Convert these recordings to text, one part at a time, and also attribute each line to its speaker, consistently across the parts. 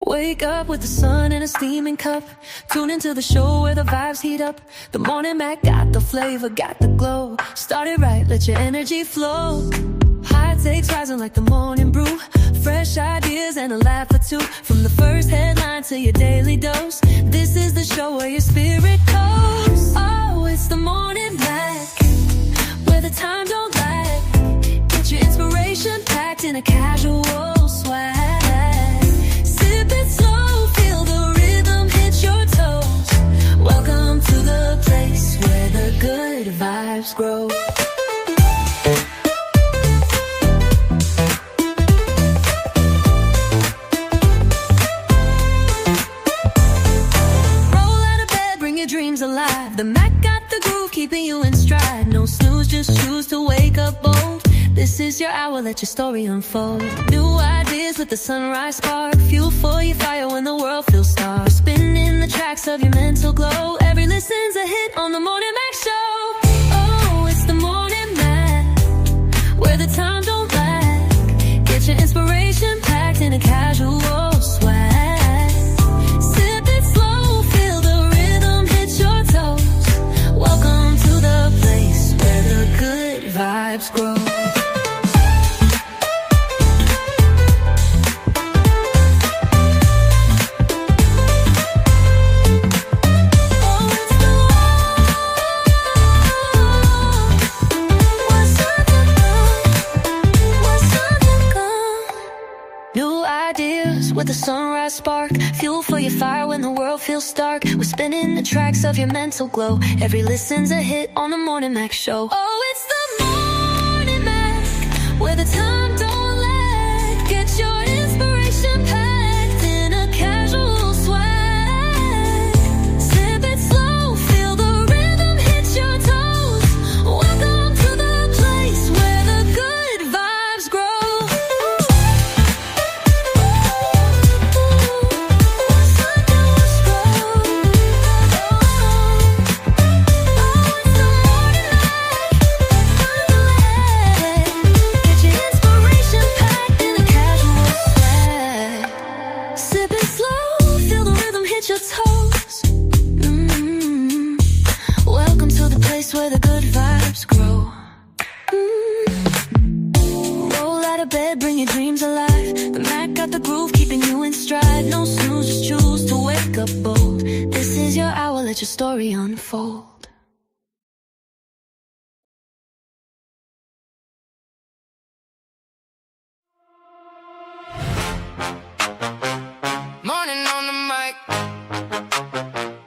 Speaker 1: Wake up with the sun in a steaming cup. Tune into the show where the vibes heat up. The Morning Mac got the flavor, got the glow. Start it right, let your energy flow. High takes rising like the morning brew. Fresh ideas and a laugh or two. From the first headline to your daily dose. This is the show where your spirit goes. Oh, it's the Morning Mac, where the time don't lag. Get your inspiration packed in a casual swag. Sip it slow, feel the rhythm hit your toes. Welcome to the place where the good vibes grow. Dreams alive. The Mac got the groove, keeping you in stride. No snooze, just choose to wake up bold. This is your hour, let your story unfold. New ideas with the sunrise spark. Fuel for your fire when the world feels stark. Spinning the tracks of your mental glow. Every listen's a hit on the Morning Mac Show. Oh, it's the Morning Mac, where the time don't lag. Get your inspiration packed in a casual swag. Vibes grow. New ideas with a sunrise spark. Fuel for your fire when the world feels stark. We're spinning the tracks of your mental glow. Every listen's a hit on the Morning Mac Show. Oh, it's the Morning Mac, where the time don't lag. Get your inspiration packed in a casual swag. Sip it slow, feel the rhythm hit your toes. Welcome to the place where the good vibes grow. Your toes. Welcome to the place where the good vibes grow. Roll out of bed, bring your dreams alive. The Mac got the groove, keeping you in stride. No snooze, just choose to wake up bold. This is your hour, let your story unfold.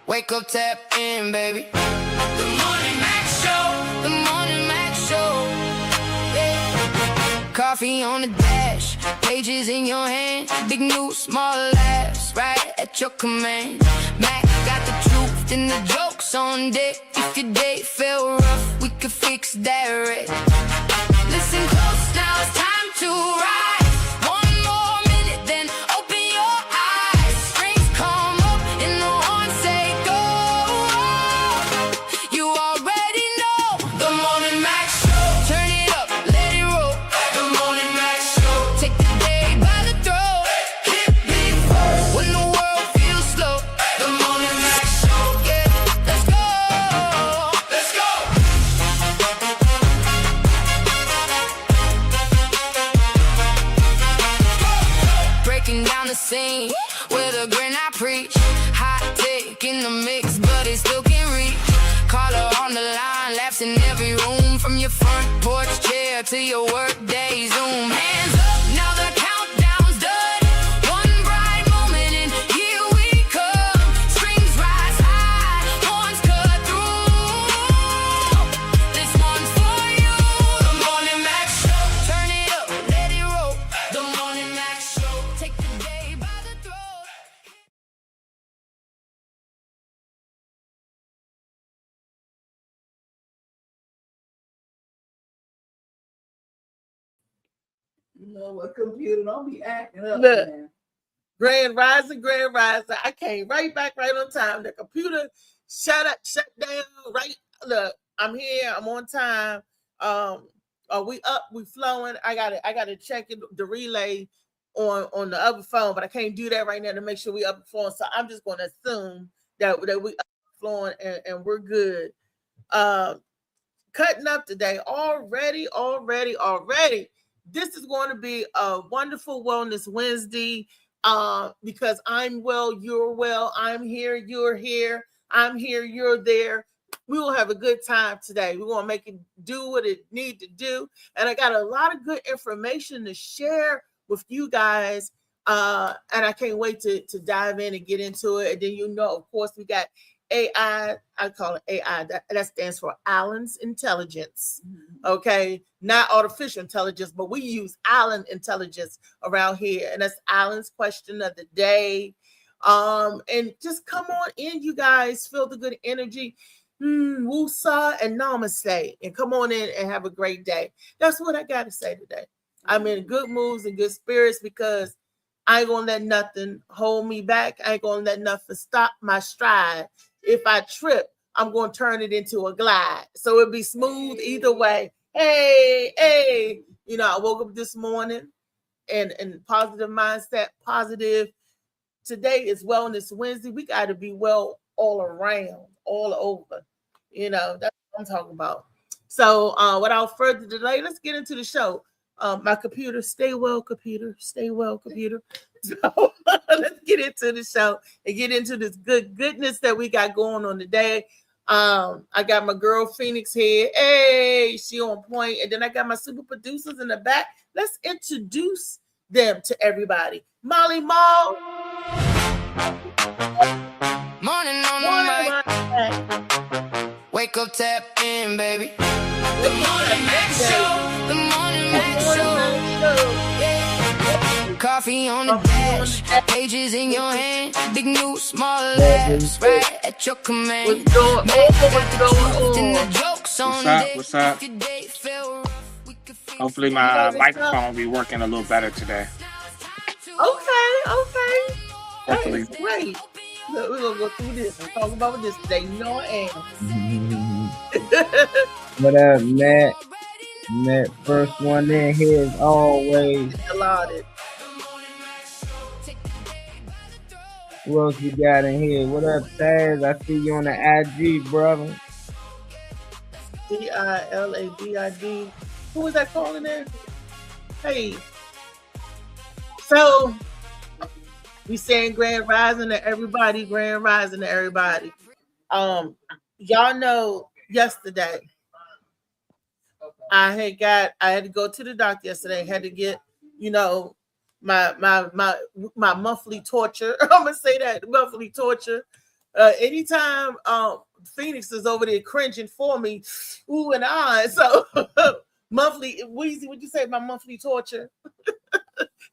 Speaker 2: Wake up, tap in, baby. The Morning Mac Show. The Morning Mac Show. Yeah. Coffee on the dash, pages in your hand. Big news, small laughs, right at your command. Mac got the truth and the jokes on deck. If your day felt rough, we could fix that right. Listen close, now it's time to ride. Scene with a grin I preach. Hot take in the mix, but it still can reach. Caller on the line, laughs in every room. From your front porch chair to your work day Zoom. Hands up, now the countdown's done. One bright moment and here we come. Strings rise high, horns cut through. This one's for you. The Morning Mac Show. Turn it up, let it roll. The Morning Mac Show. Take the day.
Speaker 3: You know what, computer, don't be acting up.
Speaker 4: Look,
Speaker 3: man.
Speaker 4: Grand Rising. I came right back right on time. The computer shut down. Right, look, I'm here. I'm on time. We up, we flowing. I gotta check the relay on the other phone, but I can't do that right now to make sure we overflowing. So I'm just going to assume that we overflowing and we're good. Cutting up today already. This is going to be a wonderful Wellness Wednesday because I'm well, you're well, I'm here, you're here, I'm here, you're there. We will have a good time today. We want to make it do what it need to do. And I got a lot of good information to share with you guys. And I can't wait to dive in and get into it. And then, of course, we got AI. I call it AI. That stands for Allen's Intelligence. Okay. Not artificial intelligence, but we use Allen Intelligence around here. And that's Allen's question of the day. And just come on in, you guys. Feel the good energy. Woosah and namaste, and come on in and have a great day. That's what I got to say today. I'm in good moods and good spirits because I ain't gonna let nothing hold me back. I ain't gonna let nothing stop my stride. If I trip, I'm gonna turn it into a glide, so it'll be smooth either way. Hey, I woke up this morning and positive mindset, positive. Today is Wellness Wednesday. We got to be well all around, all over. That's what I'm talking about. So without further delay, let's get into the show. My computer, stay well, computer. So let's get into the show and get into this goodness that we got going on today. I got my girl Phoenix here. Hey, she on point. And then I got my super producers in the back. Let's introduce them to everybody. Molly Mall.
Speaker 2: Morning on the mic. Wake up, tap in, baby. The Morning Mac Show. The Morning Mac Show. Yeah. Coffee on the dash, pages in your hand, big new small laughs right at your command.
Speaker 5: What's up? Hopefully my microphone will be working a little better today.
Speaker 4: Okay.
Speaker 5: Hopefully.
Speaker 4: That's great. Look, we're gonna go through this and talk about this today.
Speaker 6: What up, Matt? Matt, first one in here as always.
Speaker 4: Allotted.
Speaker 6: Who else we got in here? What up, Taz? I see you on the IG, brother.
Speaker 4: DILABID. Who was that calling there? Hey. So we saying grand rising to everybody, Y'all know yesterday I had to go to the doctor yesterday. Had to get, my monthly torture. I'm gonna say that monthly torture. Anytime Phoenix is over there cringing for me, ooh and ah. So monthly, Weezy, would you say my monthly torture?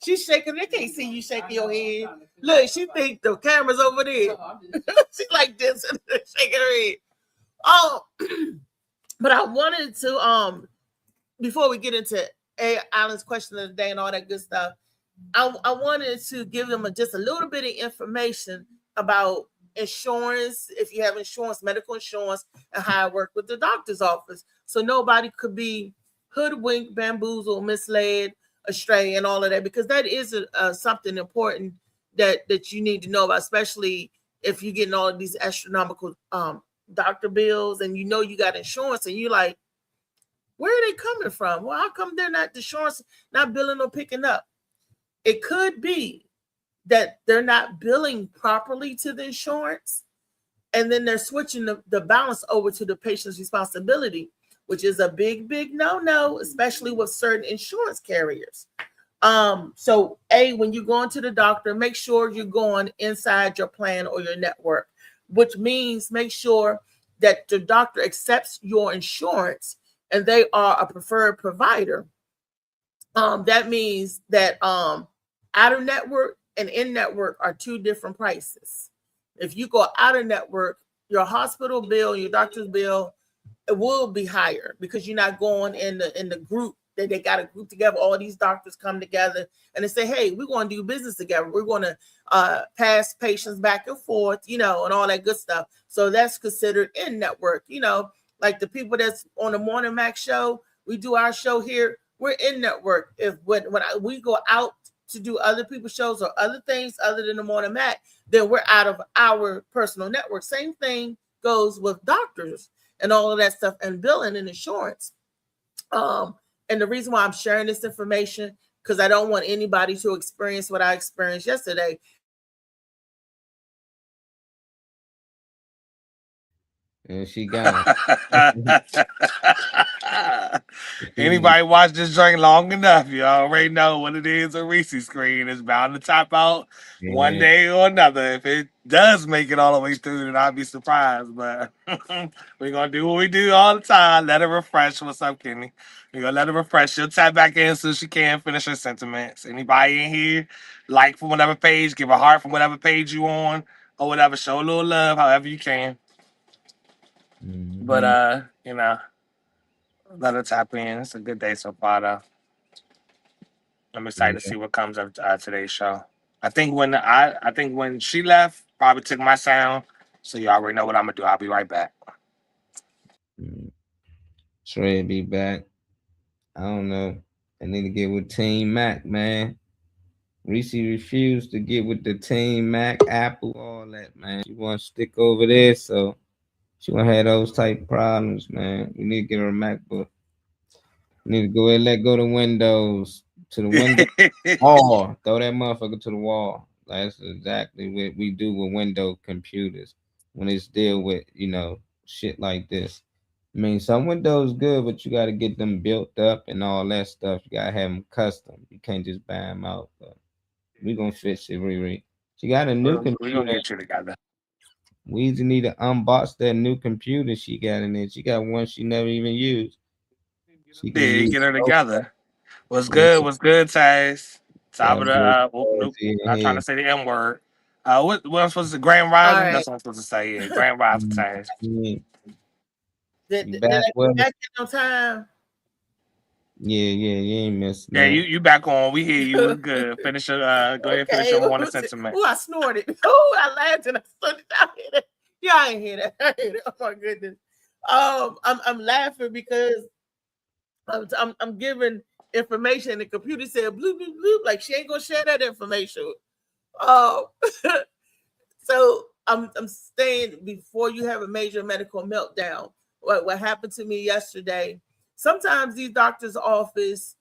Speaker 4: She's shaking. They can't see you shaking your head. Look, she think the camera's over there. She's like this, shaking her head. But I wanted to before we get into Alan's question of the day and all that good stuff, I wanted to give them just a little bit of information about insurance, if you have insurance, medical insurance, and how I work with the doctor's office, so nobody could be hoodwinked, bamboozled, misled, astray, and all of that, because that is something important that you need to know about, especially if you're getting all of these astronomical doctor bills and you got insurance and you're like, where are they coming from? Well, how come they're not, the insurance not billing or picking up? It could be that they're not billing properly to the insurance, and then they're switching the balance over to the patient's responsibility, which is a big no, especially with certain insurance carriers. So when you're going to the doctor, make sure you're going inside your plan or your network, which means make sure that the doctor accepts your insurance and they are a preferred provider. That means that out of network and in network are two different prices. If you go out of network, your hospital bill, your doctor's bill, it will be higher because you're not going in the group that they got a group together. All these doctors come together and they say, hey, we're going to do business together. We're going to pass patients back and forth, and all that good stuff. So that's considered in network, like the people that's on the Morning Mac show. We do our show here. We're in network. If when we go out to do other people's shows or other things other than the Morning Mac, then we're out of our personal network. Same thing goes with doctors and all of that stuff, and billing and insurance. And the reason why I'm sharing this information, because I don't want anybody to experience what I experienced yesterday.
Speaker 6: And she got it.
Speaker 5: Anybody watch this joint long enough, you already know what it is. A Reese screen is bound to top out one day or another. If it does make it all the way through, then I'll be surprised. But we're gonna do what we do all the time. Let her refresh. What's up, Kenny? We're gonna let her refresh. She'll tap back in so she can finish her sentiments. Anybody in here, like from whatever page, give a heart from whatever page you on, or whatever. Show a little love, however you can. But you know, let her tap in. It's a good day so far, though. I'm excited to see what comes of today's show. I think when she left, probably took my sound. So you already know what I'm gonna do. I'll be right back.
Speaker 6: Trey be back. I don't know. I need to get with Team Mac, man. Reese refused to get with the Team Mac, Apple, all that, man. She want to stick over there, so she won't have those type of problems, man. We need to get her a MacBook. We need to go ahead and let go to Windows, to the window wall. Throw that motherfucker to the wall. That's exactly what we do with Windows computers when it's deal with, shit like this. I mean, some Windows good, but you got to get them built up and all that stuff. You got to have them custom. You can't just buy them out. But we going to fix it, Riri. She got a new computer.
Speaker 5: We're going to get you together.
Speaker 6: We either need to unbox that new computer she got in there. She got one she never even used.
Speaker 5: Get her together. What's good? What's good, Taz? Top of the not trying to say the M word. What I'm supposed to Grand Rising? Right. That's what I'm supposed to say. Yeah, Grand Rising, Taz.
Speaker 4: Did I back in on time?
Speaker 6: Yeah, you ain't missing.
Speaker 5: Yeah, you back on. We hear you. We're good. Finish your go ahead, finish your morning sentiment.
Speaker 4: Oh, I snorted. Oh, I laughed and I snorted. I hear that. Yeah, I ain't hear that. I hear that. Oh my goodness. I'm laughing because I'm giving information and the computer said bloop bloop bloop, like she ain't gonna share that information. So I'm saying before you have a major medical meltdown, what happened to me yesterday. Sometimes these doctor's office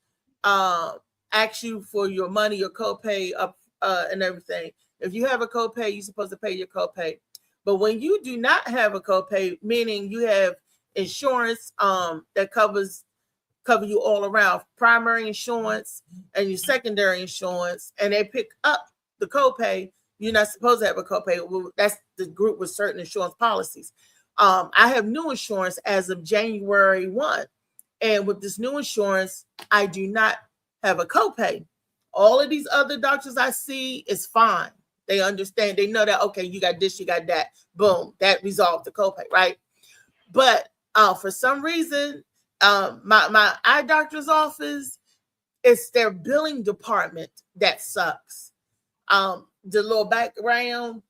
Speaker 4: ask you for your money, your copay up and everything. If you have a copay, you're supposed to pay your copay. But when you do not have a copay, meaning you have insurance that cover you all around, primary insurance and your secondary insurance, and they pick up the copay, you're not supposed to have a copay. Well, that's the group with certain insurance policies. I have new insurance as of January 1. And with this new insurance, I do not have a copay. All of these other doctors I see is fine. They understand. They know that, okay, you got this, you got that. Boom, that resolved the copay, right? But for some reason, my eye doctor's office, it's their billing department that sucks. The little background,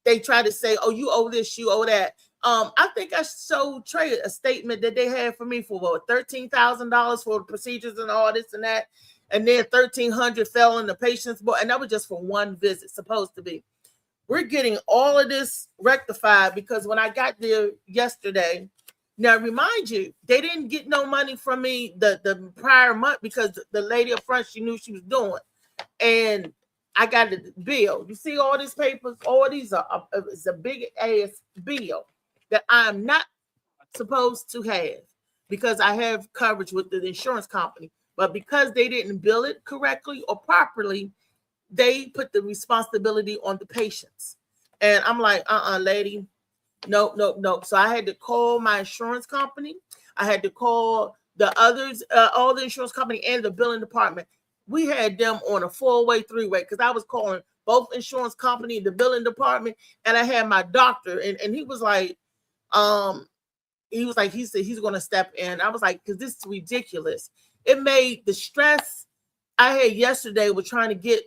Speaker 4: they try to say, oh, you owe this, you owe that. I think I showed Trey a statement that they had for me for what, $13,000 for the procedures and all this and that, and then $1,300 fell in the patient's book, and that was just for one visit, supposed to be. We're getting all of this rectified because when I got there yesterday, now remind you, they didn't get no money from me the prior month because the lady up front, she knew she was doing, and I got a bill. You see all these papers, all these are it's a big ass bill that I'm not supposed to have because I have coverage with the insurance company. But because they didn't bill it correctly or properly, they put the responsibility on the patients. And I'm like, lady, no. So I had to call my insurance company. I had to call the others, all the insurance company and the billing department. We had them on a 4-way, 3-way because I was calling both insurance company, the billing department, and I had my doctor. And he was like, he said he's going to step in. I was like, because this is ridiculous. It made the stress I had yesterday with trying to get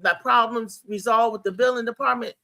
Speaker 4: my problems resolved with the billing department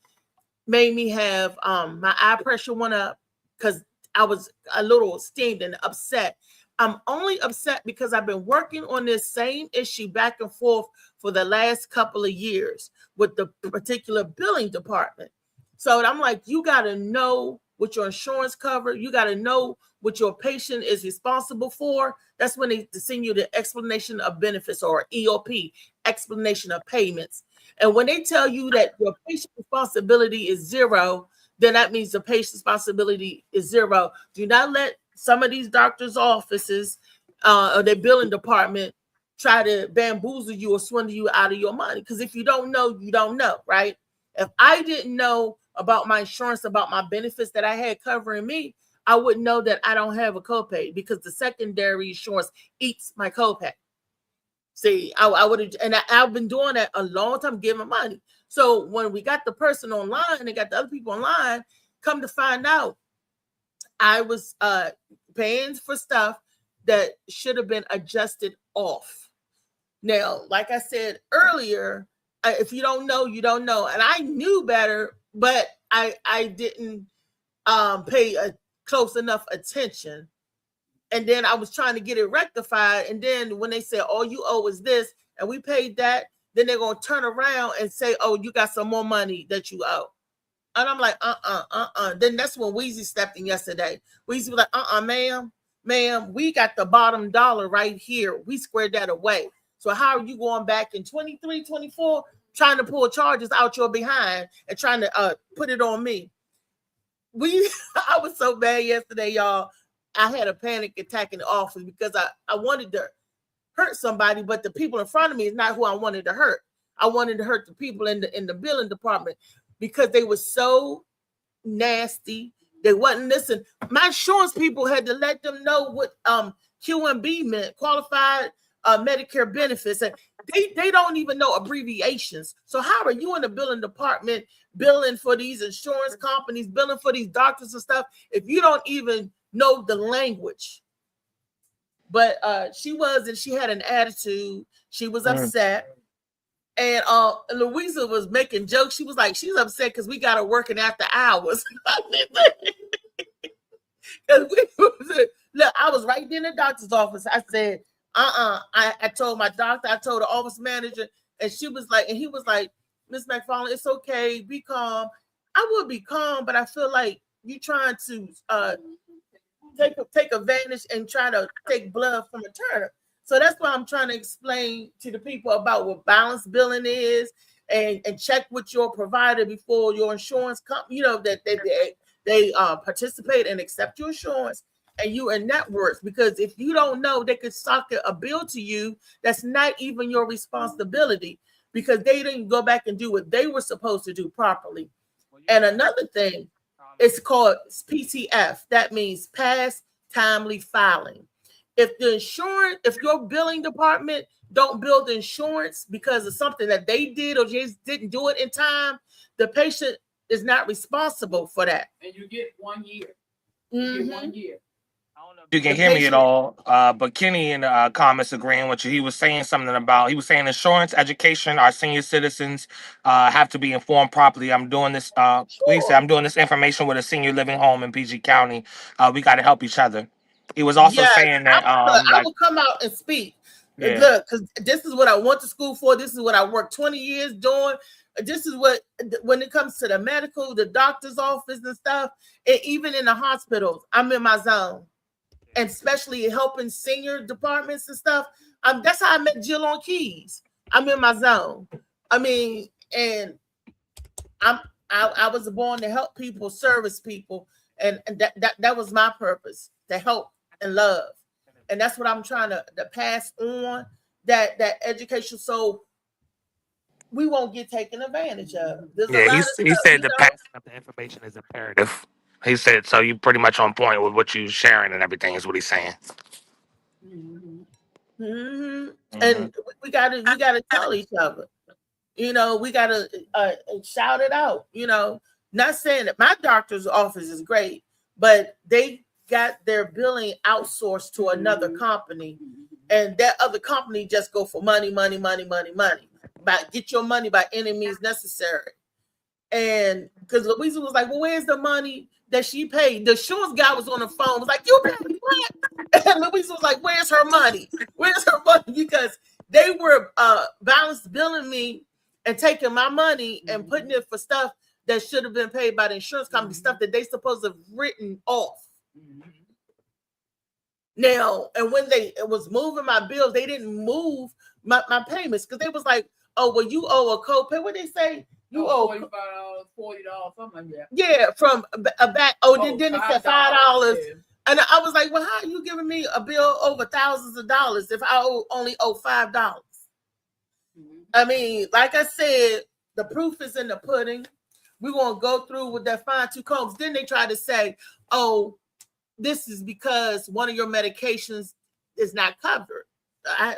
Speaker 4: made me have my eye pressure went up because I was a little steamed and upset. I'm only upset because I've been working on this same issue back and forth for the last couple of years with the particular billing department. So I'm like, you got to know what your insurance cover. You got to know what your patient is responsible for. That's when they send you the explanation of benefits, or EOP, explanation of payments. And when they tell you that your patient responsibility is zero, then that means the patient's responsibility is zero. Do not let some of these doctors' offices or their billing department try to bamboozle you or swindle you out of your money. Because if you don't know, you don't know, right? If I didn't know about my insurance, about my benefits that I had covering me, I wouldn't know that I don't have a copay, because the secondary insurance eats my copay. See, I would have, and I've been doing that a long time, giving money. So when we got the person online and got the other people online, come to find out, I was paying for stuff that should have been adjusted off. Now, like I said earlier, if you don't know, you don't know. And I knew better, but I didn't pay a close enough attention. And then I was trying to get it rectified. And then when they said, all you owe is this, and we paid that, then they're going to turn around and say, oh, you got some more money that you owe. And I'm like, Then that's when Weezy stepped in yesterday. Weezy was like, ma'am, we got the bottom dollar right here. We squared that away. So how are you going back in 23, 24, trying to pull charges out your behind and trying to put it on me? I was so bad yesterday, y'all. I had a panic attack in the office because I wanted to hurt somebody, but the people in front of me is not who I wanted to hurt. I wanted to hurt the people in the billing department because they were so nasty. They wasn't listening. My insurance people had to let them know what QMB meant, qualified Medicare benefits, and they don't even know abbreviations. So how are you in the billing department billing for these insurance companies, billing for these doctors and stuff, if you don't even know the language? But she had an attitude. She was upset. And Louisa was making jokes. She was like, she's upset because we got her working after hours. Look, I was right there in the doctor's office. I said, I told my doctor, I told the office manager, and she was like, and he was like, Miss McFarland, it's okay, be calm. I would be calm, but I feel like you trying to take advantage and try to take blood from a turnip. So that's why I'm trying to explain to the people about what balance billing is, and check with your provider before your insurance company, that they participate and accept your insurance, and you in networks, because if you don't know, they could sock a bill to you that's not even your responsibility, because they didn't go back and do what they were supposed to do properly. And another thing, it's called PTF. That means past timely filing. If your billing department don't bill the insurance because of something that they did or just didn't do it in time, the patient is not responsible for that.
Speaker 3: And you get 1 year.
Speaker 4: Mm-hmm.
Speaker 3: You get 1 year.
Speaker 5: I don't know if you can hear me at all, but Kenny in the comments agreeing with you. He was saying something about, he was saying insurance, education, our senior citizens have to be informed properly. I'm doing this, he said, I'm doing this information with a senior living home in PG County. We got to help each other. He was also saying that
Speaker 4: I will come out and speak. Yeah. Look, because this is what I went to school for. This is what I worked 20 years doing. This is what, when it comes to the medical, the doctor's office and stuff, and even in the hospitals, I'm in my zone. And especially helping senior departments and stuff. That's how I met Jill on Keys. I'm in my zone. I mean, and I was born to help people, service people, and that was my purpose, to help and love. And that's what I'm trying to pass on, that education, so we won't get taken advantage of.
Speaker 5: Yeah, he said the passing of the information is imperative. He said, so you pretty much on point with what you sharing and everything is what he's saying.
Speaker 4: Mm-hmm. Mm-hmm. And we gotta tell each other. We gotta shout it out. Not saying that my doctor's office is great, but they got their billing outsourced to another company, and that other company just go for money. Get your money by any means necessary. And because Louisa was like, well, where's the money that she paid. The insurance guy was on the phone, was like, "You paid what?" And Louise was like, "Where's her money? Where's her money?" Because they were balance billing me and taking my money and putting it for stuff that should have been paid by the insurance company, stuff that they supposed to have written off. Now, and when they was moving my bills, they didn't move my payments because they was like, "Oh, well, you owe a copay." What they say? You owe
Speaker 3: $45, $40, something like that.
Speaker 4: Yeah, from a back. Then it said $5.
Speaker 3: Yeah.
Speaker 4: And I was like, "Well, how are you giving me a bill over thousands of dollars if I only owe $5?" I mean, like I said, the proof is in the pudding. We're gonna go through with that fine-tooth combs. Then they try to say, "Oh, this is because one of your medications is not covered."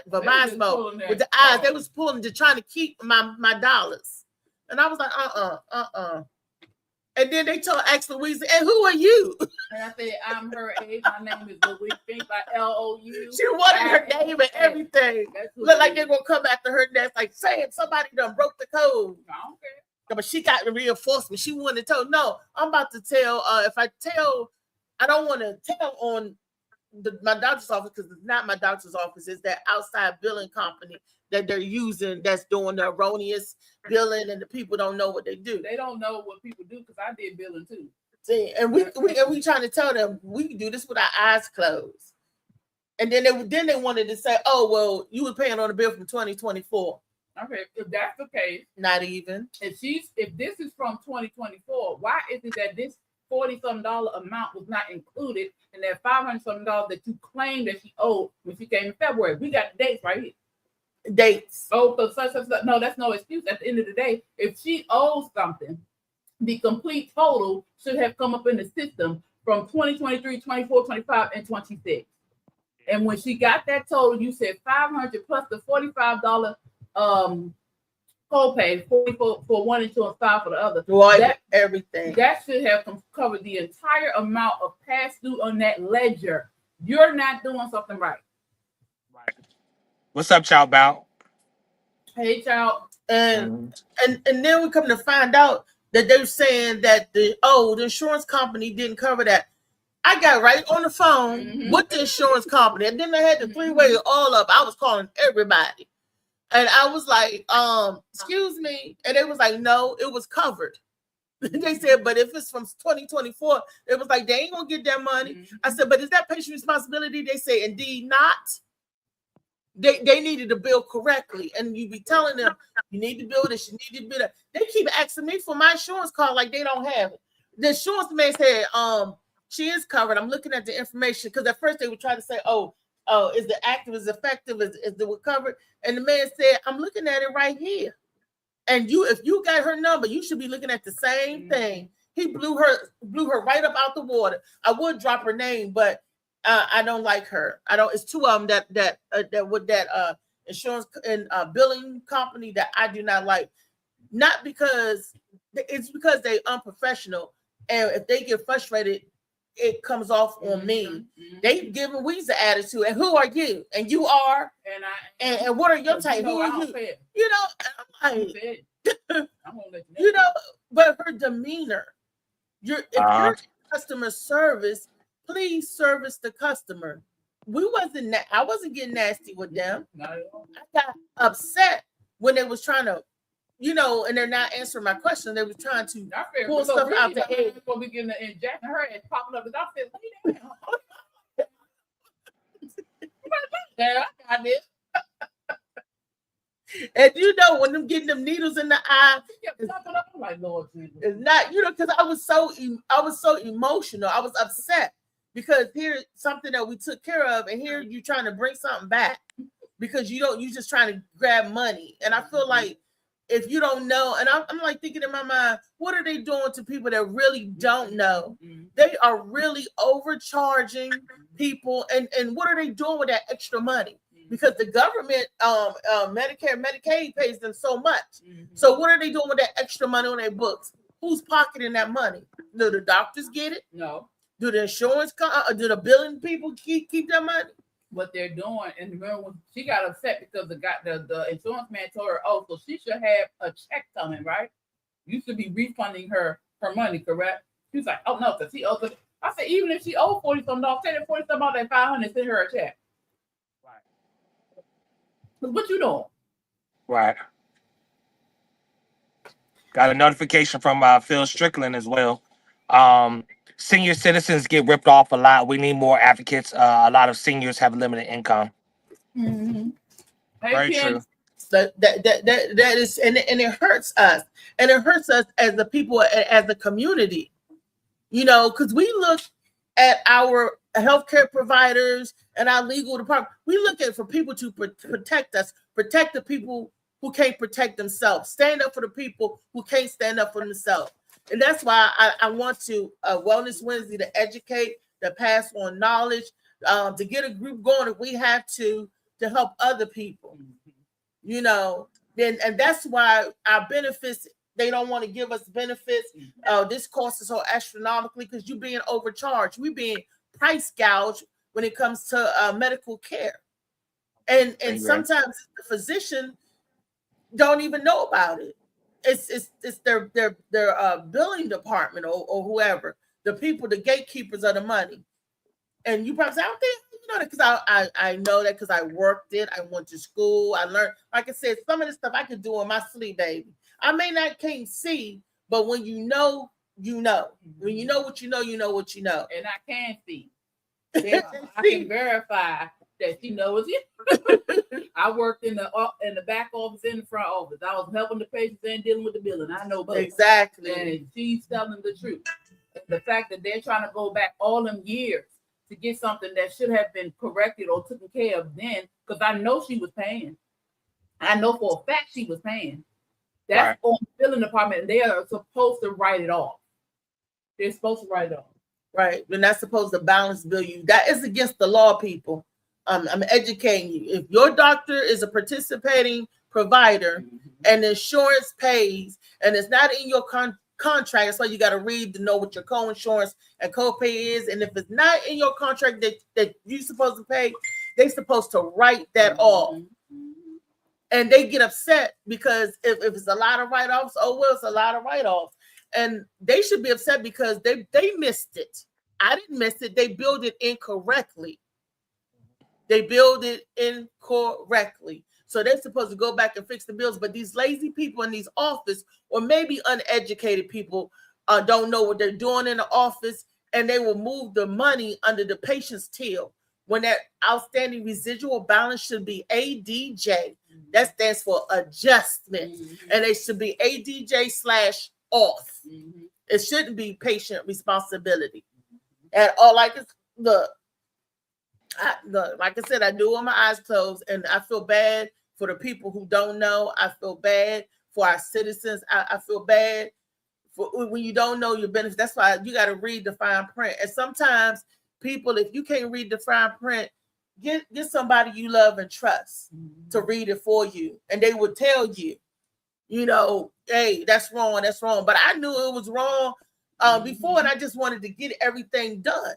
Speaker 4: Vabysmo with the eyes, they was pulling to trying to keep my dollars, and I was like, And then they asked Louise, "And who are you?"
Speaker 3: And I said, "I'm her age. My name is Louise Fink by LOU."
Speaker 4: She wanted her name and everything. Look like they're gonna come after her next, like saying somebody done broke the code.
Speaker 3: I don't care.
Speaker 4: But she got the reinforcement. She wanted to tell. No, I'm about to tell. If I tell, I don't want to tell on my doctor's office because it's not my doctor's office. It's that outside billing company that they're using that's doing the erroneous billing, and the people don't know what they do.
Speaker 3: They don't know what people do because I did billing too.
Speaker 4: See, and we trying to tell them we can do this with our eyes closed. And then they wanted to say, "Oh, well, you were paying on a bill from 2024."
Speaker 3: Okay, if that's the case,
Speaker 4: Not even.
Speaker 3: if this is from 2024, why is it that this $40-something amount was not included in that $500-something that you claimed that she owed when she came in February? We got the dates right here.
Speaker 4: Dates.
Speaker 3: Oh, so such. No, that's no excuse. At the end of the day, if she owes something, the complete total should have come up in the system from 2023, 24, 25, and 26. And when she got that total, you said $500 plus the $45 copay, 44 for one insurance, 5 for the other.
Speaker 4: Everything.
Speaker 3: That should have covered the entire amount of past due on that ledger. You're not doing something right.
Speaker 5: What's up, Child Bow?
Speaker 3: Hey, child.
Speaker 4: And then we come to find out that they're saying that the insurance company didn't cover that. I got right on the phone with the insurance company, and then they had the three-way all up. I was calling everybody. And I was like, excuse me. And they was like, no, it was covered. They said, but if it's from 2024, it was like, they ain't going to get that money. I said, but is that patient responsibility? They say, indeed not. They needed to bill correctly. And you be telling them, you need to bill this, you need to bill that. They keep asking me for my insurance card like they don't have it. The insurance man said, she is covered. I'm looking at the information because at first they would try to say, is the active, is effective, is the covered? And the man said, I'm looking at it right here. And if you got her number, you should be looking at the same thing. He blew her right up out the water. I would drop her name, but I don't like her. I don't. It's two of them that with that insurance and billing company that I do not like. Not because it's because they unprofessional, and if they get frustrated, it comes off on me. They giving Weezy attitude, and who are you? And you are, and what are your type? Who are you? You know, I'm like, I'm gonna let you know, but her demeanor. If you're customer service, please service the customer. I wasn't getting nasty with them. I got upset when they was trying to, and they're not answering my question. They were trying to pull stuff out the head.
Speaker 3: Before we getting the injection, her head popping up. I said, I got this.
Speaker 4: And when them getting them needles in the eye,
Speaker 3: I'm like, Lord Jesus.
Speaker 4: It's not, because I was so emotional. I was upset because here's something that we took care of, and here you trying to bring something back because you just trying to grab money. And I feel like if you don't know, and I'm like thinking in my mind, what are they doing to people that really don't know? They are really overcharging people, and what are they doing with that extra money? Because the government, Medicare, Medicaid pays them so much. So what are they doing with that extra money on their books? Who's pocketing that money? Do the doctors get it?
Speaker 3: No.
Speaker 4: Do the insurance, do the billing people keep that money?
Speaker 3: What they're doing, and remember when she got upset because the insurance man told her, so she should have a check coming, right? You should be refunding her money, correct? She was like, oh no, because she owes it. I said, even if she owed $40-something, say that $40-something out that $500, send her a check.
Speaker 5: Right.
Speaker 3: Because what you doing?
Speaker 5: Right. Got a notification from Phil Strickland as well. Senior citizens get ripped off a lot. We need more advocates. A lot of seniors have limited income.
Speaker 3: Mm-hmm.
Speaker 5: Very true.
Speaker 4: That is, and it hurts us, and it hurts us as the people, as the community, because we look at our healthcare providers and our legal department. We look at for people to protect us, protect the people who can't protect themselves, stand up for the people who can't stand up for themselves. And that's why I want to Wellness Wednesday to educate, to pass on knowledge, to get a group going if we have to help other people. And that's why our benefits, they don't want to give us benefits. This cost is so astronomically because you're being overcharged. We're being price gouged when it comes to medical care. And sometimes the physician don't even know about it. It's their billing department or whoever, the people, the gatekeepers of the money. And you probably say, I don't think you know that, because I know that because I worked it. I went to school. I learned. Like I said, some of this stuff I could do in my sleep, baby. I may not can't see, but when you know, you know. When you know what you know, you know what you know.
Speaker 3: And I can see. I can verify that she knows it. I worked in the back office, in the front office. I was helping the patients and dealing with the billing. I know both.
Speaker 4: Exactly.
Speaker 3: And she's telling the truth. The fact that they're trying to go back all them years to get something that should have been corrected or taken care of then, because I know she was paying. I know for a fact she was paying. That's on the billing department, and they are supposed to write it off. They're supposed to write it off. Right.
Speaker 4: They're not supposed to balance bill you. That is against the law, people. I'm educating you. If your doctor is a participating provider and insurance pays and it's not in your contract, that's why you got to read to know what your co-insurance and co-pay is. And if it's not in your contract that you're supposed to pay, they're supposed to write that off. And they get upset because if it's a lot of write-offs, oh, well, it's a lot of write-offs. And they should be upset because they missed it. I didn't miss it. They billed it incorrectly. They billed it incorrectly. So they're supposed to go back and fix the bills. But these lazy people in these offices, or maybe uneducated people, don't know what they're doing in the office, and they will move the money under the patient's till when that outstanding residual balance should be ADJ. That stands for adjustment. And it should be ADJ/off. It shouldn't be patient responsibility at all. Like I said, I do it with my eyes closed, and I feel bad for the people who don't know. I feel bad for our citizens. I feel bad for when you don't know your benefits. That's why you got to read the fine print. And sometimes people, if you can't read the fine print, get somebody you love and trust to read it for you, and they would tell you, hey, that's wrong, that's wrong. But I knew it was wrong before, and I just wanted to get everything done.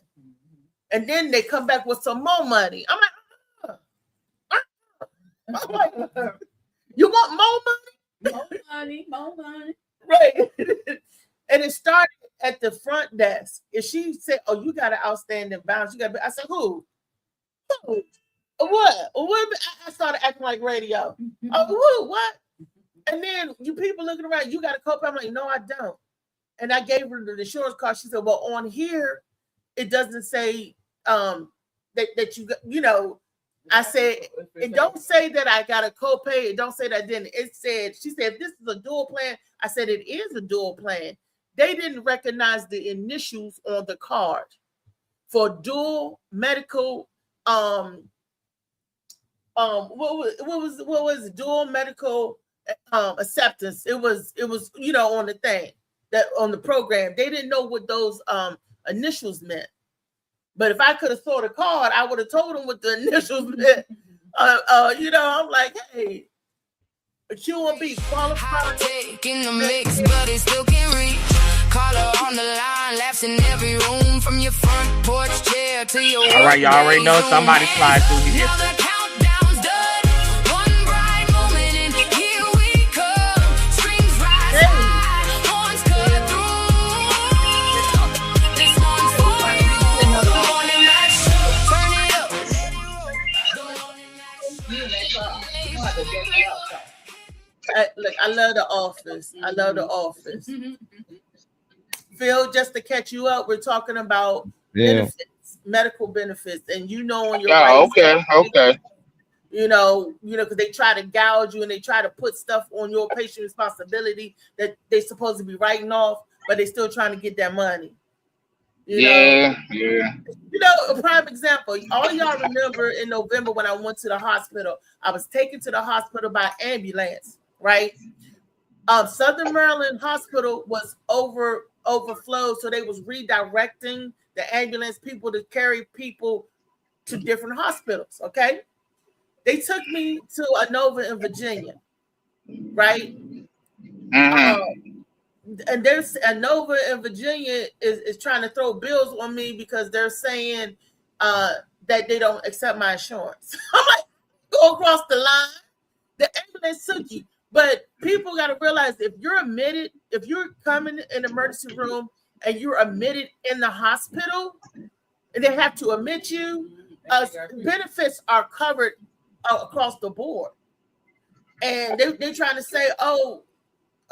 Speaker 4: And then they come back with some more money. I'm like, you want more money?
Speaker 3: More money.
Speaker 4: Right. And it started at the front desk. If she said, oh, you got an outstanding balance, I said, who? What? I started acting like radio. Oh, who? What? And then you people looking around, you got a copay. I'm like, no, I don't. And I gave her the insurance card. She said, well, on here, it doesn't say that I said, it don't say that I got a copay. It don't say that I didn't. It said, she said, this is a dual plan. I said, it is a dual plan. They didn't recognize the initials on the card for dual medical, what was it? Dual medical acceptance. It was, on the thing that on the program, they didn't know what those initials meant. But if I could have saw the card, I would have told them what the initials meant. I'm like, hey, a Q1B qualified.
Speaker 2: In the mix, but it still can't reach. Call her on the line, laughs in every room, from your front porch chair to your.
Speaker 5: All right, y'all already know somebody slide through here.
Speaker 2: Now the countdown's done. One bright moment, and here we come. Strings rise high, horns cut through.
Speaker 4: look, I love The Office. I love The Office.
Speaker 3: Mhm.
Speaker 4: Phil, just to catch you up, we're talking about
Speaker 6: Yeah.
Speaker 4: benefits, medical benefits, and you know on your
Speaker 7: Oh,
Speaker 4: rights,
Speaker 7: okay.
Speaker 4: you know, because they try to gouge you and they try to put stuff on your patient responsibility that they're supposed to be writing off, but they're still trying to get that money. You know,
Speaker 7: Yeah.
Speaker 4: a prime example. All y'all remember in November when I went to the hospital, I was taken to the hospital by ambulance, right? Southern Maryland Hospital was overflowed, so they was redirecting the ambulance people to carry people to different hospitals. Okay, they took me to Inova in Virginia, right? And there's Inova in Virginia is trying to throw bills on me because they're saying that they don't accept my insurance. I'm like, go across the line. The ambulance took you. But people got to realize if you're admitted, if you're coming in the emergency room and you're admitted in the hospital, and they have to admit you, benefits are covered across the board. And they're trying to say, oh,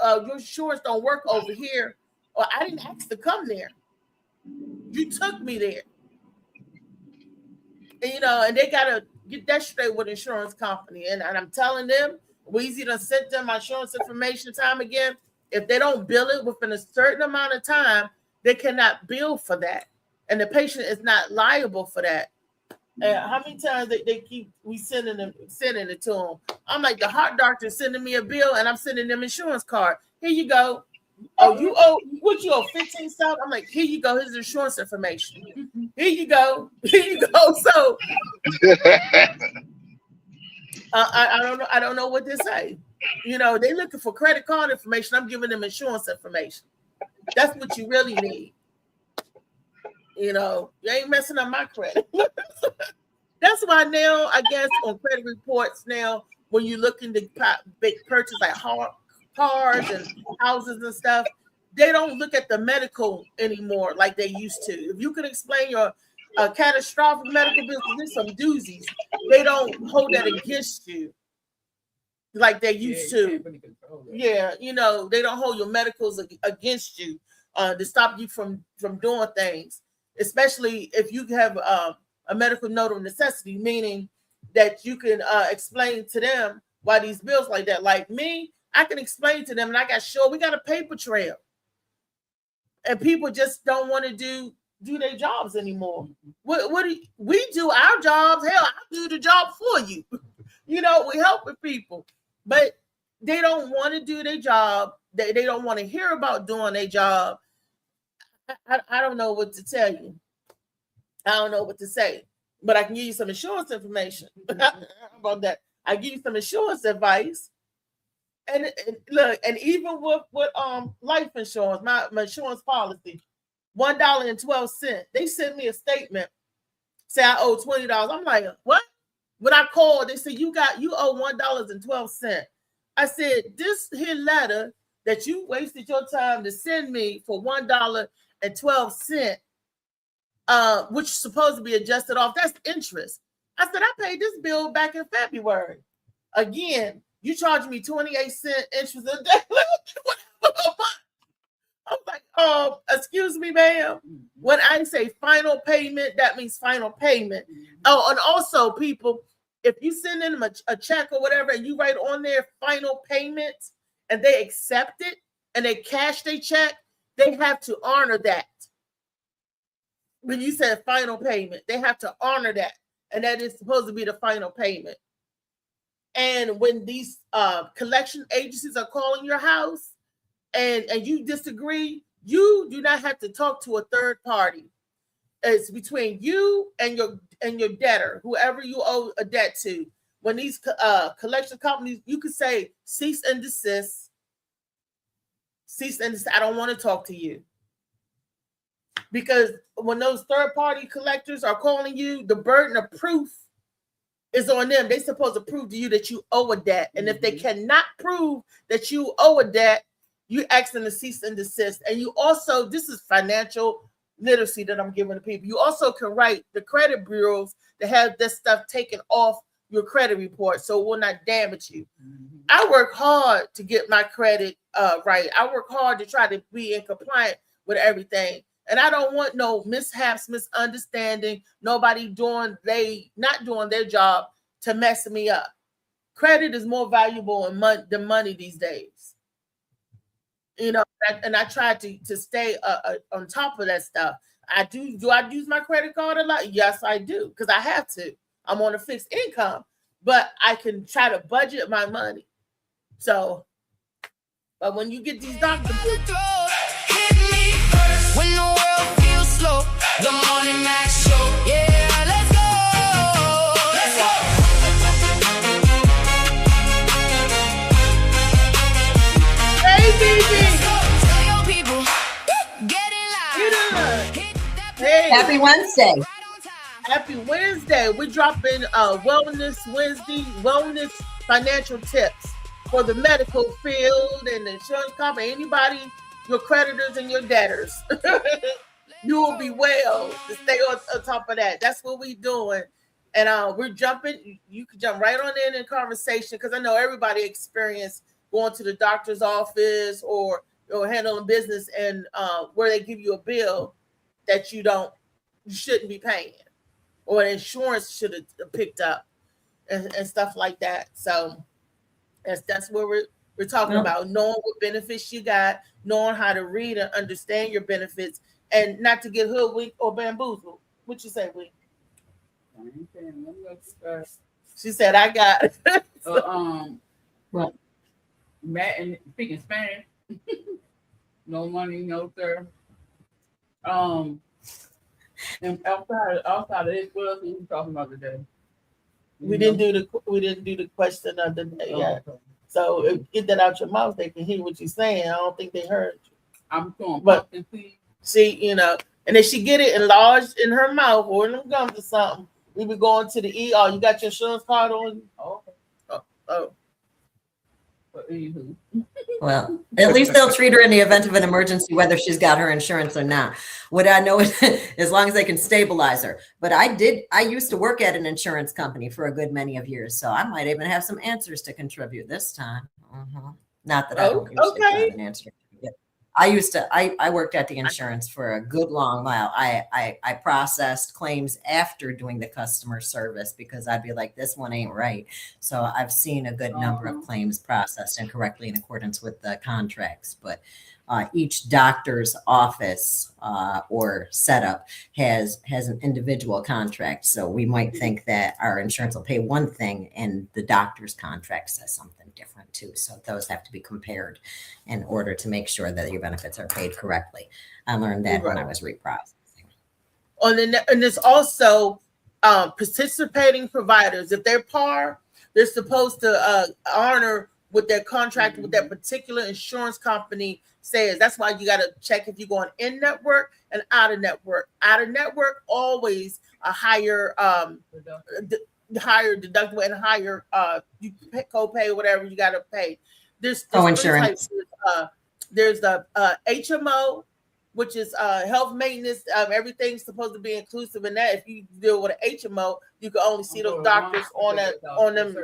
Speaker 4: your insurance don't work over here. Or I didn't ask to come there. You took me there. And, and they got to get that straight with the insurance company. And I'm telling them, Weezy done sent them my insurance information time again. If they don't bill it within a certain amount of time, they cannot bill for that. And the patient is not liable for that. And how many times they keep sending it to them? I'm like, the heart doctor sending me a bill and I'm sending them insurance card. Here you go. Oh, you owe 15 cents? I'm like, here you go. Here's insurance information. Here you go. Here you go. So I don't know what to say. They looking for credit card information. I'm giving them insurance information. That's what you really need. You ain't messing up my credit. That's why now, I guess, on credit reports now, when you're looking to purchase like cars and houses and stuff, they don't look at the medical anymore like they used to. If you could explain your catastrophic medical bill, there's some doozies. They don't hold that against you like they used to. Yeah, they don't hold your medicals against you to stop you from doing things. Especially if you have a medical note of necessity, meaning that you can explain to them why these bills like that. Like me, I can explain to them, and we got a paper trail, and people just don't want to do their jobs anymore. We do our jobs? Hell, I do the job for you. We helping people, but they don't want to do their job. They don't want to hear about doing their job. I don't know what to tell you. I don't know what to say, but I can give you some insurance information about that. I give you some insurance advice, and look, and even with life insurance, my insurance policy, $1.12. They sent me a statement, say I owe $20. I'm like, what? When I called, they said you owe $1.12. I said, this here letter that you wasted your time to send me for $1.12, which is supposed to be adjusted off, that's interest. I said, I paid this bill back in February. Again, you charged me 28-cent interest a day. I'm like, excuse me, ma'am. When I say final payment, that means final payment. Oh, and also, people, if you send in them a check or whatever, and you write on there final payment, and they accept it, and they cash their check, they have to honor that. When you said final payment, they have to honor that, and that is supposed to be the final payment. And when these collection agencies are calling your house, and you disagree, you do not have to talk to a third party. It's between you and your debtor, whoever you owe a debt to. When these collection companies, you could say cease and desist. Cease and desist. I don't want to talk to you. Because when those third-party collectors are calling you, the burden of proof is on them. They're supposed to prove to you that you owe a debt. And if they cannot prove that you owe a debt, you ask them to cease and desist. And you also, this is financial literacy that I'm giving to people. You also can write the credit bureaus to have this stuff taken off your credit report so it will not damage you.
Speaker 3: Mhm.
Speaker 4: I work hard to get my credit right. I work hard to try to be in compliance with everything. And I don't want no mishaps, misunderstanding, nobody not doing their job to mess me up. Credit is more valuable than money these days. You know, and I try to stay on top of that stuff. Do I use my credit card a lot? Yes, I do, because I have to. I'm on a fixed income, but I can try to budget my money. So, but when you get these doctors,
Speaker 2: Hit me first when the world feels slow. The morning Max show. Yeah, let's go. Let's go.
Speaker 4: hey, BB,
Speaker 2: Tell your people, get in line. Hit that
Speaker 4: hey,
Speaker 7: Happy Wednesday.
Speaker 2: right on time.
Speaker 4: happy Wednesday. We're dropping Wellness Wednesday, wellness financial tips for the medical field and the insurance company, anybody, your creditors and your debtors. You will be well to stay on top of that. That's what we're doing. And we're jumping. You can jump right on in conversation, because I know everybody experienced going to the doctor's office or handling business and where they give you a bill that you shouldn't be paying, or insurance should have picked up and stuff like that. So that's what we're talking about, knowing what benefits you got, knowing how to read and understand your benefits, and not to get hoodwinked or bamboozled. What you say, Wee? She said, I got it.
Speaker 7: What?
Speaker 3: Matt and speaking Spanish. No money, no sir. And outside of this, what else are we talking about today?
Speaker 4: We didn't do the question of the day yet.
Speaker 3: Okay.
Speaker 4: So if get that out your mouth, they can hear what you're saying. I don't think they heard you.
Speaker 3: I'm doing
Speaker 4: But-
Speaker 3: pumpkin seeds.
Speaker 4: See, and if she get it enlarged in her mouth or in them gums or something, we be going to the ER. You got your insurance card on?
Speaker 3: Oh, okay.
Speaker 4: Oh,
Speaker 3: But anywho.
Speaker 7: Well, at least they'll treat her in the event of an emergency, whether she's got her insurance or not. What I know is, as long as they can stabilize her. But I used to work at an insurance company for a good many of years, so I might even have some answers to contribute this time. Not that I don't usually have an answer. I worked at the insurance for a good long while. I processed claims after doing the customer service, because I'd be like, this one ain't right. So I've seen a good number of claims processed incorrectly in accordance with the contracts. But each doctor's office or setup has an individual contract. So we might think that our insurance will pay one thing and the doctor's contract says something different too. So those have to be compared in order to make sure that your benefits are paid correctly. I learned that when I was reprocessing.
Speaker 4: and there's also participating providers. If they're par, they're supposed to honor what their contract with that particular insurance company says. That's why you got to check if you're going in network and out of network. Out of network, always a higher higher deductible and higher you copay, whatever you got to pay. There's
Speaker 7: insurance.
Speaker 4: There's the HMO, which is health maintenance. Everything's supposed to be inclusive in that. If you deal with an HMO, you can only see those doctors on them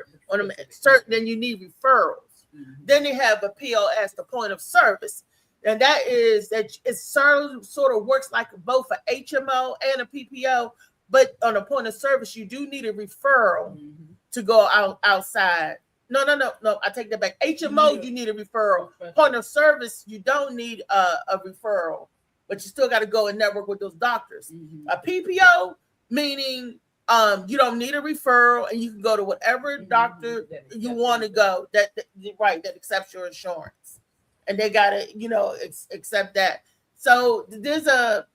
Speaker 4: certain. Then you need referrals. Then they have a POS, the point of service, and that it sort of works like both an HMO and a PPO. But on a point of service, you do need a referral to go outside. No. I take that back. HMO, you need a referral. Point of service, you don't need a referral, but you still got to go and network with those doctors. A PPO, meaning you don't need a referral, and you can go to whatever doctor you want to go that accepts your insurance, and they got to accept that. So there's a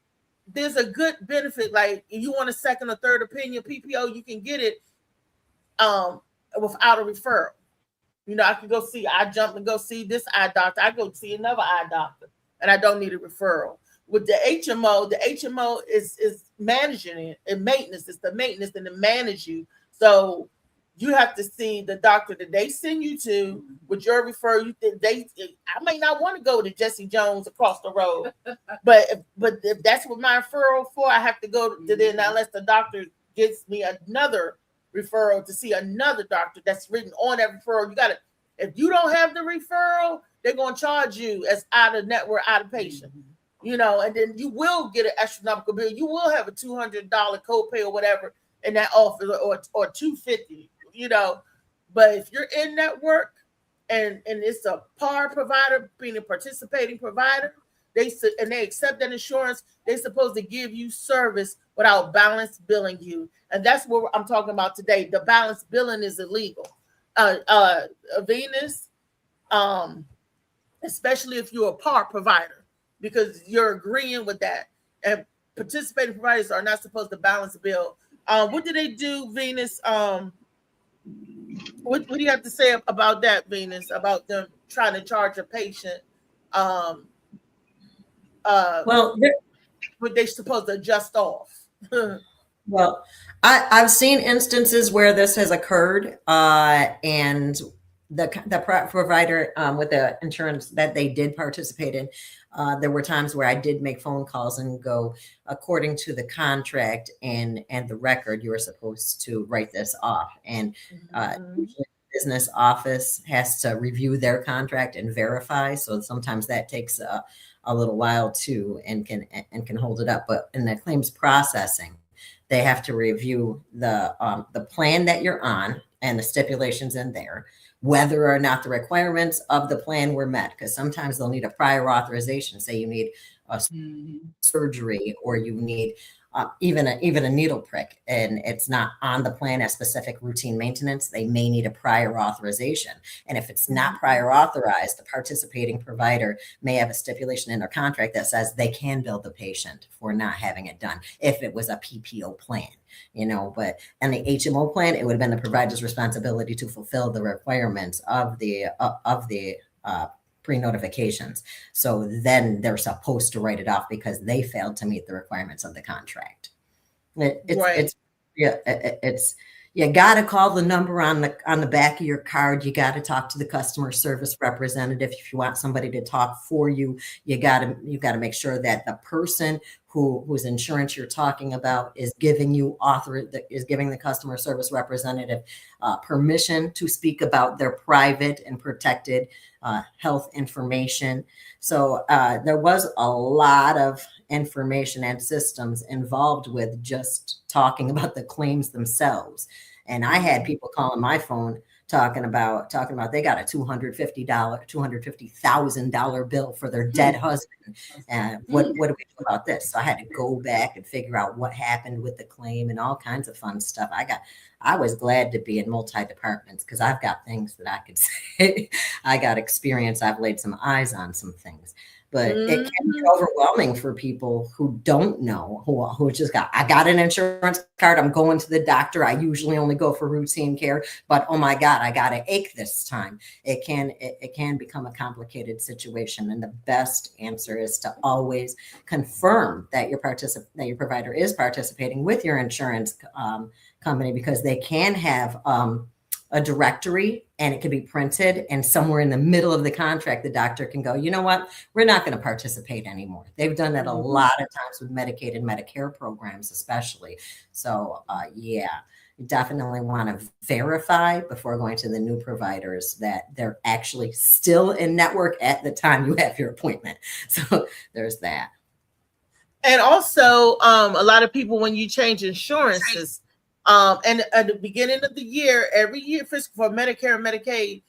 Speaker 4: good benefit. Like if you want a second or third opinion PPO, you can get it without a referral. I can jump and go see this eye doctor. I go see another eye doctor, and I don't need a referral. With the HMO is managing it and maintenance. It's the maintenance and to manage you. So you have to see the doctor that they send you to with your referral. I may not want to go to Jesse Jones across the road, but if that's what my referral for, I have to go to them unless the doctor gives me another referral to see another doctor that's written on that referral. You got to, if you don't have the referral, they're going to charge you as out of network, out of patient, you know, and then you will get an astronomical bill. You will have a $200 copay or whatever in that office, or $250, you know. But if you're in network and it's a PAR provider, being a participating provider, they accept that insurance, they're supposed to give you service without balance billing you. And that's what I'm talking about today. The balance billing is illegal. Venus, especially if you're a PAR provider, because you're agreeing with that. And participating providers are not supposed to balance bill. What do they do, Venus? What do you have to say about that, Venus, about them trying to charge a patient?
Speaker 7: Well,
Speaker 4: what they supposed to adjust off?
Speaker 7: well, I've seen instances where this has occurred, and the provider with the insurance that they did participate in, there were times where I did make phone calls and go, according to the contract and the record, you were supposed to write this off. And usually the business office has to review their contract and verify. So sometimes that takes a little while too, and can hold it up. But in the claims processing, they have to review the plan that you're on and the stipulations in there, whether or not the requirements of the plan were met, because sometimes they'll need a prior authorization. Say you need a surgery, or you need even a needle prick, and it's not on the plan as specific routine maintenance. They may need a prior authorization. And if it's not prior authorized, the participating provider may have a stipulation in their contract that says they can bill the patient for not having it done if it was a PPO plan. You know, but in the HMO plan, it would have been the provider's responsibility to fulfill the requirements of the pre-notifications. So then they're supposed to write it off because they failed to meet the requirements of the contract. It's you got to call the number on the back of your card. You got to talk to the customer service representative. If you want somebody to talk for you, you got to make sure that the person whose insurance you're talking about is giving giving the customer service representative permission to speak about their private and protected health information. So there was a lot of information and systems involved with just talking about the claims themselves. And I had people calling my phone talking about they got a $250,000 bill for their dead husband. And what do we do about this? So I had to go back and figure out what happened with the claim and all kinds of fun stuff. I was glad to be in multi-departments because I've got things that I could say. I got experience. I've laid some eyes on some things. But it can be overwhelming for people who don't know, who just I got an insurance card. I'm going to the doctor. I usually only go for routine care, but oh my God, I got an ache this time. It can become a complicated situation. And the best answer is to always confirm that your provider is participating with your insurance company, because they can have a directory, and it can be printed, and somewhere in the middle of the contract, the doctor can go, you know what, we're not going to participate anymore. They've done that a lot of times with Medicaid and Medicare programs, especially. So you definitely want to verify before going to the new providers that they're actually still in network at the time you have your appointment. So there's that.
Speaker 4: And also, a lot of people, when you change insurances, and at the beginning of the year, every year for Medicare and Medicaid,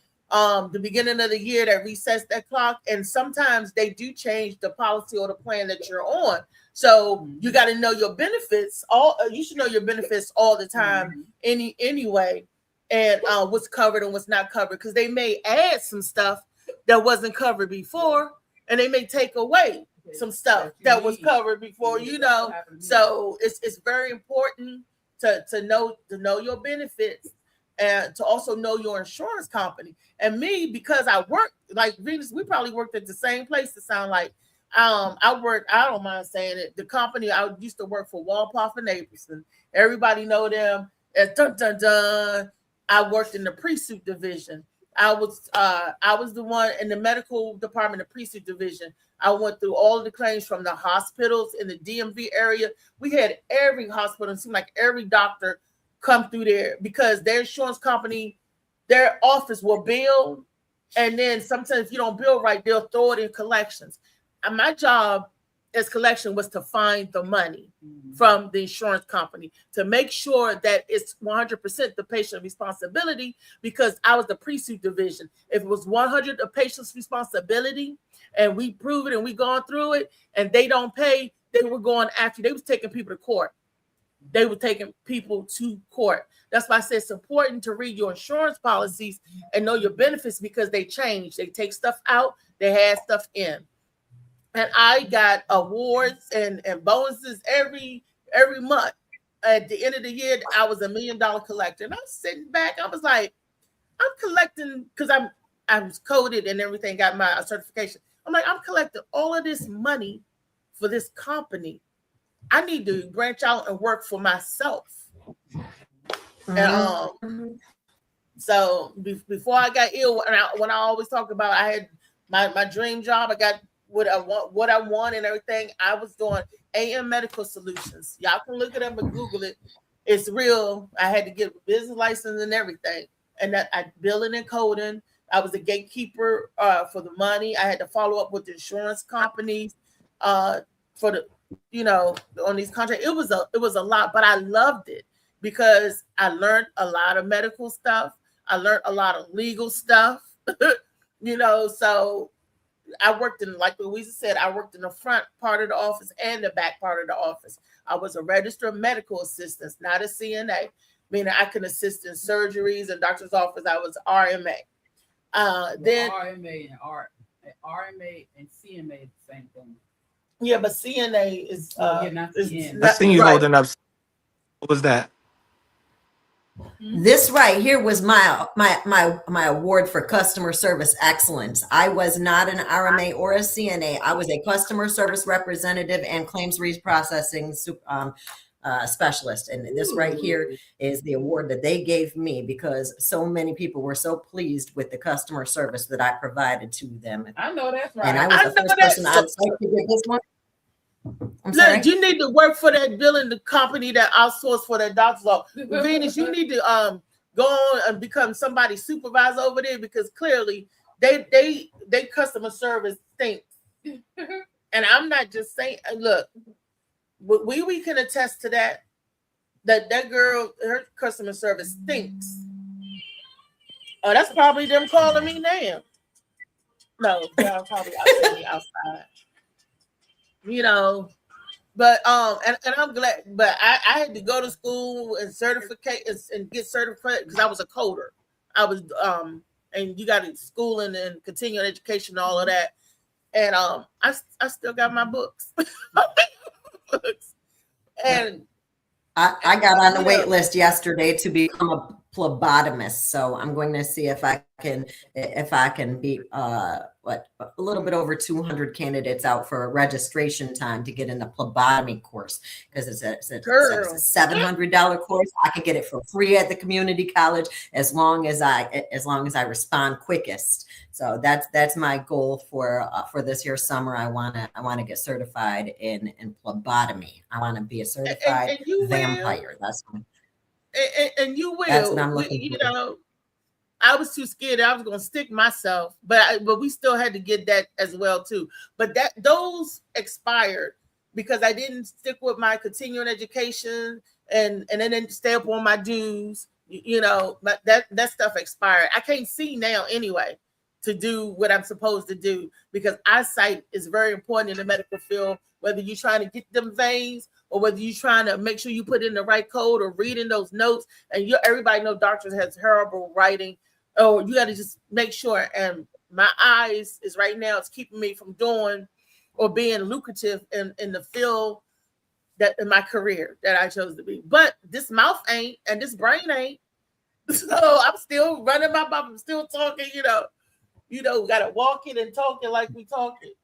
Speaker 4: the beginning of the year, that resets that clock. And sometimes they do change the policy or the plan that you're on. So you got to know your benefits. You should know your benefits all the time, anyway, and what's covered and what's not covered, because they may add some stuff that wasn't covered before, and they may take away some stuff that was covered before. You know, so it's very important to know your benefits, and to also know your insurance company. And me, because I work like Venus, we probably worked at the same place. To sound like I don't mind saying it. The company I used to work for, Walpoff and Abelson. Everybody know them. Dun dun dun. I worked in the pre-suit division. I was the one in the medical department, the pre-suit division. I went through all of the claims from the hospitals in the DMV area. We had every hospital. It seemed like every doctor come through there because their insurance company, their office will bill, and then sometimes if you don't bill right, they'll throw it in collections. And my job as collection was to find the money from the insurance company to make sure that it's 100% the patient responsibility, because I was the pre-suit division. If it was 100% the patient's responsibility and we prove it and we gone through it and they don't pay, they were going after, they was taking people to court. They were taking people to court. That's why I said it's important to read your insurance policies and know your benefits, because they change. They take stuff out, they add stuff in. And I got awards and bonuses every month. At the end of the year, I was $1 million collector. And I was sitting back, I was like, I'm collecting, because I was coded and everything, got my certification. I'm like, I'm collecting all of this money for this company. I need to branch out and work for myself. And so before I got ill, when I always talk about I had my dream job, I got what I want and everything. I was doing AM Medical Solutions. Y'all can look it up and Google it. It's real. I had to get a business license and everything. And that I billing and coding. I was a gatekeeper for the money. I had to follow up with the insurance companies for the, on these contracts. It was a lot, but I loved it because I learned a lot of medical stuff. I learned a lot of legal stuff, so I worked in, like Louisa said, I worked in the front part of the office and the back part of the office. I was a registered medical assistant, not a CNA, meaning I can assist in surgeries and doctor's office. I was RMA. Then
Speaker 3: RMA and CMA is the same thing.
Speaker 4: Yeah, but CNA is
Speaker 3: not CNA.
Speaker 5: I seen you holding up. What was that?
Speaker 7: This right here was my award for customer service excellence. I was not an RMA or a CNA. I was a customer service representative and claims reprocessing specialist. And this right here is the award that they gave me because so many people were so pleased with the customer service that I provided to them.
Speaker 3: I know that's right.
Speaker 7: And I was the first person on site to get this one.
Speaker 4: Look, you need to work for that billing company that outsourced for that doctor's office. Venus, you need to go on and become somebody's supervisor over there, because clearly they customer service stinks. And I'm not just saying, look, we can attest to that girl, her customer service stinks. Oh, that's probably them calling me now. No, they're probably outside. But and I'm glad, but I had to go to school and certificate and get certified because I was a coder. I was and you got schooling and continuing education and all of that. And I still got my books. And
Speaker 7: I got on the wait list yesterday to become a phlebotomist. So I'm going to see if I can beat a little bit over 200 candidates out for a registration time to get in the phlebotomy course, because it's a $700 course. I can get it for free at the community college as long as I respond quickest. So that's my goal for this year summer. I want to get certified in phlebotomy. I want to be a certified vampire. That's what
Speaker 4: and you will.
Speaker 7: That's what I'm looking for.
Speaker 4: I was too scared. I was going to stick myself, but we still had to get that as well too. But those expired because I didn't stick with my continuing education and then didn't stay up on my dues. But that stuff expired. I can't see now anyway to do what I'm supposed to do, because eyesight is very important in the medical field, whether you're trying to get them veins or whether you're trying to make sure you put in the right code or reading those notes. And everybody knows doctors has terrible writing. Oh, you got to just make sure. And my eyes is right now, it's keeping me from doing or being lucrative in the field that in my career that I chose to be. But this mouth ain't, and this brain ain't. So I'm still running my mouth. I'm still talking, we got to walk it and talk it like we talk it.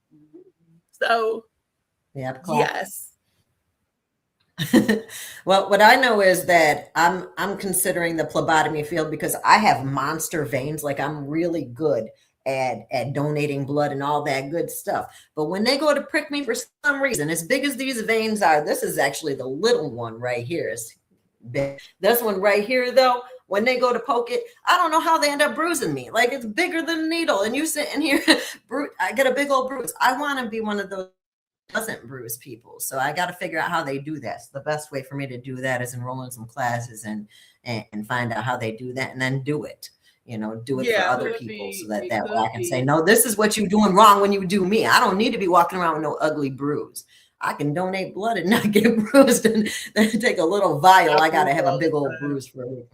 Speaker 4: So, yes.
Speaker 7: Well, what I know is that I'm considering the phlebotomy field because I have monster veins. Like, I'm really good at donating blood and all that good stuff. But when they go to prick me for some reason, as big as these veins are, this is actually the little one right here. big. This one right here, though, when they go to poke it, I don't know how they end up bruising me. Like it's bigger than a needle, and you sitting here, I get a big old bruise. I want to be one of those that doesn't bruise people, so I got to figure out how they do that. So the best way for me to do that is enroll in some classes and find out how they do that, and then do it. You know, do it for other people, so that way I can say, no, this is what you're doing wrong when you do me. I don't need to be walking around with no ugly bruise. I can donate blood and not get bruised, and then take a little vial. I gotta have a big old bruise for it.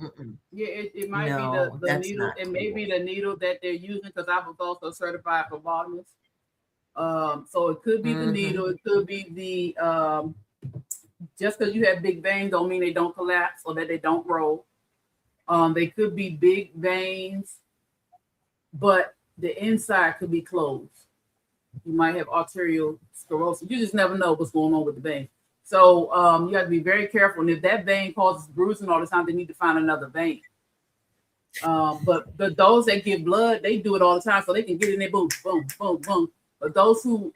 Speaker 3: Yeah, it might be the needle. It may be the needle that they're using, because I was also certified phlebotomist. So it could be the needle. It could be the just because you have big veins don't mean they don't collapse or that they don't roll. They could be big veins, but the inside could be closed. You might have arterial sclerosis. You just never know what's going on with the vein. So you have to be very careful. And if that vein causes bruising all the time, they need to find another vein. But those that give blood, they do it all the time, so they can get in there, boom, boom, boom, boom. But those who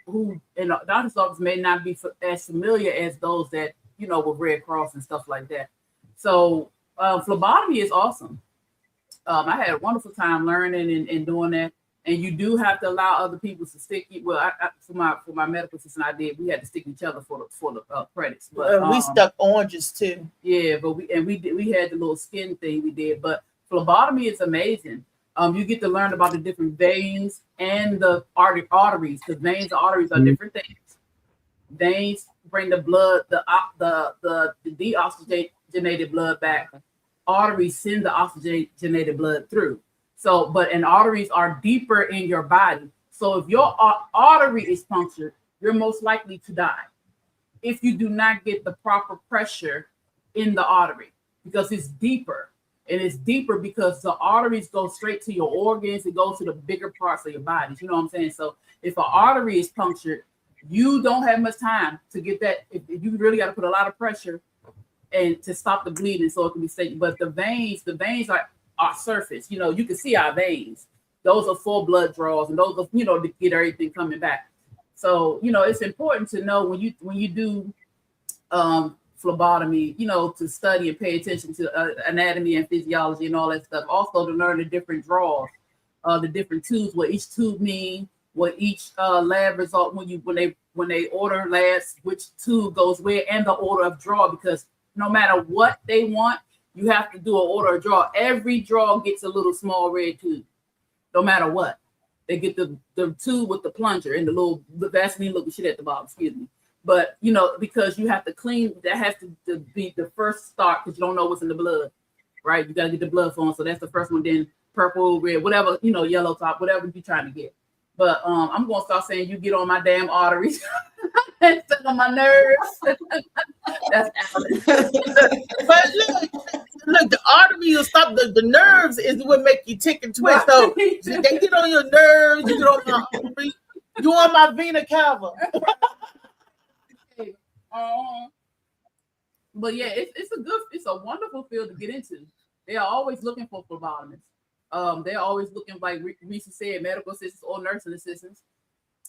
Speaker 3: in the doctor's office may not be as familiar as those that, you know, with Red Cross and stuff like that. So phlebotomy is awesome. I had a wonderful time learning and doing that. And you do have to allow other people to stick you. Well, for my medical assistant, we had to stick each other for the credits. But
Speaker 4: we stuck oranges too.
Speaker 3: Yeah, but we had the little skin thing we did. But phlebotomy is amazing. You get to learn about the different veins and the arteries, because veins and arteries are different things. Veins bring the blood, the deoxygenated blood back. Arteries send the oxygenated blood through. So, and arteries are deeper in your body. So if your artery is punctured, you're most likely to die if you do not get the proper pressure in the artery, because it's deeper. And it's deeper because the arteries go straight to your organs. It goes to the bigger parts of your body. You know what I'm saying? So if an artery is punctured, you don't have much time to get that. If you really got to put a lot of pressure and to stop the bleeding so it can be safe. But the veins are surface. You know, you can see our veins. Those are full blood draws, and those are, you know, to get everything coming back. So, you know, it's important to know when you do phlebotomy, you know, to study and pay attention to anatomy and physiology and all that stuff. Also to learn the different draws, the different tubes, what each tube mean, what each lab result when they order labs, which tube goes where, and the order of draw, because no matter what they want, you have to do an order of draw. Every draw gets a little small red tube, no matter what. They get the tube with the plunger and the Vaseline looking shit at the bottom, excuse me. But, you know, because you have to clean, that has to be the first start, because you don't know what's in the blood, right? You got to get the blood flowing. So that's the first one. Then purple, red, whatever, you know, yellow top, whatever you're trying to get. But I'm going to start saying you get on my damn arteries instead of my nerves. That's Alice.
Speaker 4: But look, the artery will stop. The nerves is what make you tick and twist. So they get on your nerves, you get on my artery, you on my vena cava.
Speaker 3: But yeah, it's a wonderful field to get into. They are always looking for phlebotomists. They're always looking, like Reese said, medical assistants or nursing assistants.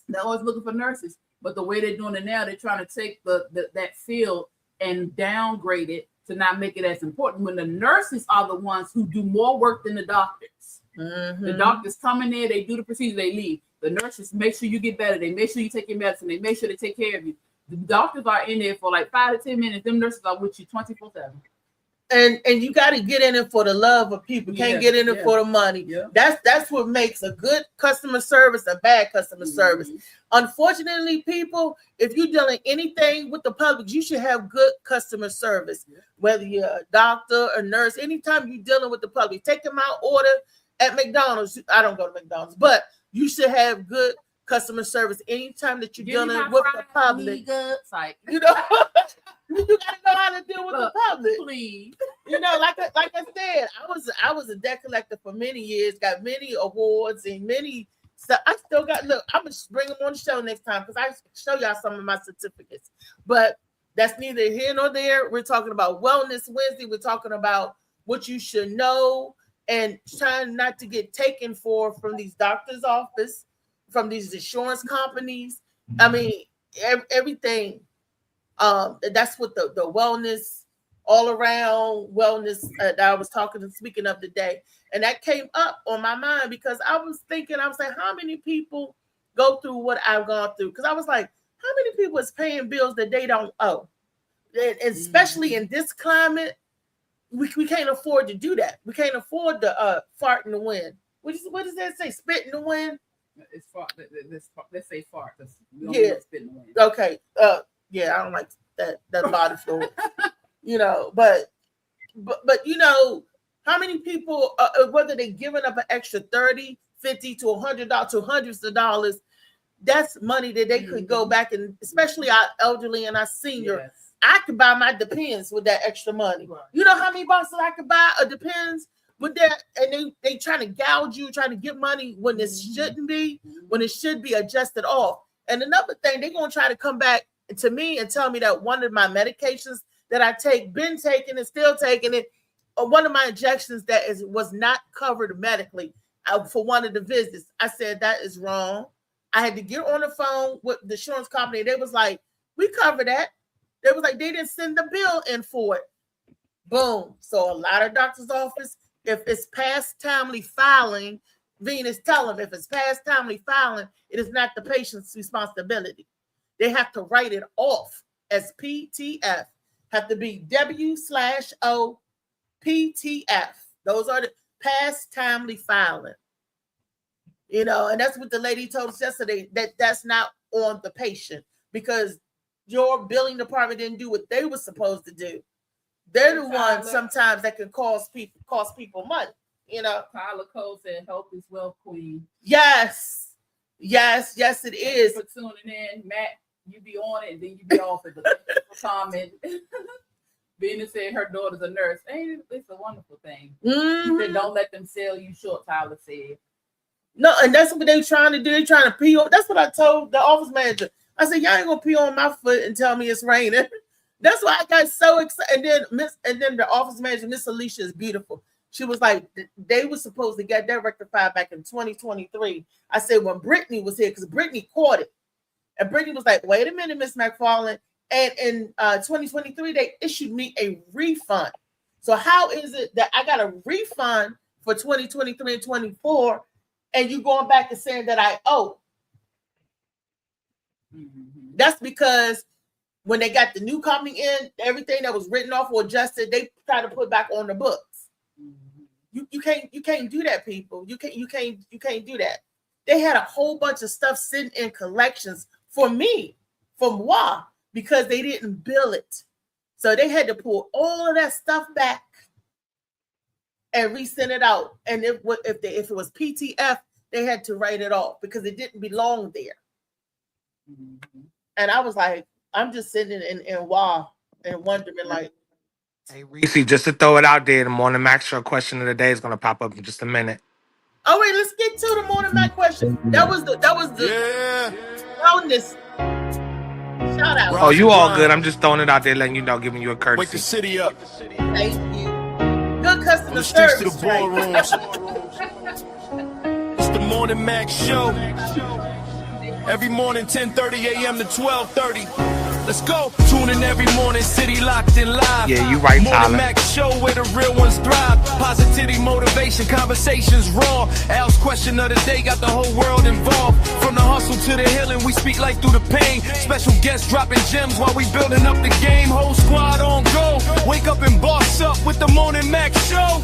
Speaker 3: They're always looking for nurses. But the way they're doing it now, they're trying to take that field and downgrade it to not make it as important, when the nurses are the ones who do more work than the doctors. The doctors come in there, they do the procedure, they leave. The nurses make sure you get better. They make sure you take your medicine. They make sure they take care of you. The doctors are in there for like 5 to 10 minutes. Them nurses are with you 24/7.
Speaker 4: And you got to get in it for the love of people. Can't get in it for the money.
Speaker 3: Yeah.
Speaker 4: That's what makes a good customer service a bad customer service. Unfortunately, people, if you're dealing anything with the public, you should have good customer service. Whether you're a doctor or nurse, anytime you're dealing with the public, take them out order at McDonald's. I don't go to McDonald's, but you should have good customer service anytime that you're dealing with the public. You know. You gotta know how to deal with the public, please. You know, like I said, I was a debt collector for many years, got many awards and many stuff. I still got. Look, I'm gonna bring them on the show next time, because I show y'all some of my certificates. But that's neither here nor there. We're talking about Wellness Wednesday. We're talking about what you should know and trying not to get taken from these doctors' office, from these insurance companies. I mean, everything. That's what the wellness all around wellness that I was talking and speaking of today. And that came up on my mind because I was thinking, I was like, how many people go through what I've gone through? Because I was like, how many people is paying bills that they don't owe? And especially in this climate, we can't afford to do that. We can't afford to fart in the wind. What does that say? Spit in the wind?
Speaker 3: It's fart. Let's say fart. We don't
Speaker 4: Yeah.
Speaker 3: want to spit in the wind.
Speaker 4: Okay. Yeah, I don't like that body fluid. You know, but you know, how many people, whether they're giving up an extra $30, $50 to $100 to hundreds of dollars, that's money that they could go back and, especially our elderly and our senior.
Speaker 3: Yes.
Speaker 4: I could buy my Depends with that extra money.
Speaker 3: Right.
Speaker 4: You know how many boxes I could buy a Depends with that? And they trying to gouge you, trying to get money when it shouldn't be, when it should be adjusted off. And another thing, they're going to try to come back to me and tell me that one of my medications that I take, been taking and still taking it, or one of my injections that was not covered medically for one of the visits. I said, that is wrong. I had to get on the phone with the insurance company. They was like, we cover that. They was like, they didn't send the bill in for it. Boom. So a lot of doctor's office, if it's past timely filing, Venus tell them if it's past timely filing, it is not the patient's responsibility. They have to write it off as PTF. Have to be W/O PTF. Those are the past timely filing. You know, and that's what the lady told us yesterday, that's not on the patient because your billing department didn't do what they were supposed to do. They're the ones sometimes that can cost people money, you know.
Speaker 3: Tyler Cole said, "Health is wealth, queen."
Speaker 4: Yes, it is.
Speaker 3: For tuning in, Matt, you be on it and then you be off it. But comment. Venus said her daughter's a nurse. Ain't it's a wonderful thing. She said, don't let them sell you short, Tyler said.
Speaker 4: No, and that's what they're trying to do. They're trying to pee on. That's what I told the office manager. I said, y'all ain't gonna pee on my foot and tell me it's raining. That's why I got so excited. And then the office manager, Miss Alicia, is beautiful. She was like, they were supposed to get that rectified back in 2023. I said, when Brittany was here, because Brittany caught it. And Brittany was like, wait a minute, Miss McFarland. And in 2023, they issued me a refund. So how is it that I got a refund for 2023 and 24, and you going back and saying that I owe? That's because when they got the new company in, everything that was written off or adjusted, they try to put back on the books. You can't do that, people. You can't do that. They had a whole bunch of stuff sitting in collections for me, from moi, because they didn't bill it. So they had to pull all of that stuff back and resend it out. And if it was PTF, they had to write it off because it didn't belong there. And I was like, I'm just sitting in wow and wondering, like,
Speaker 5: Hey, Reese, just to throw it out there, the Morning Mac Show question of the day is going to pop up in just a minute.
Speaker 4: all right, let's get to the Morning Mac question. That was the wellness shout out.
Speaker 5: Oh, you all good. I'm just throwing it out there, letting you know, giving you a courtesy.
Speaker 8: Wake the city up.
Speaker 4: Thank you. Good customer
Speaker 8: The streets to
Speaker 4: service.
Speaker 8: the ballrooms. It's the Morning Mac Show. Every morning, 10:30 a.m. to 12:30. Let's go. Tune in every morning, city locked in live.
Speaker 5: Yeah, you right, Tyler.
Speaker 8: Morning Mac Show where the real ones thrive. Positivity, motivation, conversations raw. Al's question of the day got the whole world involved. From the hustle to the healing, we speak light through the pain. Special guests dropping gems while we building up the game. Whole squad on go. Wake up and boss up with the Morning Mac Show.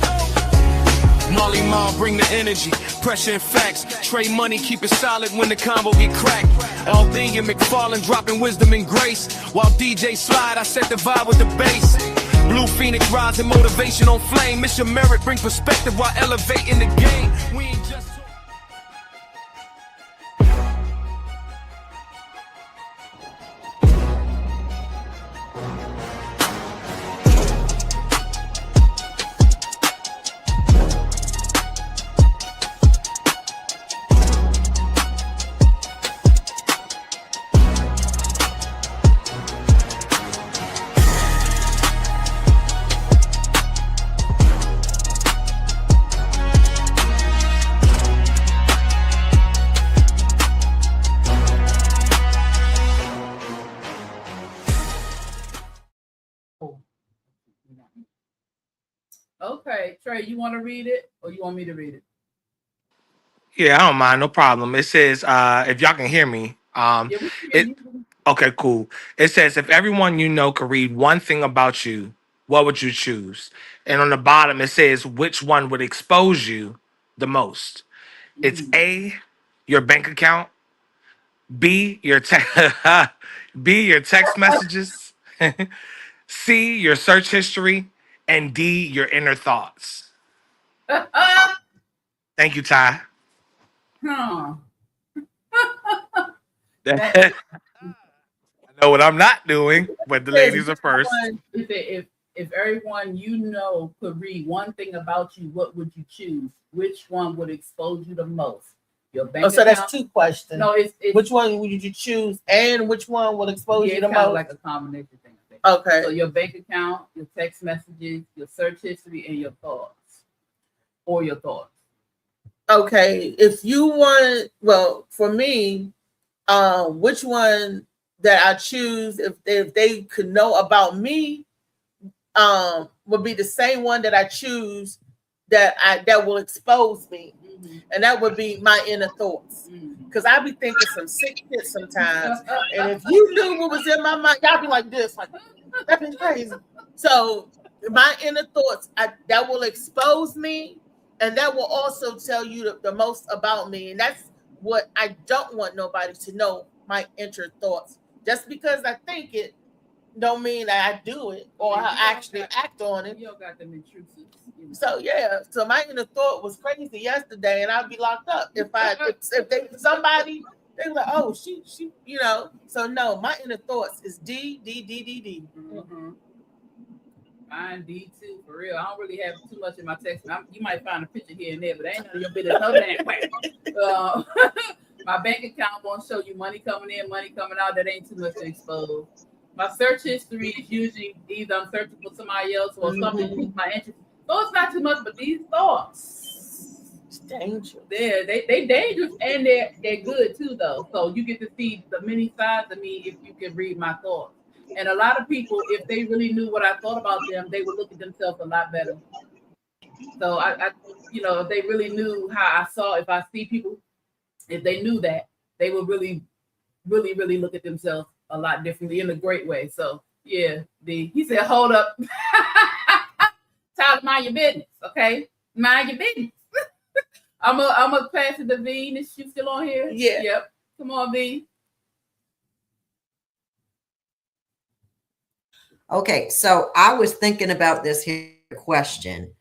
Speaker 8: Molly Mall, bring the energy, pressure and facts. Trade money, keep it solid when the combo get cracked. LD and McFarlane dropping wisdom and grace. While DJ slide, I set the vibe with the bass. Blue Phoenix rising, motivation on flame. Mission Merit, bring perspective while elevating the game. We ain't just
Speaker 3: Trey, you want to read it or you want me to read it?
Speaker 5: Yeah, I don't mind, no problem. It says, if y'all can hear me,
Speaker 3: Yeah, we can hear
Speaker 5: it
Speaker 3: you.
Speaker 5: okay, cool. It says, if everyone you know could read one thing about you, what would you choose? And on the bottom, it says, which one would expose you the most? It's A, your bank account, B, your B, your text messages, C, your search history, and D, your inner thoughts. Thank you, Ty.
Speaker 3: Huh.
Speaker 5: I know what I'm not doing, but the ladies are first.
Speaker 3: If everyone you know could read one thing about you, what would you choose? Which one would expose you the most? Your bank
Speaker 4: so
Speaker 3: account?
Speaker 4: that's two questions.
Speaker 3: No, it's
Speaker 4: which one would you choose, and which one will expose
Speaker 3: yeah,
Speaker 4: you the
Speaker 3: it's kind of
Speaker 4: most?
Speaker 3: like a combination thing. I think.
Speaker 4: Okay.
Speaker 3: So your bank account, your text messages, your search history, and your thoughts, or your thoughts.
Speaker 4: Okay. If you want, well, for me, which one that I choose, if they could know about me, would be the same one that I choose that will expose me. And that would be my inner thoughts. Because I be thinking some sick shit sometimes. And if you knew what was in my mind, y'all be like this, like, that be crazy. So my inner thoughts, that will expose me, and that will also tell you the most about me. And that's what I don't want nobody to know, my inner thoughts. Just because I think it don't mean that I do it or I actually act on it.
Speaker 3: You don't got them intrusive.
Speaker 4: So yeah, so my inner thought was crazy yesterday, and I'd be locked up if somebody they were like, oh she you know. So no, my inner thoughts is D.
Speaker 3: Mm-hmm. Mine D too, for real. I don't really have too much in my text. You might find a picture here and there, but ain't none of your business. No damn way. My bank account won't show you money coming in, money coming out. That ain't too much to expose. My search history is usually either I'm searching for somebody else or something piques my interest. So it's not too much, but these thoughts,
Speaker 4: it's dangerous.
Speaker 3: They dangerous and they're good too, though. So you get to see the many sides of me if you can read my thoughts. And a lot of people, if they really knew what I thought about them, they would look at themselves a lot better. So I if they really knew how I saw, if I see people, if they knew that, they would really, really, really look at themselves a lot differently in a great way. So yeah, he said, hold up. Tyler, mind your business, okay? Mind your business. I'm gonna pass it to V. Is she still on here?
Speaker 4: Yeah.
Speaker 3: Yep. Come on, V.
Speaker 7: Okay, so I was thinking about this here question,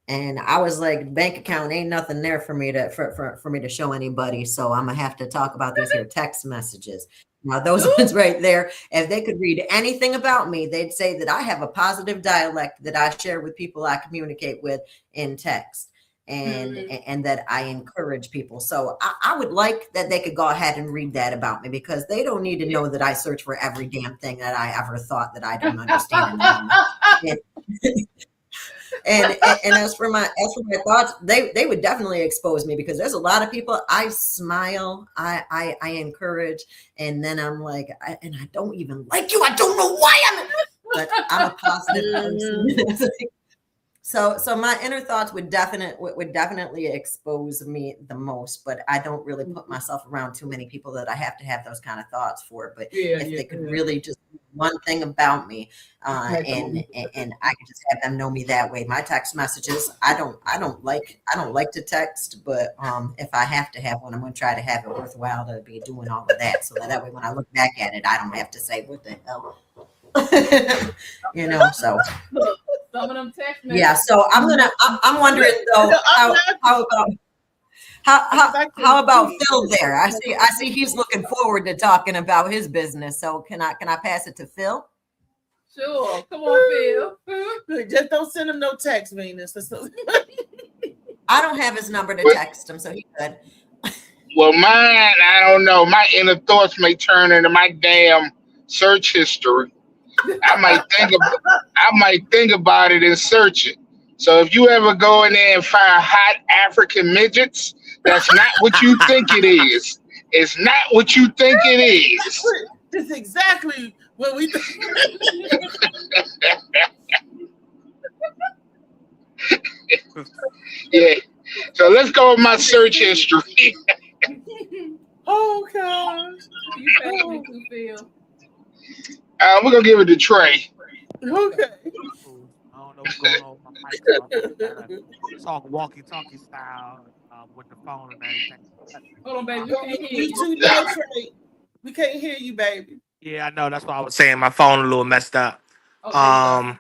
Speaker 7: and I was like, bank account ain't nothing there for me to for me to show anybody. So I'm gonna have to talk about these here text messages. Now, those ones right there, if they could read anything about me, they'd say that I have a positive dialect that I share with people I communicate with in text, and that I encourage people. So I would like that they could go ahead and read that about me, because they don't need to know that I search for every damn thing that I ever thought that I don't understand. And as for my thoughts, they would definitely expose me, because there's a lot of people I smile, I encourage, and then I'm like, and I don't even like you. I don't know why but I'm a positive person. So my inner thoughts would definitely expose me the most, but I don't really put myself around too many people that I have to have those kind of thoughts for. But if they could really just one thing about me, and I could just have them know me that way. My text messages, I don't like to text, but if I have to have one, I'm going to try to have it worthwhile to be doing all of that, so that way when I look back at it, I don't have to say what the hell. So
Speaker 3: some of them text messages.
Speaker 7: Yeah, so I'm wondering though, how about Phil there? I see he's looking forward to talking about his business. So can I pass it to Phil?
Speaker 3: Sure, come on, Phil.
Speaker 4: Just don't send him no text, Venus.
Speaker 7: I don't have his number to text him, so he could.
Speaker 9: Well, mine, I don't know. My inner thoughts may turn into my damn search history. I might think about it and search it. So if you ever go in there and find hot African midgets, that's not what you think it is. It's not what you think it is.
Speaker 4: That's exactly what we think.
Speaker 9: Yeah. So let's go with my search history.
Speaker 4: Oh gosh.
Speaker 3: Who you passing it to, Phil?
Speaker 9: We're gonna give it to Trey.
Speaker 4: Okay.
Speaker 5: I don't know what's going on with my mic. Talk walkie-talkie style with the phone and everything.
Speaker 3: Hold on, baby. We can't hear
Speaker 4: You
Speaker 3: you.
Speaker 4: too low, Trey. We can't hear you, baby.
Speaker 5: Yeah, I know. That's why I was saying my phone a little messed up.
Speaker 3: Oh, there you go.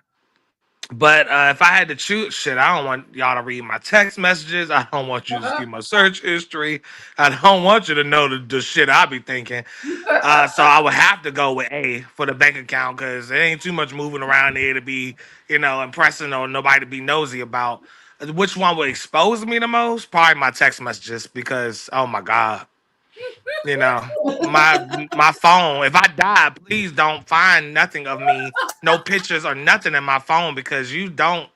Speaker 5: But if I had to choose, shit, I don't want y'all to read my text messages. I don't want you to see my search history. I don't want you to know the shit I be thinking. So I would have to go with A for the bank account because there ain't too much moving around there to be, impressing or nobody to be nosy about. Which one would expose me the most? Probably my text messages because, oh my God. My phone. If I die, please don't find nothing of me, no pictures or nothing in my phone because you don't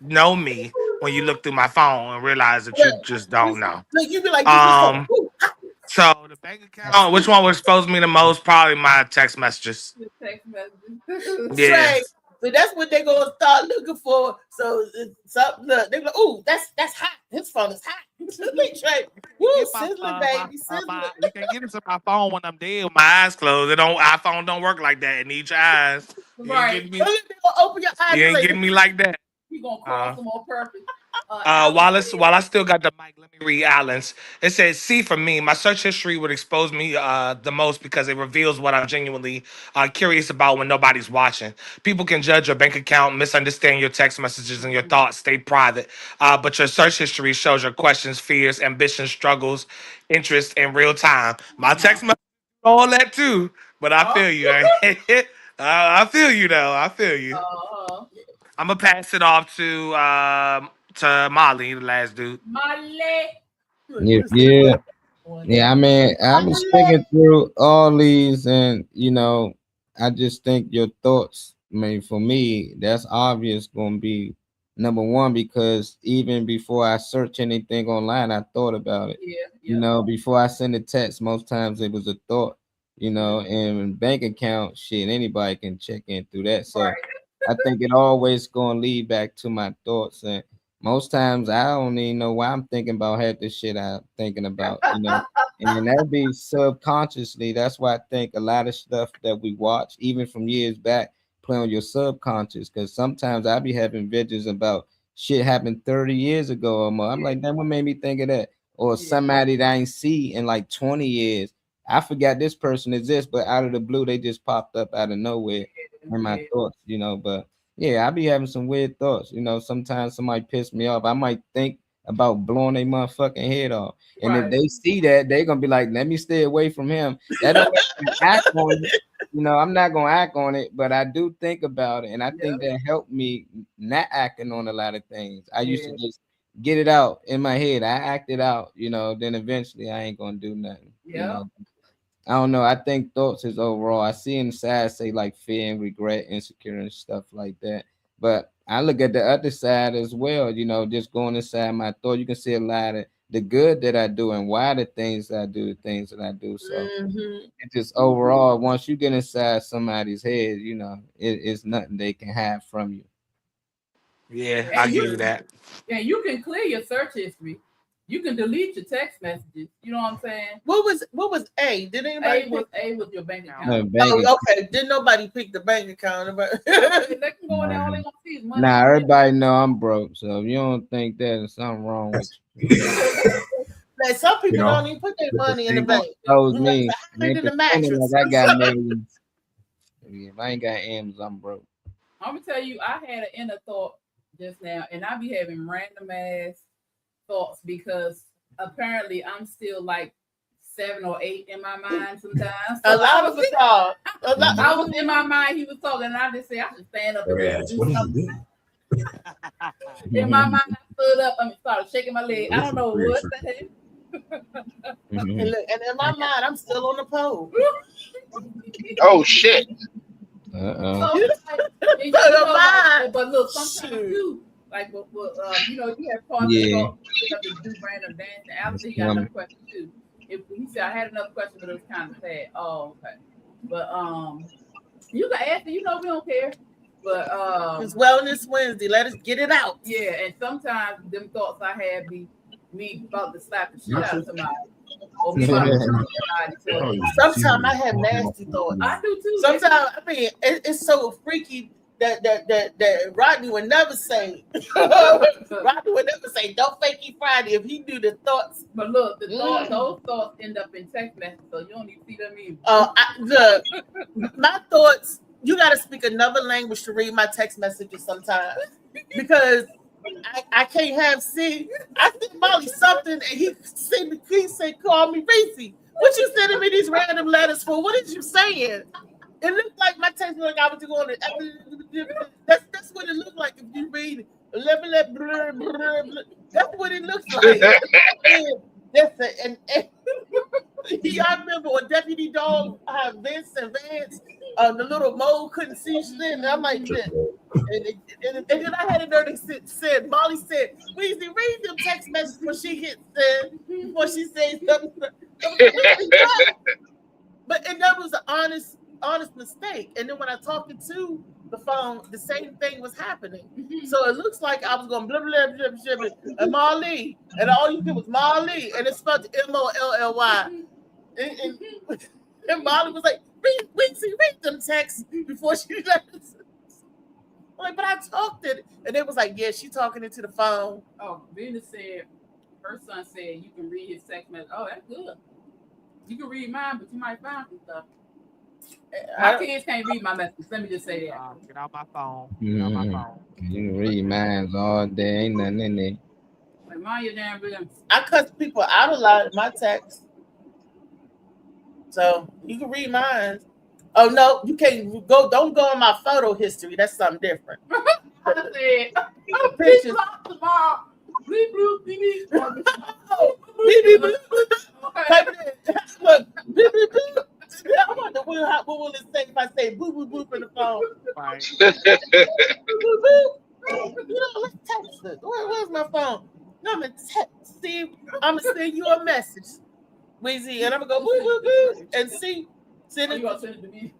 Speaker 5: know me when you look through my phone and realize that you just don't know.
Speaker 4: Look, you be like, this is so cool.
Speaker 5: So the bank account, which one would expose me the most? Probably my text messages.
Speaker 3: The text messages.
Speaker 5: Yeah.
Speaker 4: Trey, so that's what they're gonna start looking for. So something they're like, oh, that's hot. His phone is hot. Trey, woo, sizzling, baby, sizzling.
Speaker 5: You can get into my phone when I'm dead with my eyes closed. iPhone don't work like that. It needs your eyes. You
Speaker 3: Right.
Speaker 5: ain't getting me,
Speaker 4: They're gonna open your eyes.
Speaker 5: you ain't getting me like that.
Speaker 3: You gonna cross them on purpose.
Speaker 5: While I still got the mic, let me read Alan's. It says, "C for me, my search history would expose me the most because it reveals what I'm genuinely curious about when nobody's watching. People can judge your bank account, misunderstand your text messages, and your thoughts stay private. But your search history shows your questions, fears, ambitions, struggles, interests in real time. My text messages, all that too. But I feel you. I feel you though. I feel you. I'm gonna pass it off to Molly, the last dude.
Speaker 3: Molly.
Speaker 6: Yeah. I mean, I was thinking through all these, and I just think your thoughts. I mean, for me, that's obvious going to be number one because even before I search anything online, I thought about it.
Speaker 3: Yeah.
Speaker 6: Before I send a text, most times it was a thought. And bank account, shit, anybody can check in through that. So.
Speaker 3: Right.
Speaker 6: I think it always gonna lead back to my thoughts, and most times I don't even know why I'm thinking about half the shit I'm thinking about, and that be subconsciously. That's why I think a lot of stuff that we watch, even from years back, play on your subconscious. Because sometimes I be having visions about shit happened 30 years ago or more. I'm like, that what made me think of that, or somebody that I ain't see in like 20 years. I forgot this person exists, but out of the blue, they just popped up out of nowhere in my thoughts, But yeah, I be having some weird thoughts. Sometimes somebody piss me off. I might think about blowing their motherfucking head off. And if they see that, they're gonna be like, let me stay away from him. That don't make me act on it. I'm not gonna act on it, but I do think about it. And I think that helped me not acting on a lot of things. I used to just get it out in my head. I act it out, then eventually I ain't gonna do nothing. I don't know. I think thoughts is overall. I see inside say like fear and regret, insecure and stuff like that. But I look at the other side as well, just going inside my thought. You can see a lot of the good that I do and why the things I do, the things that I do. So it's just overall, once you get inside somebody's head, it's nothing they can hide from you.
Speaker 5: Yeah, I give you that.
Speaker 3: And you can clear your search history. You can delete your text messages. You know what I'm saying?
Speaker 4: What was A? Did anybody
Speaker 3: A was your bank account.
Speaker 4: Okay. Didn't nobody pick the bank account? But
Speaker 3: they can go in there, all they gonna see is money.
Speaker 6: Nah, everybody know I'm broke. So if you don't think that, there's something wrong with you.
Speaker 4: Like some people don't even put their money in the bank.
Speaker 6: That was me.
Speaker 4: In the mattress.
Speaker 6: Like I got millions. If I ain't got M's, I'm broke.
Speaker 3: I'm gonna tell you, I had an inner thought just now, and I be having random ass thoughts because apparently I'm still like 7 or 8 in my mind sometimes. So
Speaker 4: I
Speaker 3: was in my mind, he was talking, and I just said I should stand up and do something. In my mind, I stood up and started shaking my leg. I don't know what the hell.
Speaker 4: And in my mind, I'm still on the pole.
Speaker 9: Oh shit.
Speaker 3: But look, sometimes too. Like, you have parts you have to do random dancing. After he got another question too. If he said I had another question, but it was kind of sad. Oh, okay. But you can ask it. We don't care. But
Speaker 4: It's Wellness Wednesday. Let us get it out.
Speaker 3: yeah, and sometimes them thoughts I had be me about to slap the shit out of somebody. Or me about to slap somebody.
Speaker 4: Sometimes I have nasty thoughts.
Speaker 3: I do too.
Speaker 4: Sometimes I mean it's so freaky that Rodney would never say. Rodney would never say, "Don't fakey Friday" if he do the thoughts.
Speaker 3: But look, the thoughts, those thoughts end up in text messages, so you don't even see them either.
Speaker 4: My thoughts. You got to speak another language to read my text messages sometimes because I can't have see. I sent Molly something and he said, "Call me Reese." What you sending me these random letters for? What is you saying? It looked like my text like I was going to. That's what it looked like if you read it. That's what it looks like. And y'all remember when Deputy Dog had Vince and Vance, the little mole couldn't see shit, and I'm like, shit. And then I had a nerve that said, Molly said, Weezy, read them text messages before she hit send, before she says something. But and that was an honest mistake. And then when I talked it to the phone, the same thing was happening. So it looks like I was going blah blah blah blah blah and Molly, and all you did was Molly, and it's spelled Molly. And Molly was like, read them texts before she left. I'm like, but I talked it, and it was like, yeah, she talking into the phone.
Speaker 3: Oh, Venus said her son said you can read his text message. Oh, that's good. You can read mine, but you might find some stuff. My kids can't read my messages. Let me just say that.
Speaker 10: Get out my phone. Get out my phone.
Speaker 6: You can read mine all day. Ain't nothing in there.
Speaker 3: Like, mind your damn business.
Speaker 4: I cuss people out a lot in my text. So you can read mine. Oh no, you can't go. Don't go on my photo history. That's something different.
Speaker 3: I said,
Speaker 4: The pictures.
Speaker 3: tomorrow. Bleep, bloop, beep, beep.
Speaker 4: Beep, beep, boop. Type it in. Look, beep, beep, boop. I wonder what will it say if I say boop boop boop in the phone?
Speaker 10: Right.
Speaker 4: Boop boop. Let's text it. Where's my phone? No, I'm gonna text. See, I'm gonna send you a message, Weezy, and I'm gonna go boop boop boop and see. Send it,
Speaker 3: You gonna send it to me?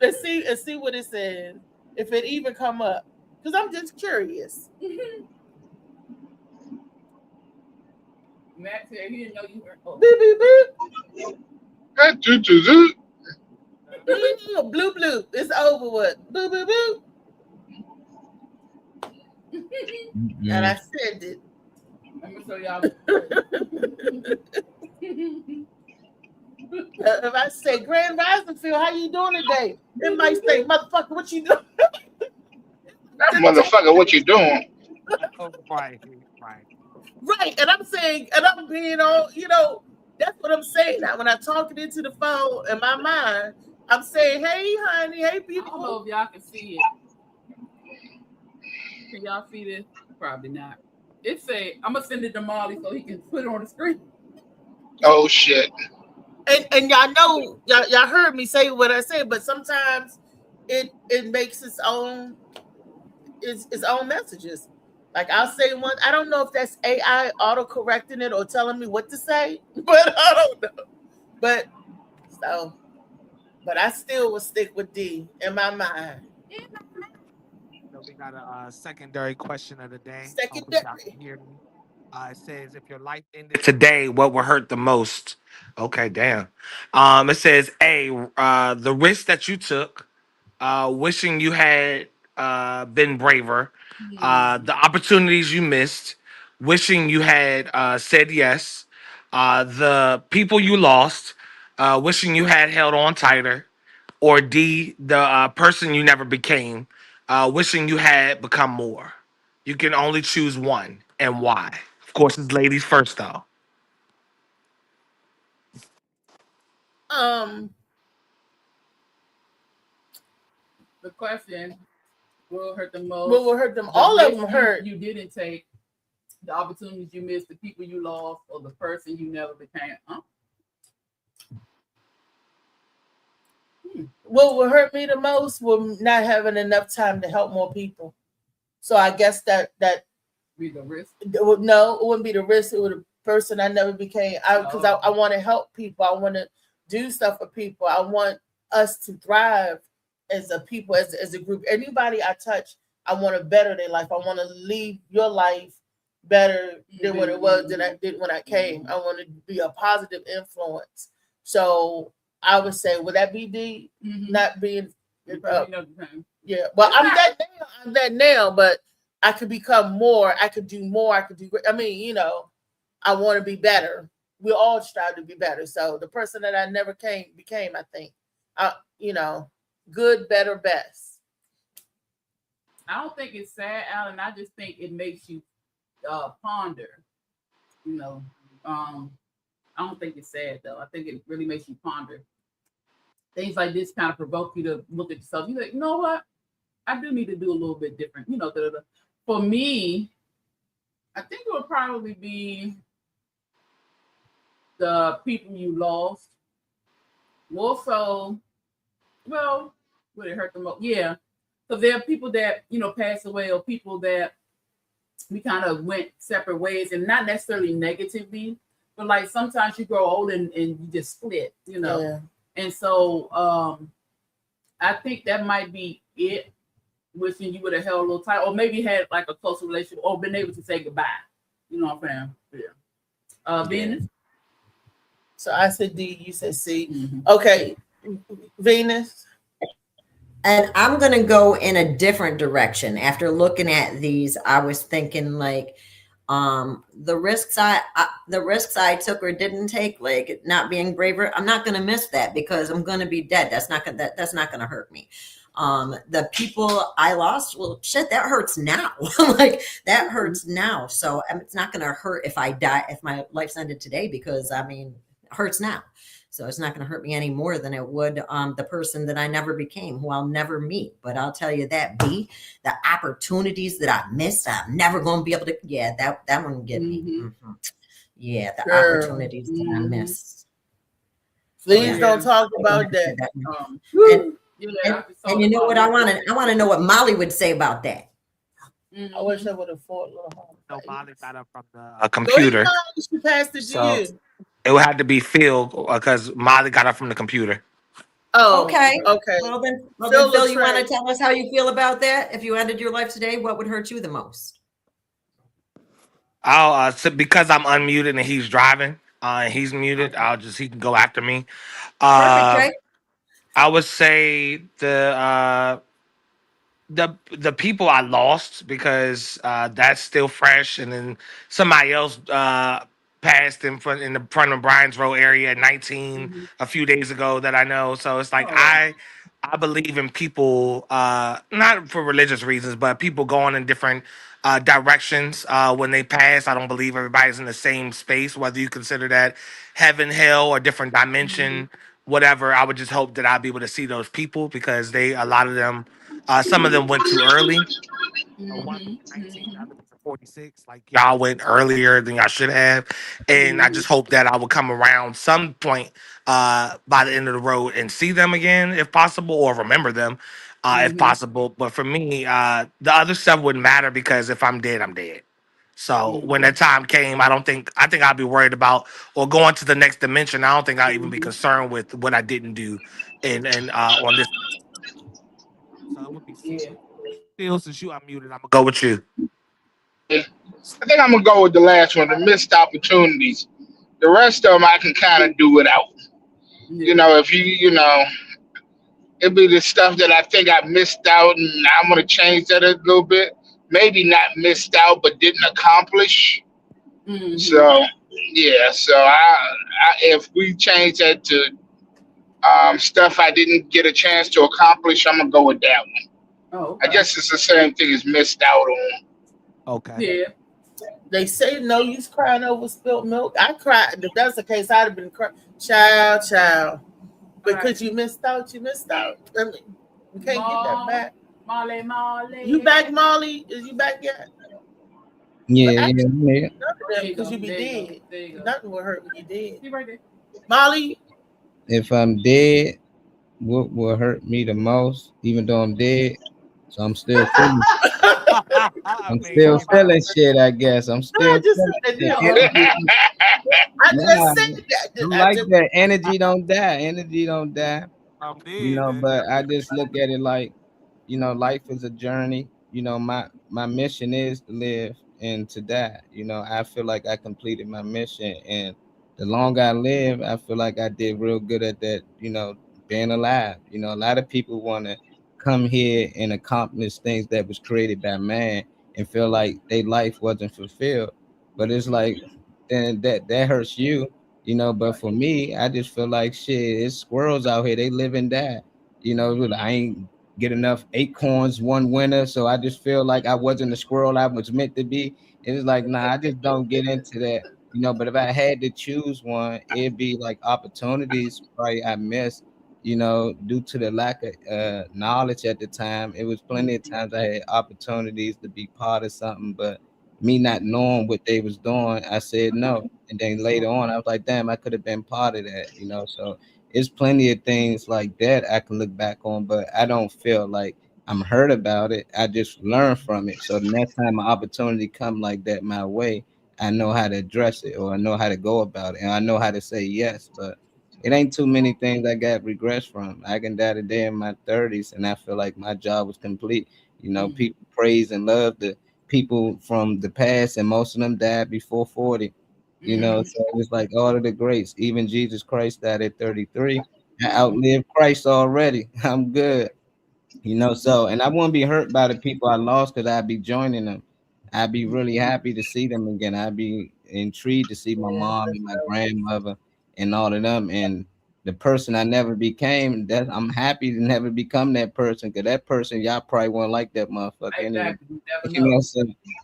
Speaker 4: and see what it says. If it even come up, because I'm just curious.
Speaker 3: Matt said he didn't know you were. Oh.
Speaker 4: Beep beep
Speaker 9: Blue,
Speaker 4: beep. Blue blue. It's over with. Boop boop boop. And I sent it.
Speaker 3: Let me show y'all.
Speaker 4: If I say Grand Rising Field, how you doing today? It might say, motherfucker, what you doing?
Speaker 9: that motherfucker, what you doing?
Speaker 10: Oh, right.
Speaker 4: Right. And I'm saying, and I'm being all, that's what I'm saying. Now, when I talk it into the phone in my mind, I'm saying, hey, honey, hey,
Speaker 3: I don't know
Speaker 4: beautiful.
Speaker 3: if y'all can see it. Can y'all see this? Probably not. It say, I'm gonna send it to Molly so he can put it on the screen.
Speaker 9: Oh shit.
Speaker 4: And y'all know, y'all heard me say what I said, but sometimes it makes its own messages. Like I'll say one, I don't know if that's AI auto correcting it or telling me what to say, but I don't know. But I still will stick with D in my mind.
Speaker 10: So we got a secondary question of the day.
Speaker 4: Secondary.
Speaker 10: Hope y'all can hear me. It says, if your life ended today, what would hurt the most? Okay, damn. It says, A, the risk that you took, wishing you had been braver, the opportunities you missed, wishing you had said yes, the people you lost, wishing you had held on tighter, or D, the person you never became, wishing you had become more. You can only choose one, and why. Of course, it's ladies first, though.
Speaker 3: The question will hurt the most.
Speaker 4: What will hurt them? All of them hurt.
Speaker 3: You didn't take, the opportunities you missed, the people you lost, or the person you never became. Huh?
Speaker 4: What will hurt me the most will not having enough time to help more people. So I guess that
Speaker 3: Be the risk.
Speaker 4: no, it wouldn't be the risk. It would be the person I never became. Because I want to help people. I want to do stuff for people. I want us to thrive as a people, as a group. Anybody I touch I want to better their life. I want to leave your life better than what it was than I did when I came. I want to be a positive influence. So I would say, would that be D? Not being, yeah. Well, I'm that now, but I could become more. I could do more. I could do. I mean, you know, I want to be better. We all strive to be better. So the person that I never became, I think, you know, good, better, best.
Speaker 3: I don't think it's sad, Alan. I just think it makes you ponder. You know, I don't think it's sad though. I think it really makes you ponder. Things like this kind of provoke you to look at yourself. You're like, you know what? I do need to do a little bit different. You know, for me, I think it would probably be the people you lost. More so, well, would it hurt the most? Yeah. So there are people that, you know, passed away, or people that we kind of went separate ways, and not necessarily negatively, but like sometimes you grow old and you just split, you know.
Speaker 4: Yeah.
Speaker 3: And so I think that might be it. Wishing you would have held a little tight, or maybe had like a closer relationship, or been able to say goodbye. You know what I'm saying? Yeah. Venus.
Speaker 4: So I said D, you said C. Okay, Venus.
Speaker 7: And I'm going to go in a different direction. After looking at these, I was thinking like the risks I took or didn't take, like not being braver, I'm not going to miss that because I'm going to be dead. That's not going to hurt me. The people I lost, well, shit, that hurts now. Like that hurts now. So it's not going to hurt if I die, if my life's ended today, because I mean, it hurts now. So it's not going to hurt me any more than it would the person that I never became, who I'll never meet. But I'll tell you that, B, the opportunities that I missed, I'm never going to be able to. Yeah, that one get me. Yeah, the opportunities that I missed.
Speaker 4: Please don't talk about that.
Speaker 7: And you know what I want to know what Molly would say about that.
Speaker 4: I wish I would have fought a little harder.
Speaker 10: No, Molly got up from the computer.
Speaker 4: She passed it to you.
Speaker 10: It would have to be Phil because Molly got up from the computer.
Speaker 7: Oh, okay.
Speaker 4: Okay.
Speaker 7: Well then Phil, you want to tell us how you feel about that? If you ended your life today, what would hurt you the most?
Speaker 10: I'll because I'm unmuted and he's driving. And he's muted. He can go after me.
Speaker 7: Perfect, Jay.
Speaker 10: I would say the people I lost, because that's still fresh, and then somebody else passed in front of Bryan's Road area at 19 a few days ago that I know. So it's like I believe in people, not for religious reasons, but people going in different directions when they pass. I don't believe everybody's in the same space, whether you consider that heaven, hell, or different dimension, whatever. I would just hope that I'll be able to see those people, because a lot of them, some of them went too early. 46, like y'all went earlier than y'all should have, and I just hope that I will come around some point by the end of the road and see them again if possible, or remember them if possible. But for me, the other stuff wouldn't matter, because if I'm dead, I'm dead. So when that time came, I think I'll be worried about or going to the next dimension. I don't think I'll even be concerned with what I didn't do and on this. So it would be Phil, since you unmuted, I'm gonna go with you.
Speaker 9: I think I'm gonna go with the last one, the missed opportunities. The rest of them I can kind of do without. You know, if it'd be the stuff that I think I missed out, and I'm gonna change that a little bit. Maybe not missed out, but didn't accomplish. So yeah, so I if we change that to stuff I didn't get a chance to accomplish, I'm gonna go with that one.
Speaker 3: Oh, okay.
Speaker 9: I guess it's the same thing as missed out on.
Speaker 10: Okay.
Speaker 3: Yeah.
Speaker 4: They say no use crying over spilt milk. I cried. If that's the case, I'd have been crying. Child. Because you missed out. I mean, you can't get that back.
Speaker 3: Molly.
Speaker 4: You back, Molly? Is you back yet?
Speaker 6: Yeah.
Speaker 4: Because you be dead. Nothing will hurt when you dead.
Speaker 3: You right there.
Speaker 4: Molly?
Speaker 6: If I'm dead, what will hurt me the most, even though I'm dead? So I'm still feeling. I'm still feeling shit, I guess. I'm still.
Speaker 4: I just said
Speaker 6: that energy don't die. Energy don't die.
Speaker 10: I'm dead,
Speaker 6: you know, but I just look at it like, life is a journey. my mission is to live and to die. I feel like I completed my mission, and the longer I live, I feel like I did real good at that. Being alive. A lot of people want to come here and accomplish things that was created by man and feel like their life wasn't fulfilled. But it's like, then that hurts you. But for me, I just feel like shit. It's squirrels out here. They live and die. I ain't get enough acorns one winter, so I just feel like I wasn't the squirrel I was meant to be. It was like, nah, I just don't get into that. But if I had to choose one, it'd be like opportunities probably I missed, due to the lack of knowledge at the time. It was plenty of times I had opportunities to be part of something, but me not knowing what they was doing, I said no. And then later on, I was like, damn, I could have been part of that, So it's plenty of things like that I can look back on, but I don't feel like I'm hurt about it. I just learn from it. So the next time an opportunity come like that my way, I know how to address it, or I know how to go about it, and I know how to say yes. But it ain't too many things I got regrets from. I can die today in my 30s, and I feel like my job was complete. People praise and love the people from the past, and most of them died before 40. So it's like all of the greats. Even Jesus Christ died at 33. I outlived Christ already. I'm good. So, and I won't be hurt by the people I lost, because I'd be joining them. I'd be really happy to see them again. I'd be intrigued to see my mom and my grandmother and all of them. And the person I never became, that I'm happy to never become that person, because that person, y'all probably won't like that motherfucker anyway. So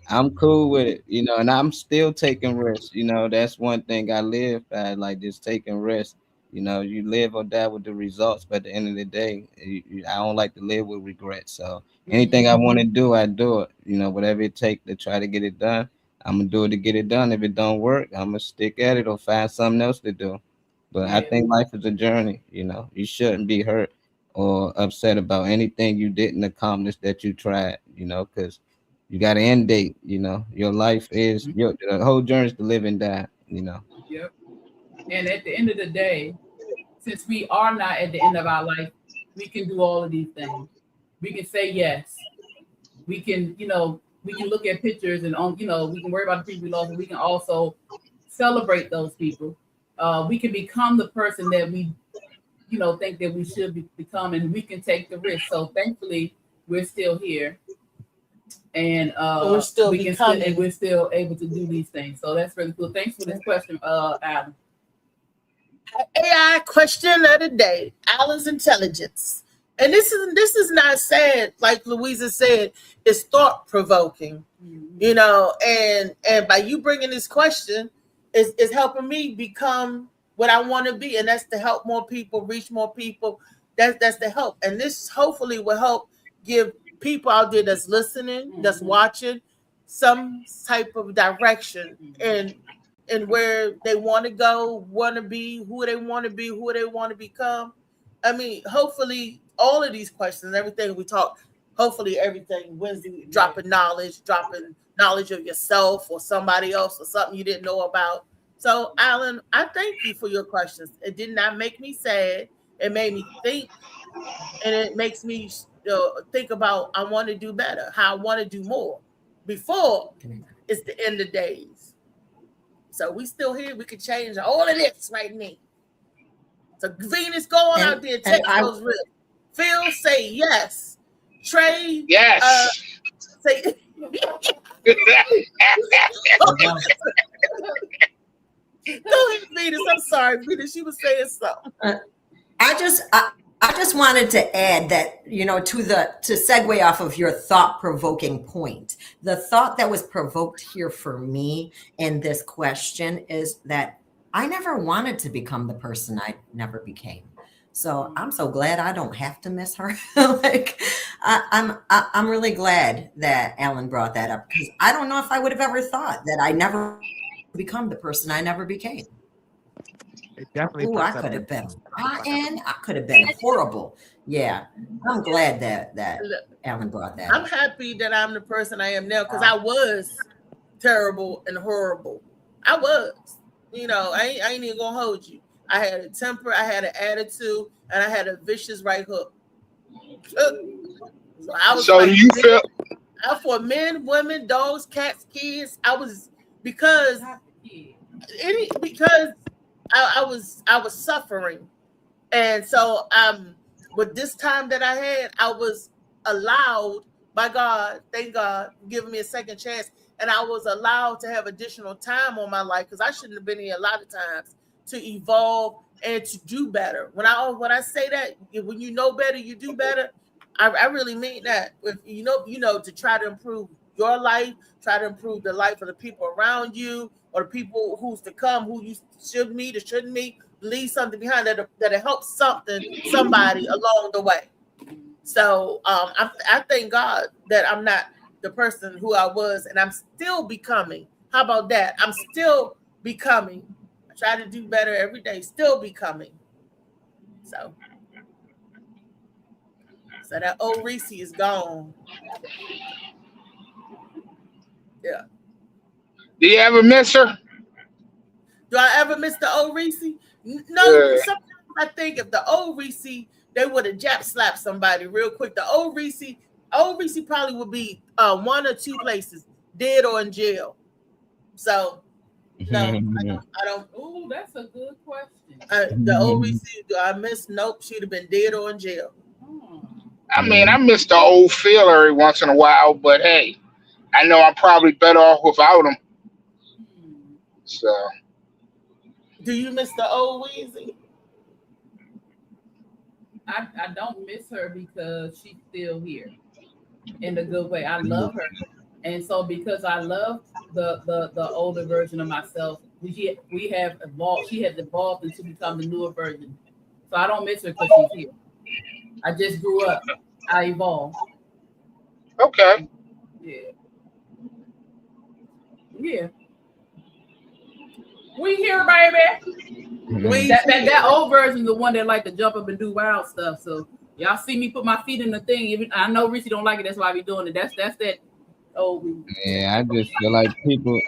Speaker 6: I'm cool with it, and I'm still taking risks. That's one thing I live by, like just taking risks. You live or die with the results, but at the end of the day, I don't like to live with regret. So anything I want to do, I do it. Whatever it takes to try to get it done, I'm gonna do it to get it done. If it don't work, I'm gonna stick at it or find something else to do. But I think life is a journey. You shouldn't be hurt or upset about anything you didn't accomplish that you tried. Because you got an end date. Your life is the whole journey is to live and die.
Speaker 3: Yep. And at the end of the day, since we are not at the end of our life, we can do all of these things. We can say yes. We can, we can look at pictures and we can worry about the people we lost, and we can also celebrate those people. We can become the person that we, think that we should become, and we can take the risk. So thankfully, we're still here, and
Speaker 4: we're still becoming.
Speaker 3: We're still able to do these things. So that's really cool. Thanks for this question, Adam.
Speaker 4: AI question of the day: Alan's intelligence, and this is not sad, like Louisa said. It's thought provoking, and by you bringing this question, is helping me become what I want to be, and that's to help more people, reach more people. That's the help, and this hopefully will help give people out there that's listening, that's watching, some type of direction and where they want to go, want to be, who they want to be, who they want to become. I mean, hopefully all of these questions, everything we talk, hopefully everything Wednesday, dropping knowledge of yourself or somebody else or something you didn't know about. So, Alan, I thank you for your questions. It did not make me sad. It made me think, and it makes me think about I want to do better, how I want to do more before it's the end of days. So we still here. We can change all of this right now. So Venus, go on out there, take those risks. Phil, say yes. Trey,
Speaker 9: yes.
Speaker 4: Say. Go ahead, Venus. I'm sorry, Venus. She was saying something.
Speaker 7: I just wanted to add that, to segue off of your thought-provoking point. The thought that was provoked here for me in this question is that I never wanted to become the person I never became. So I'm so glad I don't have to miss her. I'm really glad that Alan brought that up, because I don't know if I would have ever thought that I never become the person I never became.
Speaker 10: It definitely.
Speaker 7: Ooh, I could have been rotten. I could have been horrible. Yeah, I'm glad that Alan brought that.
Speaker 4: I'm happy that I'm the person I am now, because I was terrible and horrible. I was. I ain't even gonna hold you. I had a temper, I had an attitude, and I had a vicious right hook. So For men, women, dogs, cats, kids. I was because I was suffering, and so with this time that I had, I was allowed by God, thank God, giving me a second chance, and I was allowed to have additional time on my life because I shouldn't have been here a lot of times to evolve and to do better. When I say that, when you know better, you do better. I really mean that. If you know, to try to improve your life, try to improve the life of the people around you or the people who's to come, who you should meet or shouldn't meet, leave something behind that helps somebody along the way. So I thank God that I'm not the person who I was, and I'm still becoming. How about that? I'm still becoming. I try to do better every day, still becoming. So that old Reese is gone. Yeah.
Speaker 9: Do you ever miss her?
Speaker 4: Do I ever miss the old Reese? No.
Speaker 9: Yeah.
Speaker 4: Sometimes I think if the old Reese, they would have jab slapped somebody real quick. The old Reese probably would be one or two places, dead or in jail. So no, I don't.
Speaker 3: Oh, that's a good question.
Speaker 4: The old Reese, do I miss? Nope, she'd have been dead or in jail.
Speaker 9: I mean, I miss the old Phil every once in a while, but hey, I know I'm probably better off without him. So,
Speaker 4: do you miss the old Weezy?
Speaker 3: I don't miss her because she's still here in a good way. I love her, and so because I love the older version of myself, we have evolved. She has evolved into become the newer version. So I don't miss her because she's here. I just grew up. I evolved.
Speaker 9: okay.
Speaker 3: Yeah. We here, baby. That old version is the one that like to jump up and do wild stuff. So y'all see me put my feet in the thing. Even I know Richie don't like it. That's why I be doing it. That's that old.
Speaker 6: Yeah, I just feel like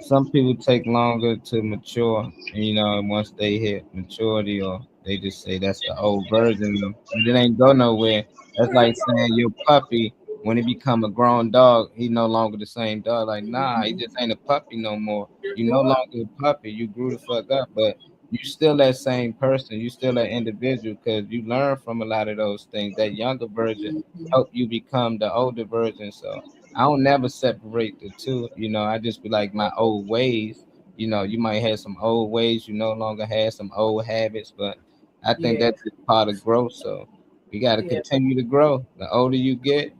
Speaker 6: some people take longer to mature. Once they hit maturity, or they just say that's the old version. It ain't go nowhere. That's like saying your puppy, when he become a grown dog, he no longer the same dog. Like, nah, he just ain't a puppy no more. You no longer a puppy. You grew the fuck up, but you still that same person. You still that individual because you learn from a lot of those things. That younger version helped you become the older version. So I don't never separate the two. I just be like my old ways. You might have some old ways. You no longer have some old habits, but I think that's just part of growth. So you got to continue to grow. The older you get,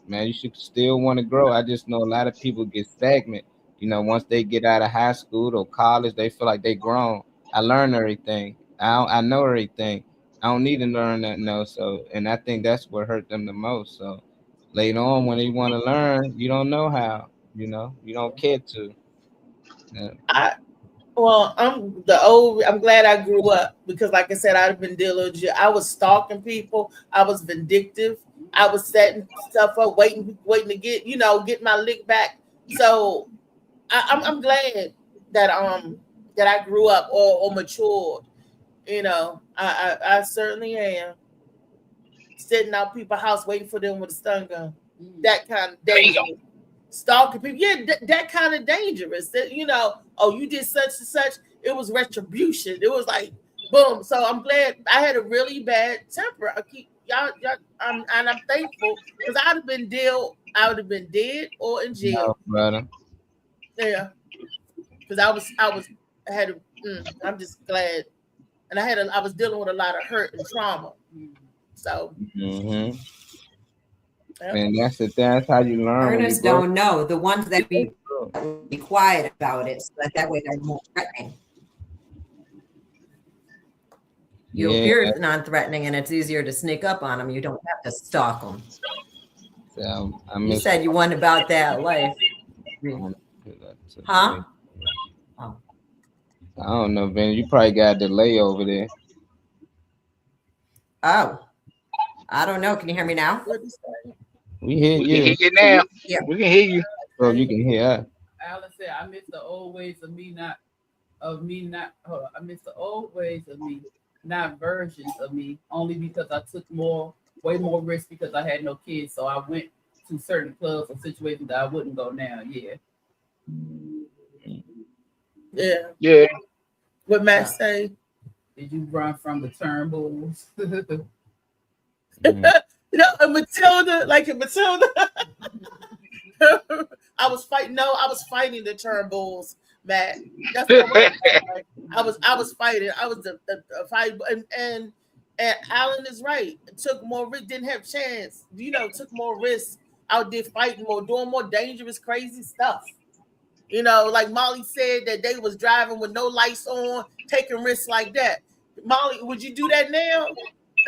Speaker 6: man, you should still want to grow. I just know a lot of people get stagnant. Once they get out of high school or college, they feel like they grown. I learned everything. I know everything. I don't need to learn nothing else. So, and I think that's what hurt them the most. So later on, when they want to learn, you don't know how. You don't care to. Yeah.
Speaker 4: I'm glad I grew up because, like I said, I've been dealing. I was stalking people. I was vindictive. I was setting stuff up, waiting to get my lick back. So I'm glad that I grew up or matured. I certainly am. Sitting out people's house waiting for them with a stun gun. That kind of danger. Stalking people. Yeah, that kind of dangerous. That you did such and such. It was retribution. It was like boom. So I'm glad I had a really bad temper. I'm thankful because I would have been dead or in jail.
Speaker 6: No, brother.
Speaker 4: Yeah. Because I'm just glad. And I was dealing with a lot of hurt and trauma. So
Speaker 6: and that's how you learn.
Speaker 7: Earnest don't know. The ones that be quiet about it, so that way they're more threatening. You appear non-threatening, and it's easier to sneak up on them. You don't have to stalk them.
Speaker 6: So
Speaker 7: you said you won about that life, huh? Oh.
Speaker 6: I don't know, Ben. You probably got a delay over there.
Speaker 7: Oh, I don't know. Can you hear me now?
Speaker 6: We hear you.
Speaker 9: We can hear you now.
Speaker 7: Yeah.
Speaker 9: We can hear you.
Speaker 6: So you can hear us.
Speaker 3: Alan said, I miss the old ways of me, I miss the old ways of me, not versions of me, only because I took way more risk because I had no kids. So I went to certain clubs or situations that I wouldn't go now. Yeah.
Speaker 7: Yeah.
Speaker 9: Yeah.
Speaker 4: What Matt say?
Speaker 3: Did you run from the turnbulls?
Speaker 4: You know, and Matilda, like in Matilda, I was fighting the turnbulls, Matt. That's what like, I was fighting. I was the fight, and Alan is right. It took more risk, didn't have chance. You know, took more risks out there fighting more, doing more dangerous, crazy stuff. You know, like Molly said that they was driving with no lights on, taking risks like that. Molly, would you do that now?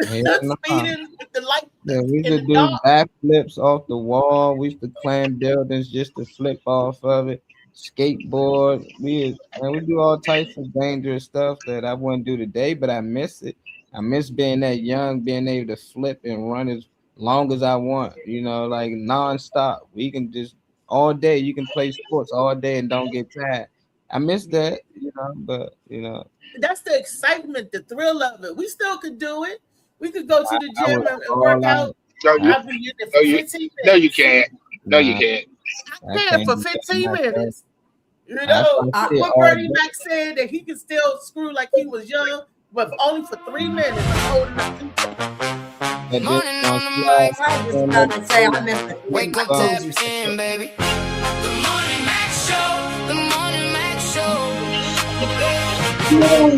Speaker 4: Speeding with the light.
Speaker 6: Yeah, we
Speaker 4: in
Speaker 6: used to
Speaker 4: the
Speaker 6: do
Speaker 4: dark.
Speaker 6: backflips off the wall. We used to climb buildings just to flip off of it. Skateboard. We do all types of dangerous stuff that I wouldn't do today, but I miss it. I miss being that young, being able to flip and run as long as I want. You know, like nonstop. We can just all day. You can play sports all day and don't get tired. I miss that. You know, but you know.
Speaker 4: That's the excitement, the thrill of it. We still could do it. We could go to the
Speaker 6: I
Speaker 4: gym
Speaker 6: was
Speaker 4: and
Speaker 6: all
Speaker 4: work
Speaker 6: out.
Speaker 4: out.
Speaker 9: No, you,
Speaker 4: I'll be in there for 15 minutes.
Speaker 9: no, you can't. No, you
Speaker 6: Nah,
Speaker 9: can't.
Speaker 4: I can for
Speaker 6: do that
Speaker 4: 15
Speaker 6: myself.
Speaker 4: minutes. You
Speaker 6: I
Speaker 4: know,
Speaker 6: fight shit
Speaker 4: what
Speaker 6: all
Speaker 4: Bernie
Speaker 6: day.
Speaker 4: Mac said that he could still screw like he was young, but only for 3 minutes. I'm old enough to-
Speaker 6: But then
Speaker 2: Morning
Speaker 6: on
Speaker 2: on the
Speaker 6: slide,
Speaker 2: mic.
Speaker 7: I was about to say I miss it.
Speaker 2: Wake up, tap in, baby. The Morning Mac Show. The Morning Mac Show.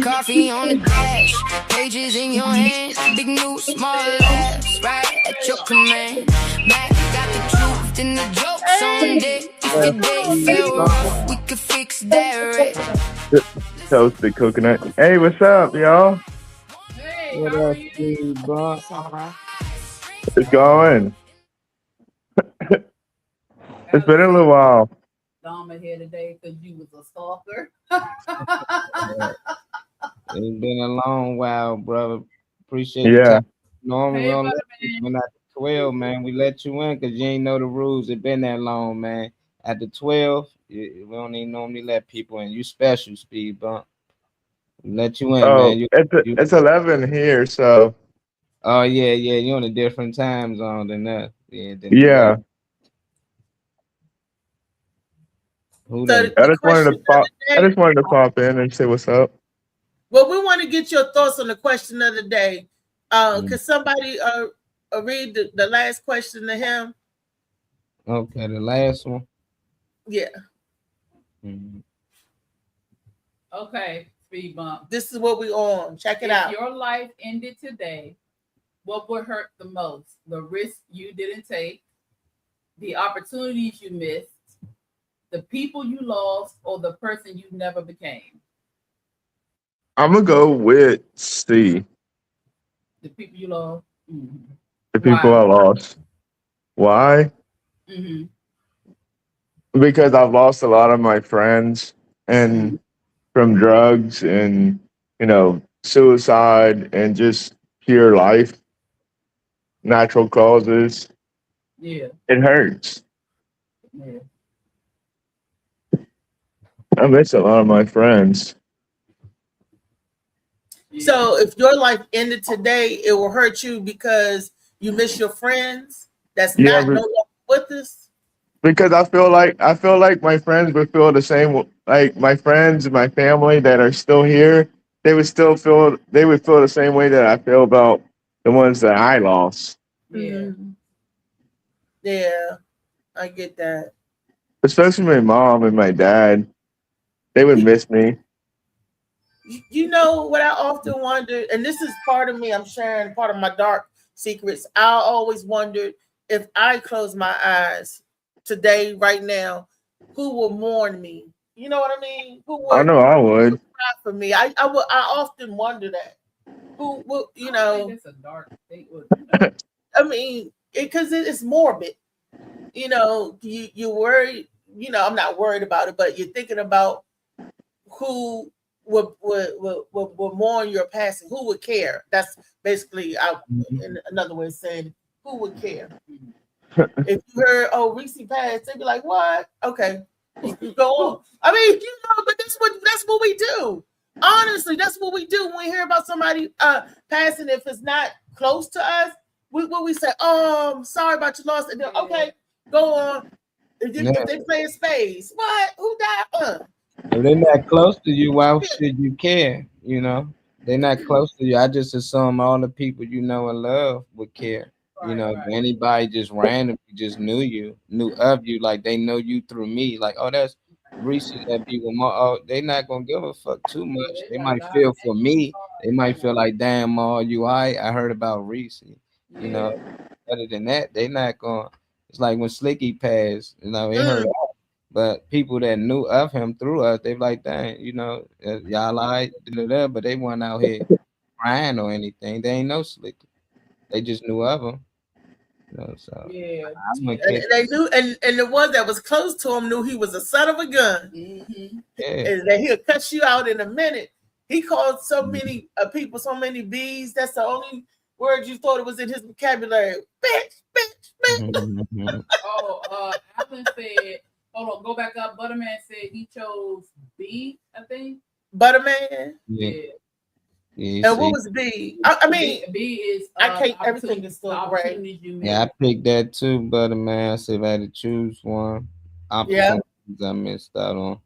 Speaker 2: Coffee on the dash, pages in your hand, big news, small laughs, right at your command. Back got the truth and the jokes on deck. If your day fell rough, we could fix that right.
Speaker 11: Toasted coconut. Hey, what's up, y'all?
Speaker 3: Hey,
Speaker 6: what
Speaker 3: how are
Speaker 6: up,
Speaker 3: you?
Speaker 6: Steve Blunt?
Speaker 11: It's going. It's been a little while.
Speaker 3: Dama here today because you was a stalker.
Speaker 6: It's been a long while, brother. Appreciate the
Speaker 11: Yeah.
Speaker 6: time. Normally,
Speaker 3: Hey,
Speaker 6: we don't
Speaker 3: brother,
Speaker 6: let you in after 12, man. We let you in because you ain't know the rules. It been that long, man. After 12, we don't even normally let people in. You special, Speed Bump. We let you in,
Speaker 11: Oh,
Speaker 6: man.
Speaker 11: it's 11 here, so
Speaker 6: Oh, yeah. You're on a different time zone than us.
Speaker 11: yeah.
Speaker 6: Who
Speaker 4: So
Speaker 6: that?
Speaker 11: I
Speaker 4: the
Speaker 11: just wanted
Speaker 4: question
Speaker 11: to
Speaker 4: of
Speaker 11: pop.
Speaker 4: the
Speaker 11: I
Speaker 4: day,
Speaker 11: just wanted to pop in and say what's up.
Speaker 4: well, we want to get your thoughts on the question of the day. Could somebody read the last question to him?
Speaker 6: Okay, the last one.
Speaker 4: Yeah,
Speaker 6: Mhm.
Speaker 3: Okay, speed bump.
Speaker 4: this is what we on. Check it
Speaker 3: If
Speaker 4: out.
Speaker 3: your life ended today, what would hurt the most? The risk you didn't take, the opportunities you missed, the people you lost, or the person you never became?
Speaker 11: I'm gonna go with C.
Speaker 3: The people you lost. Mm-hmm.
Speaker 11: The people I lost. Why?
Speaker 3: Mm-hmm.
Speaker 11: Because I've lost a lot of my friends and from drugs and suicide and just pure life, natural causes.
Speaker 3: Yeah.
Speaker 11: It hurts.
Speaker 3: Yeah.
Speaker 11: I miss a lot of my friends.
Speaker 4: So if your life ended today, it will hurt you because you miss your friends that's
Speaker 11: Yeah,
Speaker 4: not no longer with us.
Speaker 11: Because I feel like my friends would feel the same. Like my friends and my family that are still here, they would feel the same way that I feel about the ones that I lost.
Speaker 3: Yeah.
Speaker 4: Yeah, I get that.
Speaker 11: Especially my mom and my dad, they would miss me.
Speaker 4: You know what I often wonder, and this is part of me, I'm sharing part of my dark secrets. I always wondered if I close my eyes today, right now, who will mourn me? You know what I mean? Who would
Speaker 11: I know I would.
Speaker 4: cry for me? I often wonder that. Who will,
Speaker 3: I think it's a dark thing.
Speaker 4: I mean, because it's morbid. You worry. I'm not worried about it, but you're thinking about who would mourn your passing. Who would care? That's basically another way of saying it. Who would care? If you heard, oh, Reese passed, they'd be like, what? Okay, go on. I mean, but that's what we do. Honestly, that's what we do when we hear about somebody passing. If it's not close to us, we say, oh, I'm sorry about your loss. And then, okay, Go on. If
Speaker 6: Yeah.
Speaker 4: they playing spades, what? Who died?
Speaker 6: If they're not close to you, why should you care? You know, they're not close to you. I just assume all the people you know and love would care. You know, if anybody just randomly just knew of you, like they know you through me, like, oh, that's Reese that be with my, oh, they not gonna give a fuck too much. They might feel for me. They might feel like, damn, Ma, you I heard about Reese. You know, other than that, they not gonna. It's like when Slicky passed, you know, it hurt. But people that knew of him through us, they like, dang, you know, y'all like, but they weren't out here crying or anything. They ain't no Slicky. They just knew of him. You know, so
Speaker 3: Yeah.
Speaker 4: And they knew, and the ones that was close to him knew he was a son of a gun, and that he'll cut you out in a minute. He called so many people so many B's. That's the only word you thought it was in his vocabulary. Bitch, bitch, bitch.
Speaker 3: Alan said, hold on, go back up. Butterman said he chose B, I think.
Speaker 4: Butterman?
Speaker 3: Yeah.
Speaker 4: And what was B? I mean,
Speaker 3: B is
Speaker 4: I can't. Everything is still great.
Speaker 6: Yeah, I picked that too, but man, I said if I had to choose one, opportunities I missed out on.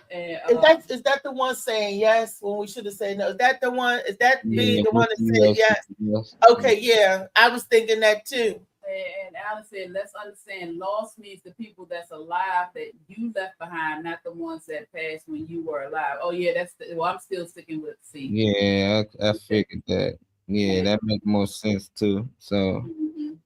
Speaker 4: Is that the one saying yes when we should have said no? Is that the one? Is that B the one that said yes? Okay, yeah, I was thinking that too.
Speaker 3: And Alan said, let's understand lost means the people that's alive that you left behind, not the ones that passed when you were alive. Oh, yeah, I'm still sticking with C.
Speaker 6: Yeah, I figured that. Yeah, that makes more sense too. So, the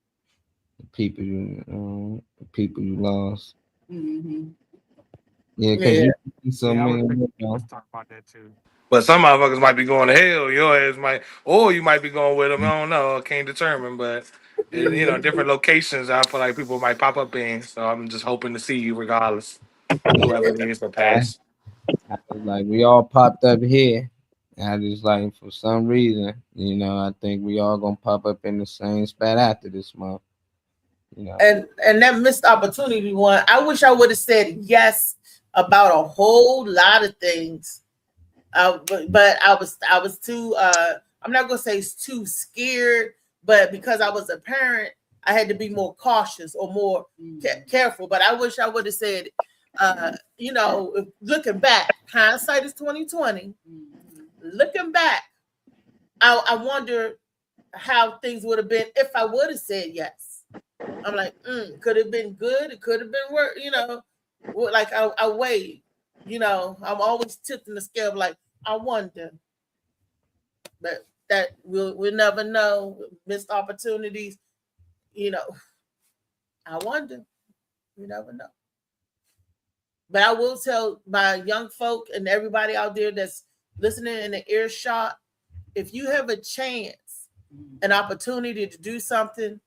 Speaker 6: people you lost. Yeah, because you so many.
Speaker 10: Let's talk about that too. But some motherfuckers might be going to hell. Your ass might, or you might be going with them. I don't know. I can't determine, but you know, different locations. I feel like people might pop up in. So I'm just hoping to see you regardless, whoever it is that pass.
Speaker 6: I was like, we all popped up here. And I just like, for some reason, you know, I think we all gonna pop up in the same spot after this month. You know,
Speaker 4: and that missed opportunity one. I wish I would have said yes about a whole lot of things. But I was too I'm not gonna say it's too scared, but because I was a parent, I had to be more cautious or more careful. But I wish I would have said, you know, looking back, hindsight is 2020. Looking back, I wonder how things would have been if I would have said yes. I'm like, could have been good. It could have been worse. You know, like I weighed. You know, I'm always tipping the scale. Like I wonder, but that we'll never know. Missed opportunities. You know, I wonder. You never know. But I will tell my young folk and everybody out there that's listening in the earshot, if you have a chance, an opportunity to do something,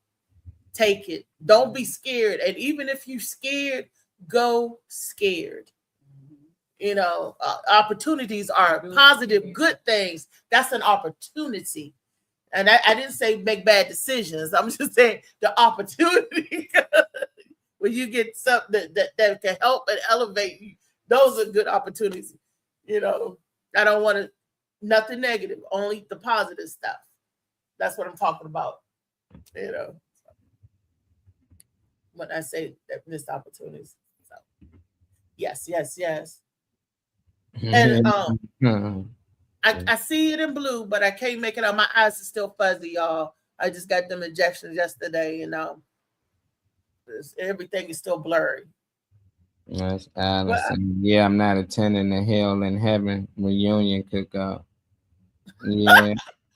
Speaker 4: take it. Don't be scared. And even if you're scared, go scared. You know, opportunities are positive, good things. That's an opportunity. And I didn't say make bad decisions. I'm just saying the opportunity. When you get something that can help and elevate you, those are good opportunities. You know, I don't want nothing negative, only the positive stuff. That's what I'm talking about. You know, when I say that missed opportunities. So, yes. And I see it in blue, but I can't make it out. My eyes are still fuzzy, y'all. I just got them injections yesterday, you know. Everything is still blurry.
Speaker 6: That's Allison. Yeah, I'm not attending the Hell in Heaven reunion cookout. Yeah,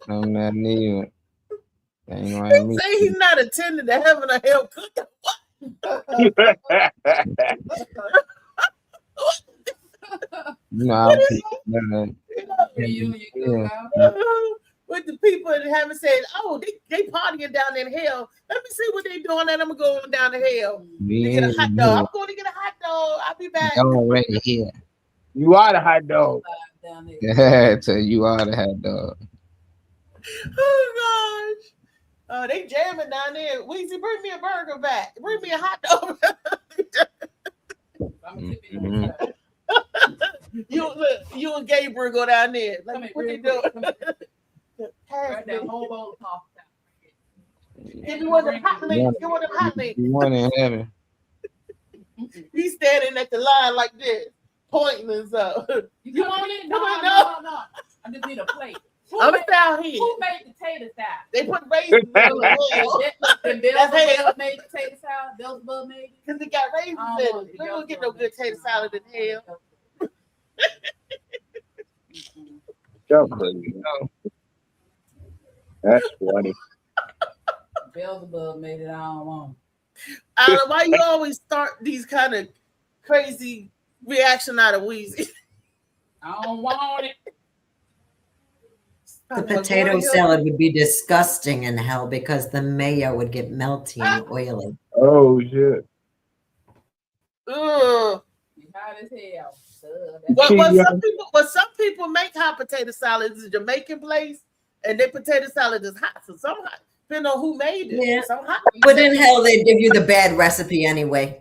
Speaker 6: I'm not neither.
Speaker 4: He say he's not attending the Heaven or Hell cookout.
Speaker 6: No,
Speaker 4: with the people that haven't said, oh, they partying down in hell. Let me see what they doing, and I'm going down to hell. To get a hot dog. I'm going to get a hot dog. I'll be back.
Speaker 6: Already here.
Speaker 11: You are the hot dog.
Speaker 6: Yeah, so you are the hot dog.
Speaker 4: Oh gosh. They jamming down there. Weezy, bring me a burger back. Bring me a hot dog. You and Gabriel go down there. Like, what they doing?
Speaker 3: Right, that whole bowl of coffee.
Speaker 4: Give me one of them hot links. Give me one of them hot links.
Speaker 6: You want in heaven.
Speaker 4: He's standing at the line like this, pointing and stuff.
Speaker 3: You want it? No. I just need a plate.
Speaker 4: I'm down here.
Speaker 3: Who made the tater salad?
Speaker 4: They put raisins in it.
Speaker 3: And Beelzebub made the tater salad. Beelzebub made it.
Speaker 4: Because they got raisins in it. We don't get no good tater salad in hell.
Speaker 11: That's funny.
Speaker 3: Beelzebub made it. I don't want
Speaker 4: I don't know why you always start these kind of crazy reaction out of Weezy.
Speaker 3: I don't want it.
Speaker 7: The potato salad would be disgusting in hell because the mayo would get melty and oily.
Speaker 11: Oh shit.
Speaker 4: Ugh.
Speaker 3: You hot as hell.
Speaker 4: But some people make hot potato salad. It's a Jamaican place, and their potato salad is hot. So some hot, depending on who made it.
Speaker 7: Yeah.
Speaker 4: Some hot.
Speaker 7: But in hell, they give you the bad recipe anyway.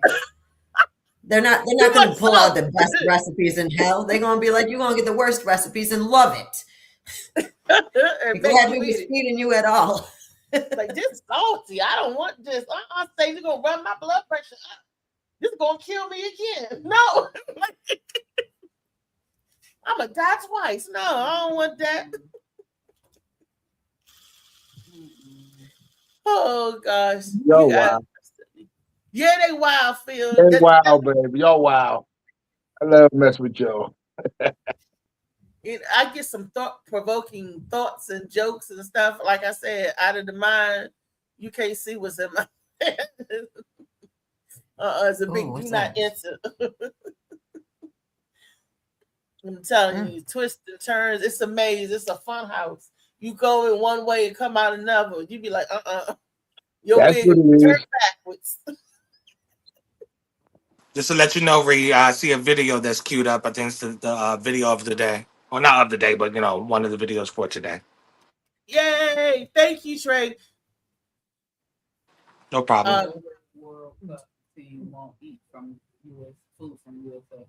Speaker 7: They're not going to pull out the best recipes in hell. They're going to be like, you're going to get the worst recipes and love it. Glad we was feeding you at all.
Speaker 4: Like, this salty. I don't want this. Say you're going to run my blood pressure up. This is going to kill me again. No. I'm going to die twice. No, I don't want that. Oh, gosh.
Speaker 11: Yo, wow.
Speaker 4: Yeah, they wild, Phil.
Speaker 11: They wild, baby. Y'all wild. I love messing with y'all.
Speaker 4: I get some thought-provoking thoughts and jokes and stuff. Like I said, out of the mind, you can't see what's in my head. It's a big do not enter. I'm telling you, twists and turns. It's a maze. It's a fun house. You go in one way and come out another. You be like, Your wig turn backwards.
Speaker 10: Just to let you know, Ree, I see a video that's queued up. I think it's the video of the day. Well, not of the day, but, one of the videos for today.
Speaker 4: Yay. Thank you, Trey.
Speaker 10: No problem.
Speaker 3: World Cup team won't eat from U.S. food from USA.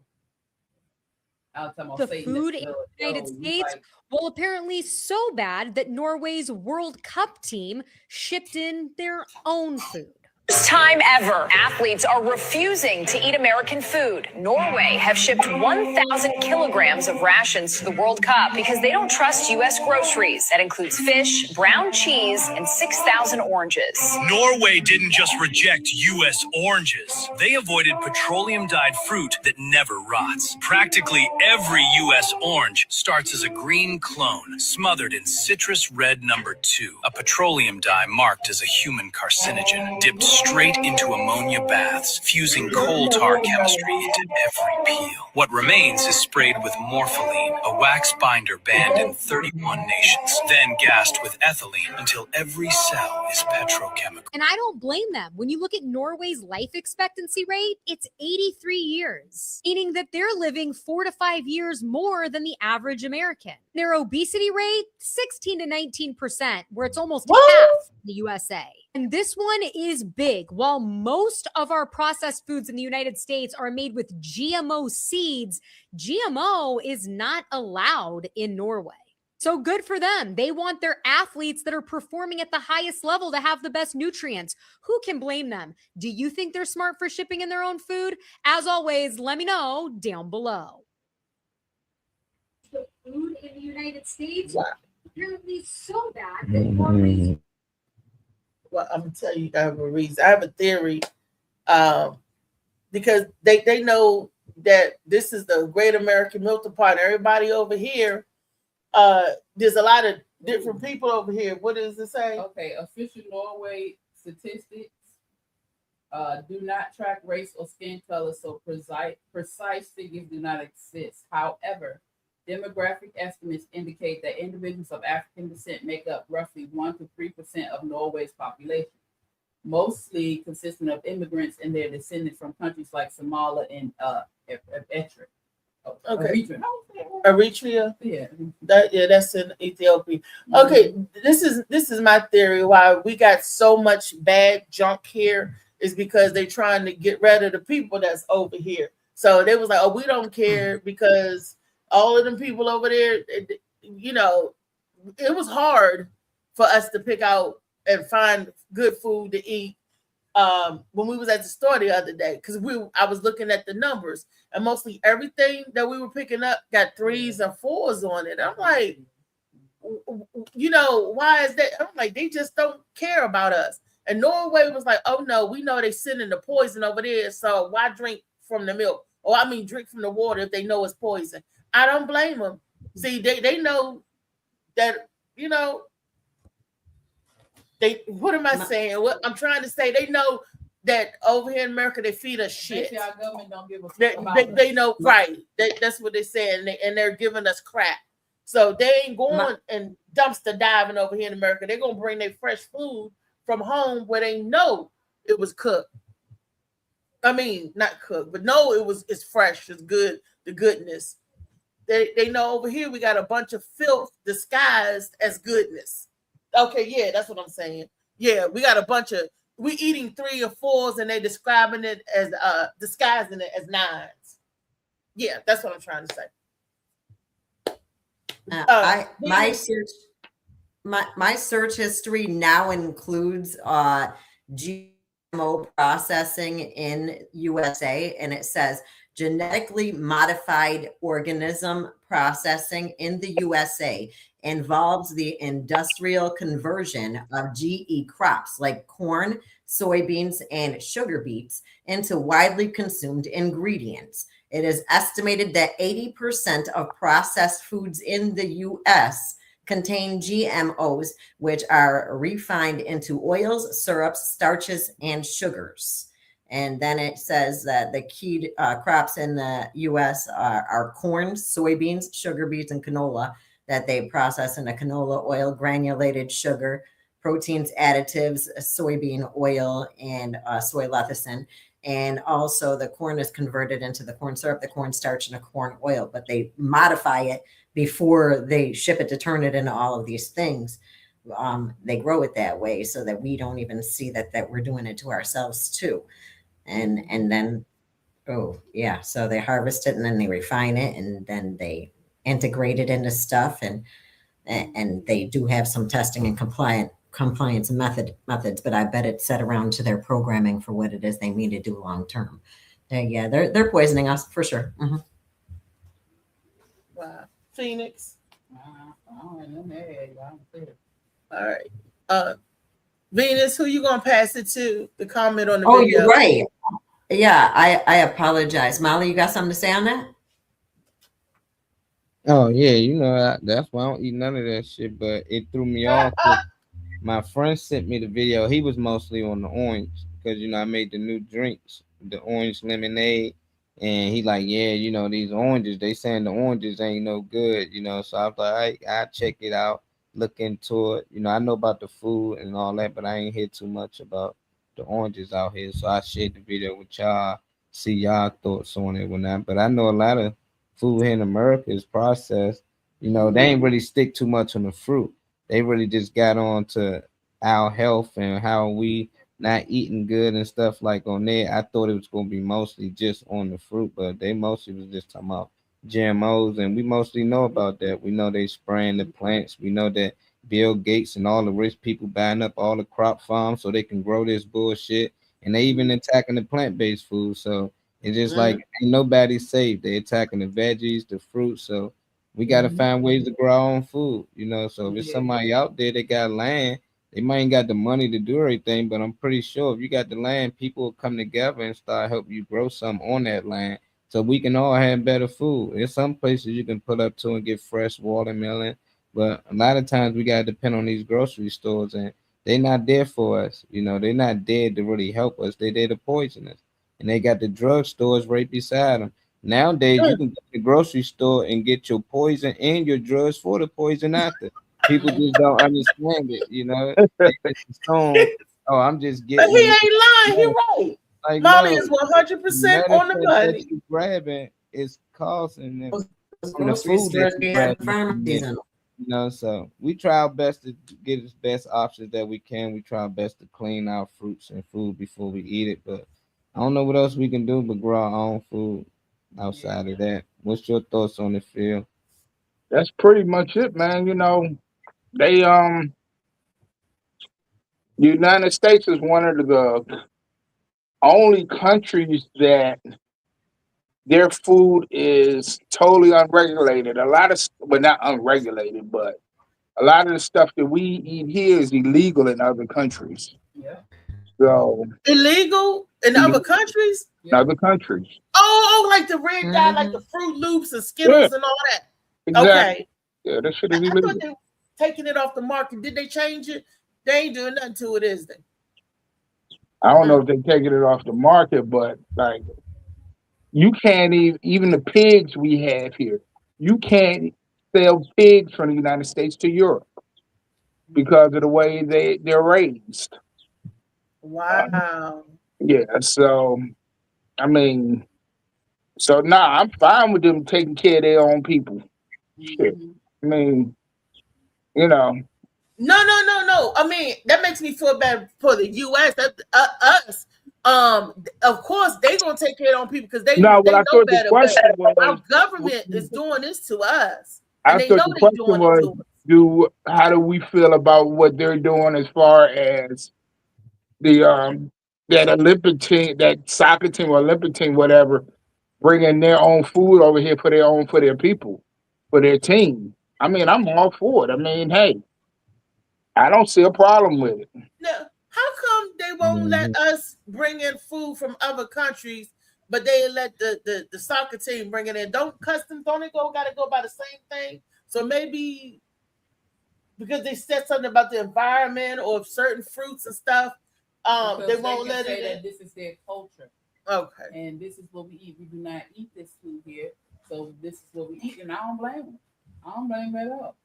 Speaker 12: The food in the United States, well, apparently so bad that Norway's World Cup team shipped in their own food.
Speaker 13: First time ever, athletes are refusing to eat American food. Norway have shipped 1,000 kilograms of rations to the World Cup because they don't trust U.S. groceries. That includes fish, brown cheese, and 6,000 oranges.
Speaker 14: Norway didn't just reject U.S. oranges. They avoided petroleum-dyed fruit that never rots. Practically every U.S. orange starts as a green clone, smothered in citrus red number 2, a petroleum dye marked as a human carcinogen, dipped straight into ammonia baths, fusing coal tar chemistry into every peel. What remains is sprayed with morpholine, a wax binder banned in 31 nations, then gassed with ethylene until every cell is petrochemical.
Speaker 12: And I don't blame them. When you look at Norway's life expectancy rate, it's 83 years, meaning that they're living 4 to 5 years more than the average American. Their obesity rate, 16 to 19%, where it's almost half the USA. And this one is big. While most of our processed foods in the United States are made with GMO seeds, GMO is not allowed in Norway. So good for them. They want their athletes that are performing at the highest level to have the best nutrients. Who can blame them? Do you think they're smart for shipping in their own food? As always, let me know down below. The food in the United States apparently so bad that Norway.
Speaker 4: Well, I'm gonna tell you, I have a reason. I have a theory, because they know that this is the Great American Milk Pot. Everybody over here, there's a lot of different people over here. What does it say?
Speaker 3: Okay, official Norway statistics do not track race or skin color, so precise figures do not exist. However, demographic estimates indicate that individuals of African descent make up roughly 1 to 3% of Norway's population, mostly consisting of immigrants and their descendants from countries like Somalia and Eritrea.
Speaker 4: Okay. Eritrea.
Speaker 3: Yeah.
Speaker 4: That's in Ethiopia. Okay, this is my theory why we got so much bad junk here is because they're trying to get rid of the people that's over here. So they was like, oh, we don't care because all of them people over there, it was hard for us to pick out and find good food to eat. When we was at the store the other day, because I was looking at the numbers, and mostly everything that we were picking up got 3s and 4s on it. I'm like, you know, why is that? I'm like, they just don't care about us. And Norway was like, oh no, we know they sending the poison over there, so why drink from the milk? Or I mean, drink from the water if they know it's poison. I don't blame them. See, they know that, you know, what am I saying? What I'm trying to say, they know that over here in America they feed us shit.
Speaker 3: Our government don't give a fuck about
Speaker 4: They know, right? That's what they're saying, and they're giving us crap. So they ain't going and dumpster diving over here in America. They're gonna bring their fresh food from home where they know it was cooked. I mean, not cooked, but no, it's fresh, it's good, the goodness. They know over here we got a bunch of filth disguised as goodness. Okay, yeah, that's what I'm saying. Yeah, we got a bunch of we eating 3 or 4s and they describing it as disguising it as 9s. Yeah, that's what I'm trying to say.
Speaker 7: My search history now includes GMO processing in USA, and it says genetically modified organism processing in the USA involves the industrial conversion of GE crops like corn, soybeans, and sugar beets into widely consumed ingredients. It is estimated that 80% of processed foods in the US contain GMOs, which are refined into oils, syrups, starches, and sugars. And then it says that the key crops in the US are corn, soybeans, sugar beets, and canola that they process into canola oil, granulated sugar, proteins, additives, soybean oil, and soy lecithin. And also the corn is converted into the corn syrup, the cornstarch, and the corn oil, but they modify it before they ship it to turn it into all of these things. They grow it that way so that we don't even see that we're doing it to ourselves too. And then, oh yeah, so they harvest it and then they refine it and then they integrate it into stuff, and they do have some testing and compliance methods, but I bet it's set around to their programming for what it is they mean to do long term. Yeah, they're poisoning us for sure. Mm-hmm.
Speaker 4: Wow. Phoenix.
Speaker 3: All
Speaker 4: right. Venus, who you gonna pass it to comment on the
Speaker 7: video?
Speaker 4: Oh,
Speaker 7: you're right. Yeah, I apologize. Molly, you got something to say on that?
Speaker 6: Oh yeah, you know that's why I don't eat none of that shit. But it threw me off. My friend sent me the video. He was mostly on the orange because you know I made the new drinks, the orange lemonade, and he like, yeah, you know these oranges. They saying the oranges ain't no good, you know. So I was like, I check it out, look into it. You know, I know about the food and all that, but I ain't hear too much about the oranges out here. So I shared the video with y'all, see y'all thoughts on it, whatnot. But I know a lot of food here in America is processed. You know, they ain't really stick too much on the fruit. They really just got on to our health and how we not eating good and stuff like on there. I thought it was going to be mostly just on the fruit, but they mostly was just talking about GMOs, and we mostly know about that. We know they spraying the plants. We know that Bill Gates and all the rich people buying up all the crop farms so they can grow this bullshit, and they even attacking the plant-based food. So it's just like ain't nobody safe. They attacking the veggies, the fruits. So we got to find ways to grow our own food, you know. So if it's somebody out there that got land, they might ain't got the money to do everything, but I'm pretty sure if you got the land, people will come together and start helping you grow something on that land so we can all have better food. There's some places you can pull up to and get fresh watermelon, but a lot of times we got to depend on these grocery stores, and they're not there for us. You know, they're not there to really help us. They're there to poison us. And they got the drug stores right beside them. Nowadays, you can go to the grocery store and get your poison and your drugs for the poison after. People just don't understand it, you know. Oh, I'm just getting.
Speaker 4: But he ain't lying. He right.
Speaker 6: Like,
Speaker 4: Molly
Speaker 6: no,
Speaker 4: is 100% on the money.
Speaker 6: That you grabbing is costing them. You know, so we try our best to get the best options that we can. We try our best to clean our fruits and food before we eat it, but I don't know what else we can do but grow our own food outside of that. What's your thoughts on the field?
Speaker 9: That's pretty much it, man. You know, they The United States is one of the only countries that their food is totally unregulated. A lot of, well, not unregulated, but a lot of the stuff that we eat here is illegal in other countries.
Speaker 3: Yeah.
Speaker 9: So
Speaker 4: illegal in other countries?
Speaker 9: in other countries.
Speaker 4: Oh, like the red dye, like the Fruit Loops and Skittles and all that.
Speaker 9: Exactly.
Speaker 4: Okay.
Speaker 9: Yeah, that shit
Speaker 4: I
Speaker 9: is illegal.
Speaker 4: thought they were taking it off the market. Did they change it? They ain't doing nothing to it, is they?
Speaker 9: I don't know if they're taking it off the market, but like you can't even the pigs we have here, you can't sell pigs from the United States to Europe because of the way they're raised.
Speaker 4: Wow.
Speaker 9: Yeah, so I mean, so nah, I'm fine with them taking care of their own people. Shit. I mean, you know.
Speaker 4: No. I mean, that makes me feel bad for the U.S. That us. Of course, they gonna take care of their own people because they know better. But our government is doing this to us, and they know they're doing it to us.
Speaker 9: How do we feel about what they're doing as far as the that Olympic team, that soccer team or Olympic team, whatever, bringing their own food over here for their people, for their team? I mean, I'm all for it. I mean, hey, I don't see a problem with it.
Speaker 4: Now, how come they won't let us bring in food from other countries, but they let the soccer team bring it in? Don't customs gotta go by the same thing? So maybe because they said something about the environment or certain fruits and stuff, they won't let it in.
Speaker 3: This is their culture.
Speaker 4: Okay.
Speaker 3: And this is what we eat. We do not eat this food here. So this is what we eat, and I don't blame them. I don't blame them at all.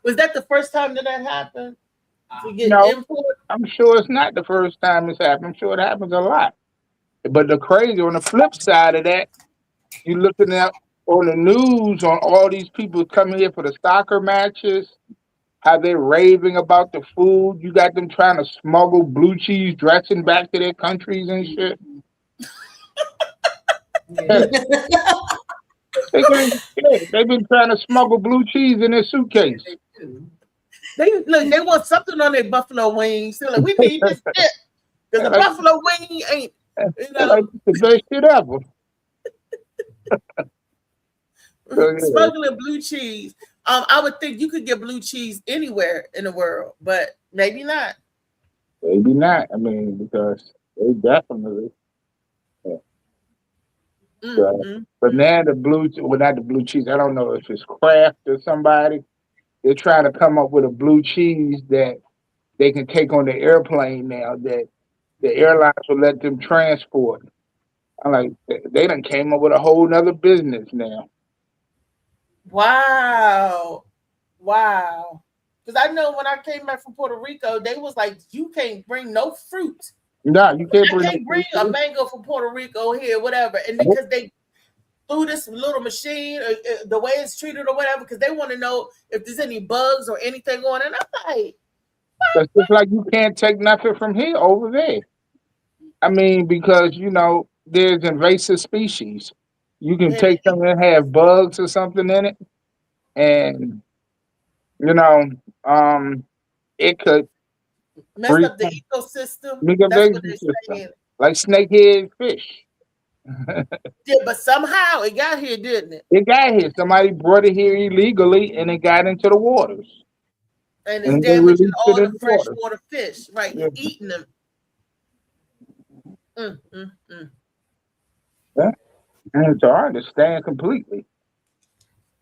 Speaker 4: Was that the first time that happened? To get
Speaker 9: No,
Speaker 4: import?
Speaker 9: I'm sure it's not the first time it's happened. I'm sure it happens a lot. But the crazy on the flip side of that, you're looking at on the news on all these people coming here for the soccer matches, how they're raving about the food. You got them trying to smuggle blue cheese dressing back to their countries and shit. They've been trying to smuggle blue cheese in their suitcase.
Speaker 4: They want something on their buffalo wings. They're like, we need this shit. Because the buffalo wing ain't,
Speaker 9: like the best shit ever.
Speaker 4: Smuggling blue cheese. I would think you could get blue cheese anywhere in the world, but maybe not.
Speaker 9: Maybe not. I mean, because they definitely. But now not the blue cheese. I don't know if it's Kraft or somebody. They're trying to come up with a blue cheese that they can take on the airplane now that the airlines will let them transport. I'm like, they done came up with a whole nother business now.
Speaker 4: Wow. Because I know when I came back from Puerto Rico, they was like, you can't bring no fruit.
Speaker 9: No, you can't
Speaker 4: bring a mango from Puerto Rico here, whatever. And because they through this little machine, the way it's treated or whatever, because they want to know if there's any bugs or anything on it. And I'm like,
Speaker 9: it's just like you can't take nothing from here over there. I mean, because there's invasive species. You can take something that have bugs or something in it, and it could
Speaker 4: mess up the ecosystem. That's what they're saying.
Speaker 9: Like snakehead fish.
Speaker 4: Yeah, but somehow it got here, didn't it?
Speaker 9: It got here. Somebody brought it here illegally, and it got into the waters.
Speaker 4: And it's damaging all the freshwater fish, right? You're eating them.
Speaker 9: Yeah, and so I understand completely.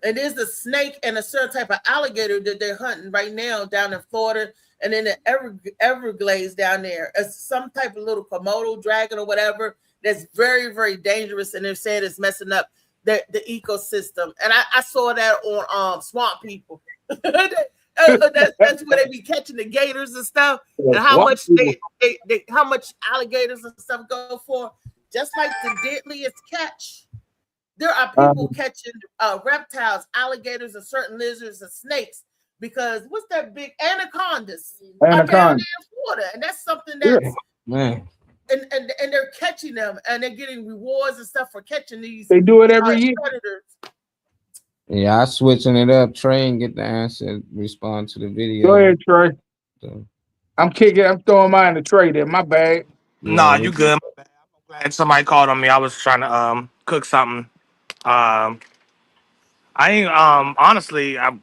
Speaker 4: And there's a snake and a certain type of alligator that they're hunting right now down in Florida, and in the Everglades down there. It's some type of little Komodo dragon or whatever that's very, very dangerous, and they're saying it's messing up the ecosystem. And I saw that on Swamp People. That's where they be catching the gators and stuff, and how much how much alligators and stuff go for. Just like the deadliest catch, there are people catching reptiles, alligators, and certain lizards and snakes because what's that big anacondas are down there in Florida, and that's something that's and they're catching them and they're getting rewards and stuff for catching these.
Speaker 9: They do it every year.
Speaker 4: Predators.
Speaker 6: Yeah, I switching it up. Trey and get the answer. Respond to the video.
Speaker 9: Go ahead, Trey.
Speaker 6: So,
Speaker 9: I'm throwing mine in the tray there. My bad.
Speaker 10: Nah,
Speaker 6: Yeah,
Speaker 10: you good. I'm glad somebody called on me. I was trying to cook something. Um, I ain't honestly. I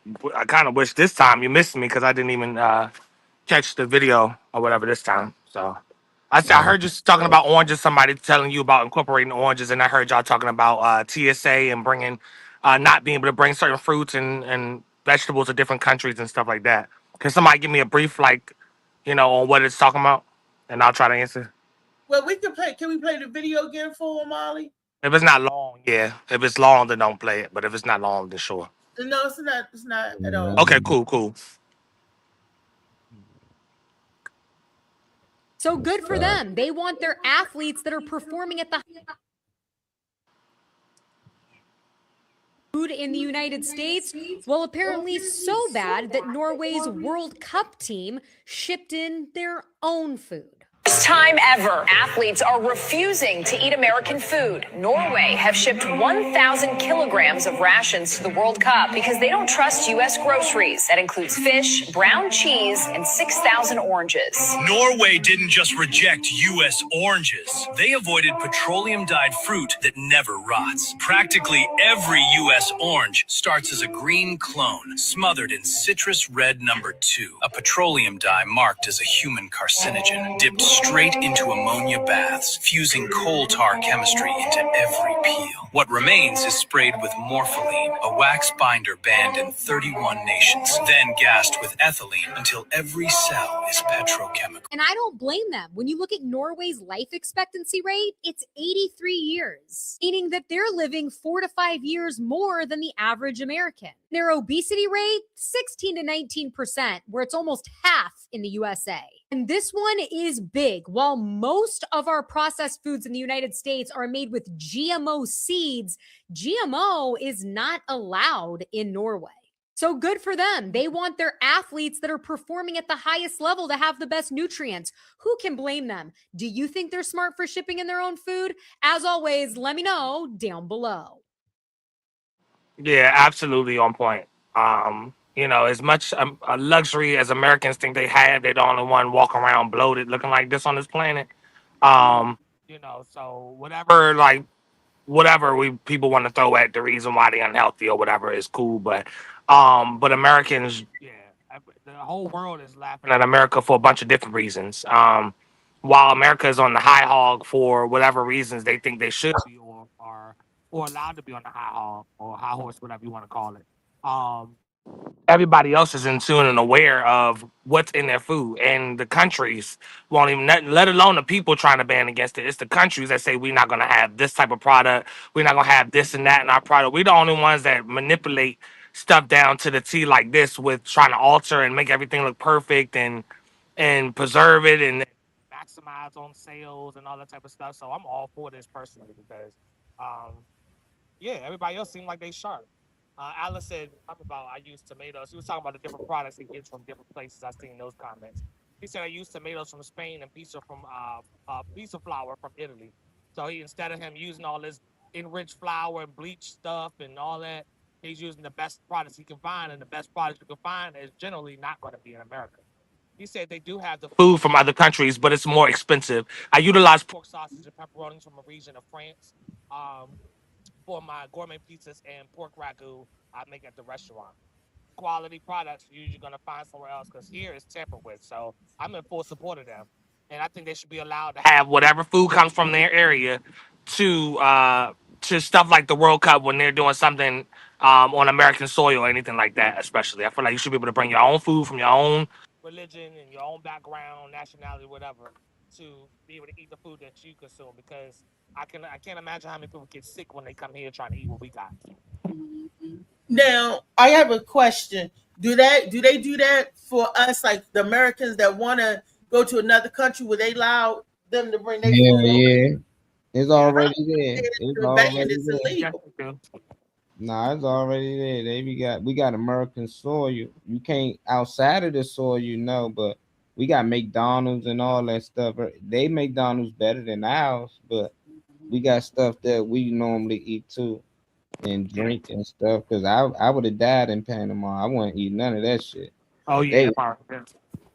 Speaker 10: kind of wish this time you missed me because I didn't even catch the video or whatever this time. So I heard you talking about oranges. Somebody telling you about incorporating oranges, and I heard y'all talking about TSA and bringing not being able to bring certain fruits and vegetables to different countries and stuff like that. Can somebody give me a brief, like, on what it's talking about, and I'll try to answer.
Speaker 4: Well, we can play. Can we play the video again for Molly?
Speaker 10: If it's not long, yeah. If it's long, then don't play it. But if it's not long, then sure.
Speaker 4: No, it's not. It's not at all.
Speaker 10: Okay, cool.
Speaker 12: So good for them. They want their athletes that are performing at the food in the United States. Well, apparently so bad that Norway's World Cup team shipped in their own food.
Speaker 13: First time ever, athletes are refusing to eat American food. Norway have shipped 1,000 kilograms of rations to the World Cup because they don't trust U.S. groceries. That includes fish, brown cheese, and 6,000 oranges.
Speaker 14: Norway didn't just reject U.S. oranges. They avoided petroleum-dyed fruit that never rots. Practically every U.S. orange starts as a green clone, smothered in citrus red number 2, a petroleum dye marked as a human carcinogen, dipped straight into ammonia baths, fusing coal tar chemistry into every peel. What remains is sprayed with morpholine, a wax binder banned in 31 nations, then gassed with ethylene until every cell is petrochemical.
Speaker 12: And I don't blame them. When you look at Norway's life expectancy rate, it's 83 years, meaning that they're living 4 to 5 years more than the average American. Their obesity rate, 16 to 19%, where it's almost half in the USA. And this one is big. While most of our processed foods in the United States are made with GMO seeds, GMO is not allowed in Norway. So good for them. They want their athletes that are performing at the highest level to have the best nutrients. Who can blame them? Do you think they're smart for shipping in their own food? As always, let me know down below.
Speaker 10: Yeah, absolutely on point. As much a luxury as Americans think they have, they're the only one walking around bloated, looking like this on this planet. So whatever we people want to throw at the reason why they're unhealthy or whatever is cool, but Americans, the whole world is laughing at America for a bunch of different reasons. While America is on the high hog for whatever reasons they think they should be, or allowed to be on the high hog or high horse, whatever you want to call it. Everybody else is in tune and aware of what's in their food, and the countries won't even let alone the people trying to ban against it. It's the countries that say we're not going to have this type of product, we're not going to have this and that in our product. We're the only ones that manipulate stuff down to the T like this, with trying to alter and make everything look perfect and preserve it and maximize on sales and all that type of stuff. So I'm all for this personally because everybody else seemed like they sharp. Alice said about I use tomatoes. He was talking about the different products he gets from different places. I've seen those comments. He said I use tomatoes from Spain and pizza flour from Italy. So instead of him using all this enriched flour and bleached stuff and all that, he's using the best products he can find, and the best products you can find is generally not going to be in America. He said they do have the food from other countries, but it's more expensive. I utilize pork sausage and pepperonis from a region of France. For my gourmet pizzas and pork ragu I make at the restaurant. Quality products you're usually going to find somewhere else because here it's tampered with. So I'm in full support of them. And I think they should be allowed to have whatever food comes from their area to stuff like the World Cup when they're doing something on American soil or anything like that, especially. I feel like you should be able to bring your own food from your own religion and your own background, nationality, whatever, to be able to eat the food that you consume, because I can't imagine how many people get sick when they come here trying to eat what we got.
Speaker 4: Now, I have a question. Do they do that for us, like the Americans that want to go to another country? Would they allow them to bring their food?
Speaker 6: Yeah. It's already there. It's already there.
Speaker 4: Illegal.
Speaker 6: Nah, it's already there. We got American soil. You can't outside of the soil, but we got McDonald's and all that stuff. They McDonald's better than ours, but we got stuff that we normally eat too, and drink and stuff. Because I would have died in Panama. I wouldn't eat none of that shit.
Speaker 10: Oh yeah.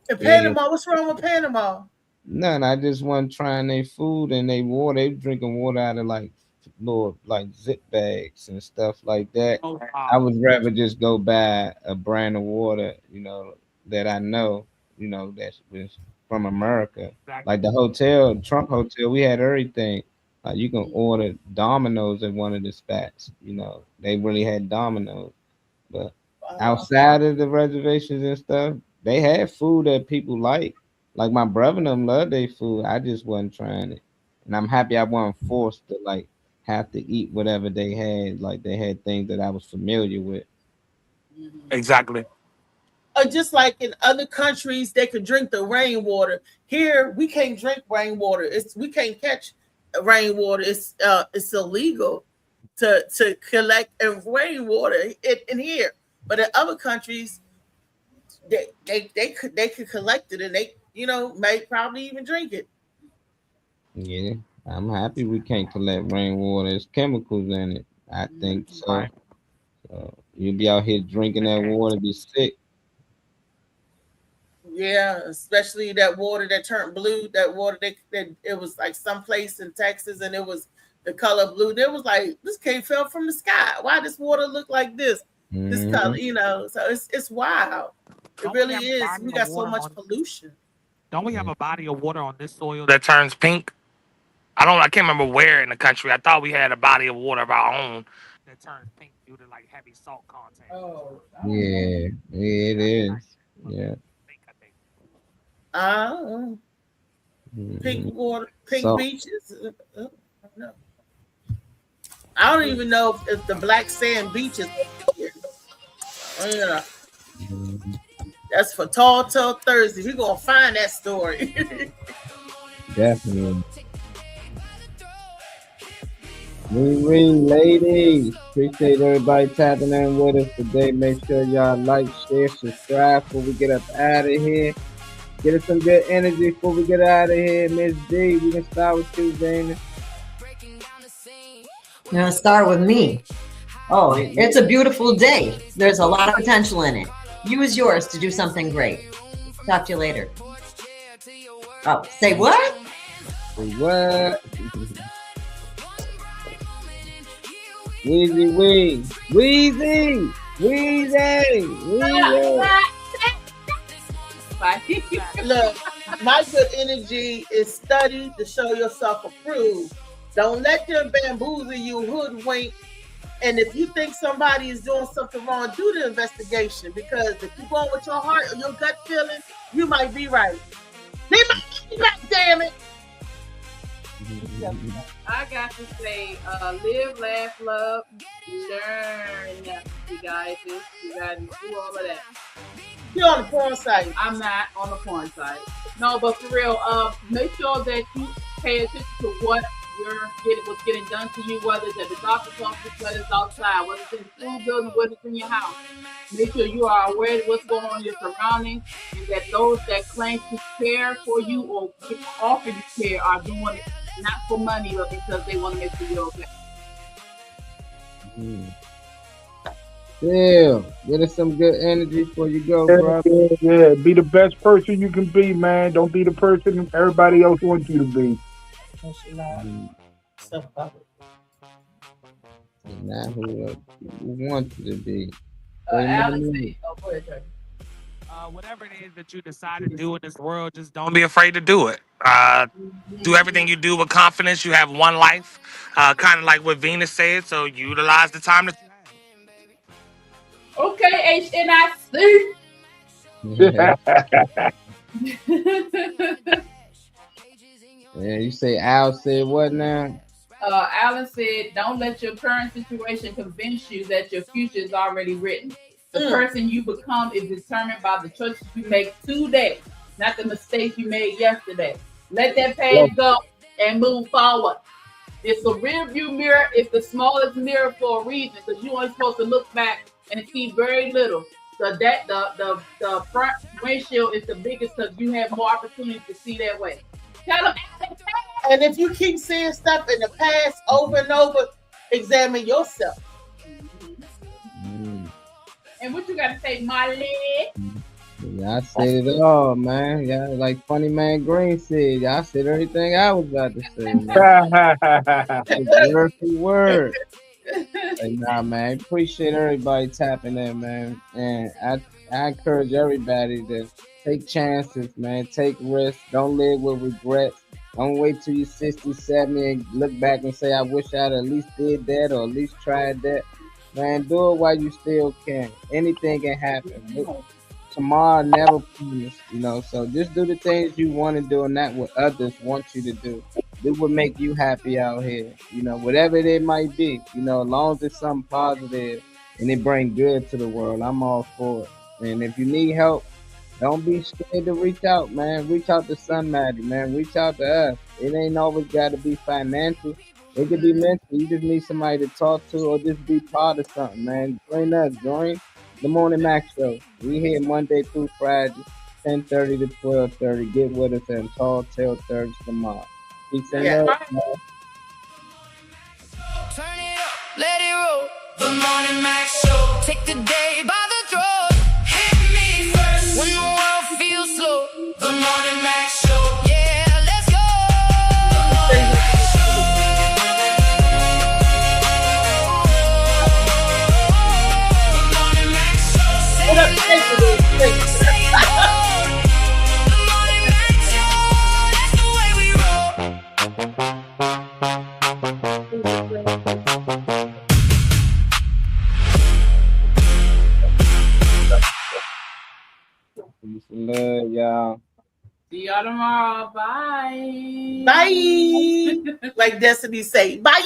Speaker 4: In Panama, what's wrong with Panama?
Speaker 6: None. I just wasn't trying their food and they water. They drinking water out of like little like zip bags and stuff like that.
Speaker 10: Oh,
Speaker 6: I would rather just go buy a brand of water, that I know, that's from America. Like the hotel, Trump Hotel, we had everything. You can order Domino's at one of the spots. They really had Domino's. But outside of the reservations and stuff, they had food that people like. Like my brother and them love their food. I just wasn't trying it. And I'm happy I wasn't forced to like have to eat whatever they had. Like they had things that I was familiar with.
Speaker 10: Exactly.
Speaker 4: Just like in other countries, they could drink the rainwater. Here, we can't drink rainwater. We can't catch rainwater. It's illegal to collect rainwater in here. But in other countries, they could collect it and they may probably even drink it.
Speaker 6: Yeah, I'm happy we can't collect rainwater. There's chemicals in it. I think so. So you'll be out here drinking that water, be sick.
Speaker 4: Yeah, especially that water that turned blue. That water that it was like someplace in Texas, and it was the color blue. There was like this came fell from the sky. Why does water look like this? This color, So it's wild. It really is. We got so much pollution.
Speaker 10: Don't we have a body of water on this soil that turns pink? I can't remember where in the country. I thought we had a body of water of our own that turns pink due to like heavy salt content.
Speaker 3: Oh.
Speaker 6: Yeah, it is. Yeah.
Speaker 4: Pink water, pink
Speaker 6: So-
Speaker 4: beaches. No. I don't even know if the black sand beaches. Yeah. That's for Tall Thursday. We're gonna find that story.
Speaker 6: Definitely. Ladies, appreciate everybody tapping in with us today. Make sure y'all like, share, subscribe before we get up out of here. Get us some good energy before we get out of here. Miss D, we can start with you, Dana.
Speaker 7: You're gonna start with me. Oh, it's a beautiful day. There's a lot of potential in it. Use yours to do something great. Talk to you later. Oh, say what?
Speaker 6: What? Wheezy.
Speaker 4: Look, my good energy is study to show yourself approved. Don't let them bamboozle you, hoodwink. And if you think somebody is doing something wrong, do the investigation, because if you're going with your heart or your gut feeling, you might be right. They might be right, damn it.
Speaker 3: I got to say, live, laugh, love, learn. You guys, you got to do all of that.
Speaker 4: You're on the porn site.
Speaker 3: I'm not on the porn site. No, but for real, make sure that you pay attention to what's getting done to you, whether it's at the doctor's office, whether it's outside, whether it's in the school building, whether it's in your house. Make sure you are aware of what's going on in your surroundings, and that those that claim to care for you or offer you care are doing it not for money, but because they want to make sure you're okay.
Speaker 6: Yeah, get us some good energy before you go, bro.
Speaker 15: Yeah, be the best person you can be, man. Don't be the person everybody else wants you to be.
Speaker 6: Not who want you to be.
Speaker 3: Alex, go ahead, Trey.
Speaker 10: Whatever it is that you decide to do in this world, just don't be afraid to do it. Do everything you do with confidence. You have one life, kind of like what Venus said. So utilize the time that you have.
Speaker 3: Okay, HNIC.
Speaker 6: Yeah, you say Al said what now?
Speaker 3: Alan said, don't let your current situation convince you that your future is already written. The person you become is determined by the choices you make today, not the mistakes you made yesterday. Let that past go and move forward. It's a rear view mirror. It's the smallest mirror for a reason, because you're only supposed to look back and see very little. The front windshield is the biggest, because you have more opportunity to see that way. Tell them.
Speaker 4: And if you keep seeing stuff in the past over and over, examine yourself.
Speaker 3: And what you got to say, my leg?
Speaker 6: Yeah, I said it all, man. Yeah, like Funny Man Green said, I said everything I was about to say, man. Word for word. Hey, nah, man. Appreciate everybody tapping in, man. And I encourage everybody to take chances, man. Take risks. Don't live with regrets. Don't wait till you're 60, 70 and look back and say, I wish I'd at least did that or at least tried that. Man, do it while you still can. Anything can happen. Tomorrow never promised, so just do the things you want to do and not what others want you to do. Do what make you happy out here, whatever it might be, as long as it's something positive and it bring good to the world, I'm all for it. And if you need help, don't be scared to reach out, man. Reach out to somebody, man. Reach out to us. It ain't always got to be financial. It could be mental. You just need somebody to talk to or just be part of something, man. Join us. Join the Morning Max Show. We here Monday through Friday, 10:30 to 12:30. Get with us and Tall Tale Thursday tomorrow. Peace and love, man.
Speaker 2: Turn it up, let it roll. The Morning Max Show. Take the day by the throat. Hit me first when the world feels slow. The Morning Max Show. Yeah, let's go. The Morning Max Show. The Morning Max Show. Say it loud. Say it loud. The Morning Max Show. That's the way we roll.
Speaker 6: Peace and love, y'all.
Speaker 3: See y'all tomorrow. Bye.
Speaker 4: Bye. Like Destiny say, bye.